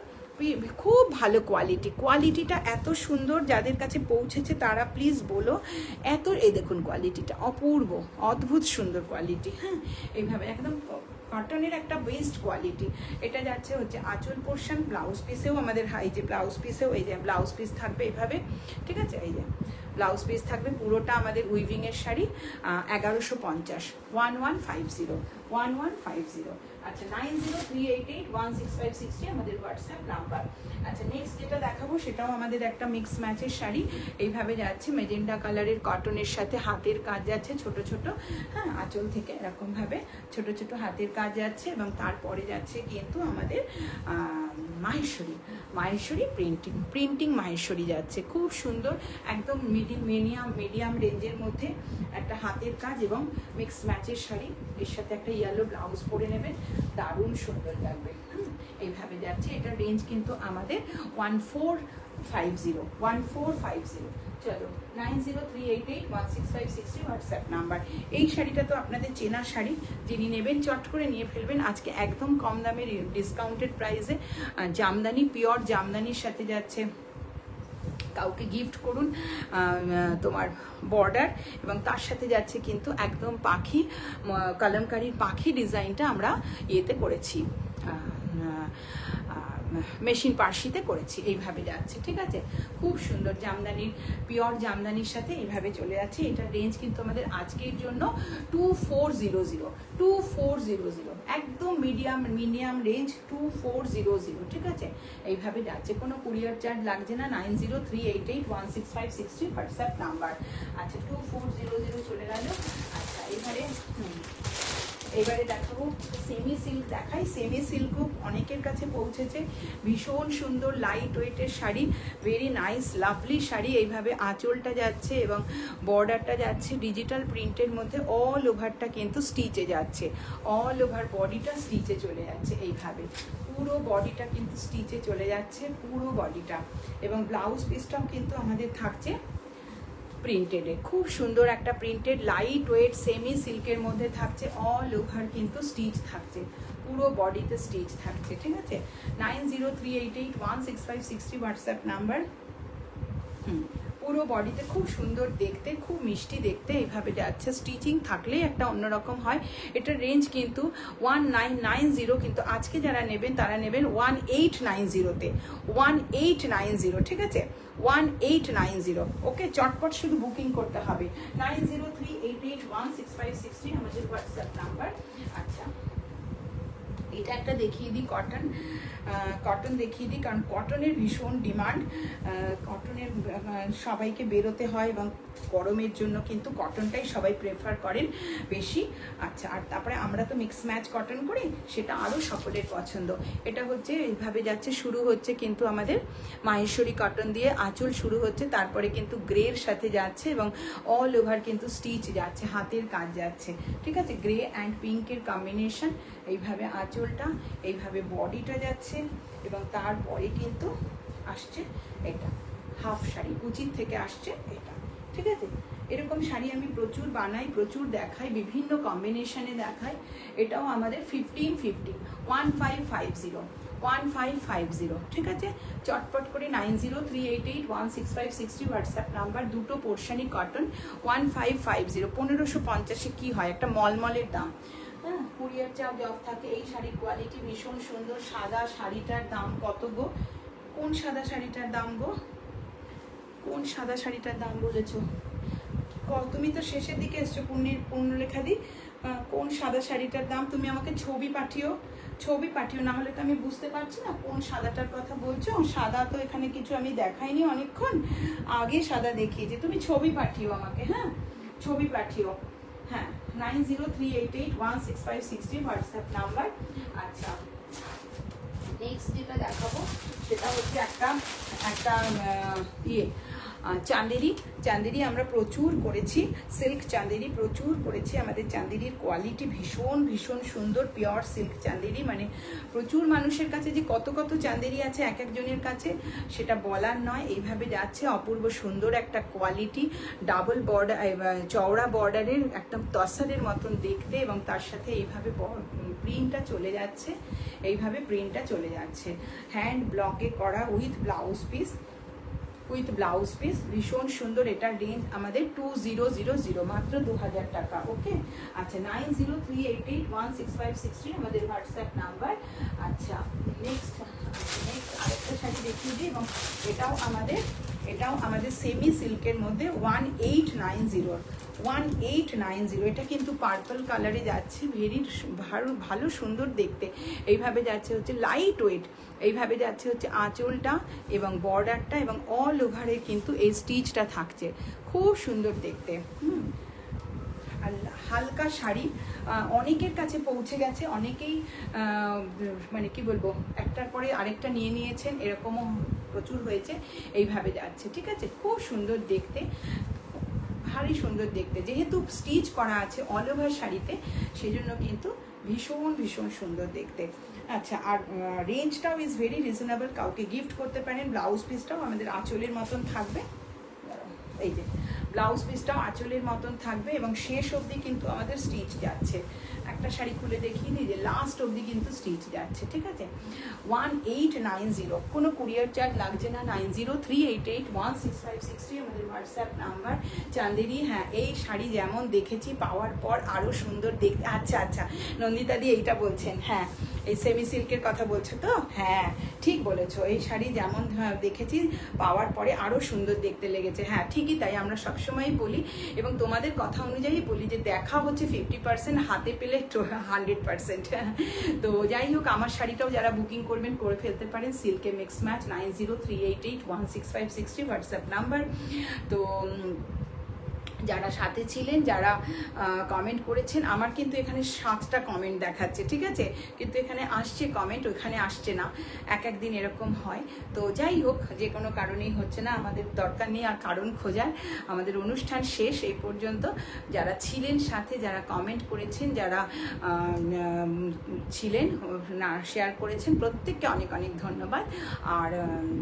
খুব ভালো কোয়ালিটি। কোয়ালিটিটা এত সুন্দর, যাদের কাছে পৌঁছেছে তারা প্লিজ বলো। এত, এই দেখুন কোয়ালিটিটা অপূর্ব, অদ্ভুত সুন্দর কোয়ালিটি। হ্যাঁ, এইভাবে একদম কটনের একটা বেস্ট কোয়ালিটি। এটা যাচ্ছে হচ্ছে আঁচল পোর্শন, ব্লাউজ পিসেও আমাদের এই যে ব্লাউজ পিসেও এই যে ব্লাউজ পিস থাকবে এইভাবে, ঠিক আছে। এই যে ব্লাউজ পিস থাকবে, পুরোটা আমাদের উইভিংয়ের শাড়ি। 1150, 1150, 1150। আচ্ছা, 9038816560 আমাদের হোয়াটসঅ্যাপ নাম্বার। আচ্ছা, নেক্সট যেটা দেখাবো সেটাও আমাদের একটা মিক্স ম্যাচের শাড়ি। এইভাবে যাচ্ছে মেজেন্ডা কালারের কটনের সাথে হাতের কাজ যাচ্ছে ছোট ছোট। হ্যাঁ, আঁচল থেকে এরকমভাবে ছোট ছোট হাতের কাজ যাচ্ছে, এবং তারপরে যাচ্ছে কিন্তু আমাদের মাহেশ্বরী, মাহেশ্বরী প্রিন্টিং মাহেশ্বরী যাচ্ছে, খুব সুন্দর। একদম মিডিয়াম রেঞ্জের মধ্যে একটা হাতের কাজ এবং মিক্স ম্যাচের শাড়ি। এর সাথে একটা ইয়েলো ব্লাউজ পরে নেবেন, দারুণ সুন্দর লাগবে। এইভাবে যাচ্ছে, এটা রেঞ্জ কিন্তু আমাদের 1450, 1450। চলো, 9038816560 হোয়াটসঅ্যাপ নাম্বার। এই শাড়িটা তো আপনাদের চেনা শাড়ি, যিনি নেবেন চট করে নিয়ে ফেলবেন। আজকে একদম কম দামের ডিসকাউন্টেড প্রাইসে জামদানি, পিওর জামদানির সাথে যাচ্ছে। কাউকে গিফট করুন তোমার বর্ডার, এবং তার সাথে যাচ্ছে কিন্তু একদম পাখি, কলমকারীর পাখি ডিজাইনটা আমরা ইয়েতে করেছি, মেশিন পার্সিতে করেছি। এইভাবে যাচ্ছে, ঠিক আছে। খুব সুন্দর জামদানির, পিওর জামদানির সাথে এইভাবে চলে যাচ্ছে। এটার রেঞ্জ কিন্তু আমাদের আজকের জন্য 2400, 2400, একদম মিডিয়াম রেঞ্জ 2400, ঠিক আছে। এইভাবে যাচ্ছে, কোনো কুরিয়ার চার্জ লাগছে না। 9038816560 হোয়াটসঅ্যাপ নাম্বার। আচ্ছা, 2400 চলে গেল। আচ্ছা, এবারে দেখাবো সেমি সিল্ক। দেখাই, সেমি সিল্কও অনেকের কাছে পৌঁছেছে। ভীষণ সুন্দর লাইট ওয়েটের sari, very nice lovely sari. এইভাবে আঁচলটা যাচ্ছে এবং বর্ডারটা যাচ্ছে ডিজিটাল প্রিন্টের মধ্যে। অল ওভারটা কিন্তু স্টিচে যাচ্ছে, অল ওভার বডিটা স্টিচে চলে যাচ্ছে। এইভাবে পুরো বডিটা কিন্তু স্টিচে চলে যাচ্ছে, পুরো বডিটা। এবং ব্লাউজ পিসটাও কিন্তু আমাদের থাকছে প্রিন্টেডে, খুব সুন্দর একটা প্রিন্টেড লাইট ওয়েট সেমি সিল্কের মধ্যে থাকছে। অল ওভার কিন্তু স্টিচ থাকছে, পুরো বডিতে স্টিচ থাকছে, ঠিক আছে। 9038816560 হোয়াটসঅ্যাপ নাম্বার। পুরো বডিতে খুব সুন্দর দেখতে, খুব মিষ্টি দেখতে। এইভাবে যাচ্ছে, স্টিচিং থাকলেই একটা অন্যরকম হয়। এটার রেঞ্জ কিন্তু 1990, কিন্তু আজকে যারা নেবেন তারা নেবেন 1890-তে, 1890, ঠিক আছে, 1890। ওকে, চটপট শুধু বুকিং করতে হবে। 9038816560 আমাদের হোয়াটসঅ্যাপ নাম্বার। আচ্ছা, এটা একটা দেখিয়ে দিই, কটন দেখিয়ে দিই, কারণ কটনের ভীষণ ডিমান্ড। কটনের সবাইকে বেরোতে হয়, এবং গরমের জন্য কিন্তু কটনটাই সবাই প্রেফার করেন বেশি। আচ্ছা, আর তারপরে আমরা তো মিক্স ম্যাচ কটন করি, সেটা আরও সকলের পছন্দ। এটা হচ্ছে এইভাবে যাচ্ছে, শুরু হচ্ছে কিন্তু আমাদের মাহেশ্বরী কটন দিয়ে, আঁচল শুরু হচ্ছে, তারপরে কিন্তু গ্রের সাথে যাচ্ছে এবং অল ওভার কিন্তু স্টিচ যাচ্ছে, হাতের কাজ যাচ্ছে, ঠিক আছে। গ্রে অ্যান্ড পিঙ্কের কম্বিনেশন। এইভাবে আঁচলটা, এইভাবে বডিটা যাচ্ছে, এবং তারপরে কিন্তু আসছে এটা হাফ শাড়ি, কুচির থেকে আসছে এটা, ঠিক আছে। এরকম শাড়ি আমি প্রচুর বানাই, প্রচুর দেখাই, বিভিন্ন কম্বিনেশনে দেখাই। এটাও আমাদের 1550, 1550, 1550, ঠিক আছে। চটপট করে 9038816560 হোয়াটসঅ্যাপ নাম্বার। দুটো পোর্শনই কটন, 1550। 1550-এ কী হয়, একটা মলমলের দাম। হ্যাঁ, কুরিয়ার চার্জ অফ থাকে। এই শাড়ির কোয়ালিটি ভীষণ সুন্দর। সাদা শাড়িটার দাম কত গো? কোন সাদা শাড়িটার দাম গো? কোন সাদা শাড়িটার দাম বলেছো? তুমি তো শেষের দিকে এসছো পূর্ণরেখা দি। কোন সাদা শাড়িটার দাম? তুমি আমাকে ছবি পাঠিও, না হলে তো আমি বুঝতে পারছি না কোন সাদাটার কথা বলছো। সাদা তো এখানে কিছু আমি দেখাইনি অনেকক্ষণ আগে, সাদা দেখিয়েছি। তুমি ছবি পাঠিও আমাকে, হ্যাঁ ছবি পাঠিও। হ্যাঁ 9038816560 হোয়াটসঅ্যাপ নাম্বার। আচ্ছা নেক্সট যেটা দেখাবো সেটা হচ্ছে একটা ইয়ে চান্দেরি আমরা প্রচুর করেছি, সিল্ক চান্দেরি প্রচুর করেছি। আমাদের চান্দেরির কোয়ালিটি ভীষণ ভীষণ সুন্দর, পিওর সিল্ক চান্দেরি। মানে প্রচুর মানুষের কাছে যে কত কত চান্দেরি আছে এক একজনের কাছে সেটা বলার নয়। এইভাবে যাচ্ছে অপূর্ব সুন্দর একটা কোয়ালিটি, ডাবল বর্ডার, চওড়া বর্ডারের একটা তসরের মতন দেখতে, এবং তার সাথে এইভাবে প্রিন্টটা চলে যাচ্ছে, হ্যান্ড ব্লকে করা উইথ ব্লাউজ পিস ভীষণ সুন্দর। এটার রেঞ্জ আমাদের 2000, মাত্র 2000 টাকা। ওকে আচ্ছা 9038816560 আমাদের হোয়াটসঅ্যাপ নাম্বার। আচ্ছা নেক্সট আরেকটা শাড়ি দেখিয়ে দিই, এবং এটাও আমাদের সেমি সিল্কের মধ্যে 1890। এটা কিন্তু পার্পল কালারে যাচ্ছে, ভেরি ভালো সুন্দর দেখতে। এইভাবে যাচ্ছে হচ্ছে লাইট ওয়েট, এইভাবে যাচ্ছে হচ্ছে আঁচলটা এবং বর্ডারটা, এবং অল ওভারে কিন্তু এই স্টিচটা থাকছে, খুব সুন্দর দেখতে। হালকা শাড়ি অনেকের কাছে পৌঁছে গেছে, অনেকেই মানে কি বলবো একটার পরে আরেকটা নিয়ে নিয়েছেন, এরকমও প্রচুর হয়েছে। এইভাবে যাচ্ছে, ঠিক আছে, খুব সুন্দর দেখতে, ভারী সুন্দর দেখতে। যেহেতু স্টিচ করা আছে অল ওভার শাড়িতে, সেই জন্য কিন্তু ভীষণ ভীষণ সুন্দর দেখতে। আচ্ছা আর রেঞ্জটাও ইজ ভেরি রিজনেবল, কাউকে গিফট করতে পারেন। ব্লাউজ পিসটাও আমাদের আঁচলের মতন থাকবে, এই যে ব্লাউজ পিসটাও আঁচলের মতন থাকবে, এবং শেষ অবধি কিন্তু আমাদের স্টিচ যাচ্ছে। একটা শাড়ি খুলে দেখিয়ে দিই যে লাস্ট অবধি কিন্তু স্টিচ যাচ্ছে, ঠিক আছে। 1890, কোনো কুরিয়ার চার্জ লাগছে না। 9038816560 আমাদের হোয়াটসঅ্যাপ নাম্বার। চান্দেরি, হ্যাঁ এই শাড়ি যেমন দেখেছি পাওয়ার পর আরও সুন্দর দেখতে। আচ্ছা নন্দিতা দি এইটা বলছেন, হ্যাঁ এই সেমি সিল্কের কথা বলছো তো? হ্যাঁ ঠিক বলেছো, এই শাড়ি যেমন দেখেছি পাওয়ার পরে আরও সুন্দর দেখতে লেগেছে। হ্যাঁ ঠিকই তাই, আমরা সবসময়ই বলি এবং তোমাদের কথা অনুযায়ী বলি যে দেখা হচ্ছে 50%, হাতে পেলে 100%। তো যাই হোক, আমার শাড়িটাও যারা বুকিং করবেন করে ফেলতে পারেন। সিল্কে মিক্স ম্যাচ 9038816560 হোয়াটসঅ্যাপ নাম্বার। তো যারা সাথে ছিলেন, যারা কমেন্ট করেছেন, আমার কিন্তু এখানে 7টা কমেন্ট দেখাচ্ছে, ঠিক আছে, কিন্তু এখানে আসছে কমেন্ট, ওইখানে আসছে না, এক একদিন এরকম হয়। তো যাই হোক, যে কোনো কারণেই হচ্ছে না, আমাদের দরকার নেই আর কারণ খোঁজার। আমাদের অনুষ্ঠান শেষ এই পর্যন্ত। যারা ছিলেন সাথে, যারা কমেন্ট করেছেন, যারা ছিলেন না শেয়ার করেছেন, প্রত্যেককে অনেক অনেক ধন্যবাদ। আর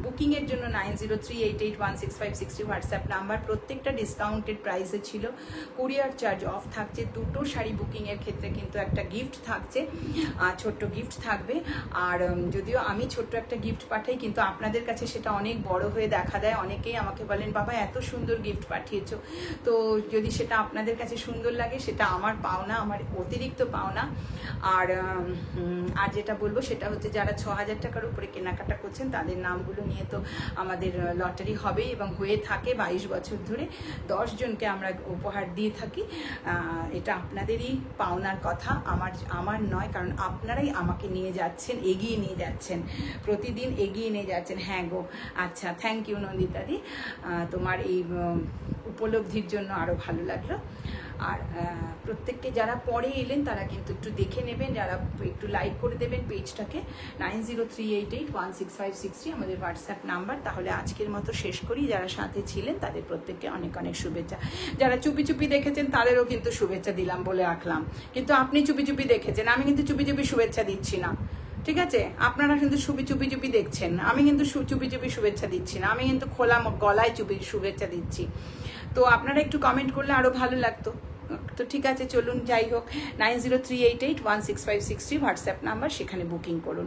বুকিংয়ের জন্য 9038816560 হোয়াটসঅ্যাপ নাম্বার। প্রত্যেকটা ডিসকাউন্টেড প্রাইসে ছিল, কুরিয়ার চার্জ অফ থাকছে। দুটো শাড়ি বুকিংয়ের ক্ষেত্রে কিন্তু একটা গিফট থাকছে, ছোট্ট গিফট থাকবে। আর যদিও আমি ছোট্ট একটা গিফট পাঠাই, কিন্তু আপনাদের কাছে সেটা অনেক বড় হয়ে দেখা দেয়। অনেকেই আমাকে বলেন বাবা এত সুন্দর গিফট পাঠিয়েছো। তো যদি সেটা আপনাদের কাছে সুন্দর লাগে, সেটা আমার পাওনা, আমার অতিরিক্ত পাওনা। আর যেটা বলবো সেটা হচ্ছে, যারা 6000 টাকার উপরে কেনাকাটা করছেন তাদের নামগুলো নিয়ে তো আমাদের লটারি হবেই এবং হয়ে থাকে 22 বছর ধরে। 10 জনকে আমরা উপহার দিয়ে থাকি। এটা আপনাদেরই পাওনার কথা, আমার নয়, কারণ আপনারাই আমাকে নিয়ে যাচ্ছেন, এগিয়ে নিয়ে যাচ্ছেন, প্রতিদিন এগিয়ে নিয়ে যাচ্ছেন। হ্যাঁ গো, আচ্ছা থ্যাংক ইউ নন্দিতাদি, তোমার এই উপলব্ধির জন্য আরও ভালো লাগলো। আর প্রত্যেককে যারা পরে এলেন তারা কিন্তু একটু দেখে নেবেন, যারা একটু লাইক করে দেবেন পেজটাকে। 9038816560 আমাদের হোয়াটসঅ্যাপ নাম্বার। তাহলে আজকের মতো শেষ করি। যারা সাথে ছিলেন তাদের প্রত্যেককে অনেক অনেক শুভেচ্ছা। যারা চুপি চুপি দেখেছেন তাদেরও কিন্তু শুভেচ্ছা দিলাম বলে রাখলাম, কিন্তু আপনি চুপি চুপি দেখেছেন, আমি কিন্তু চুপি চুপি শুভেচ্ছা দিচ্ছি না, ঠিক আছে। আপনারা কিন্তু চুপি চুপি দেখছেন, আমি কিন্তু চুপি চুপি শুভেচ্ছা দিচ্ছি না, আমি কিন্তু খোলা গলায় চুপি শুভেচ্ছা দিচ্ছি। তো আপনারা একটু কমেন্ট করলে আরও ভালো লাগতো। তো ঠিক আছে, চলুন যাই হোক, 9038816560 হোয়াটসঅ্যাপ নাম্বার, সেখানে বুকিং করুন।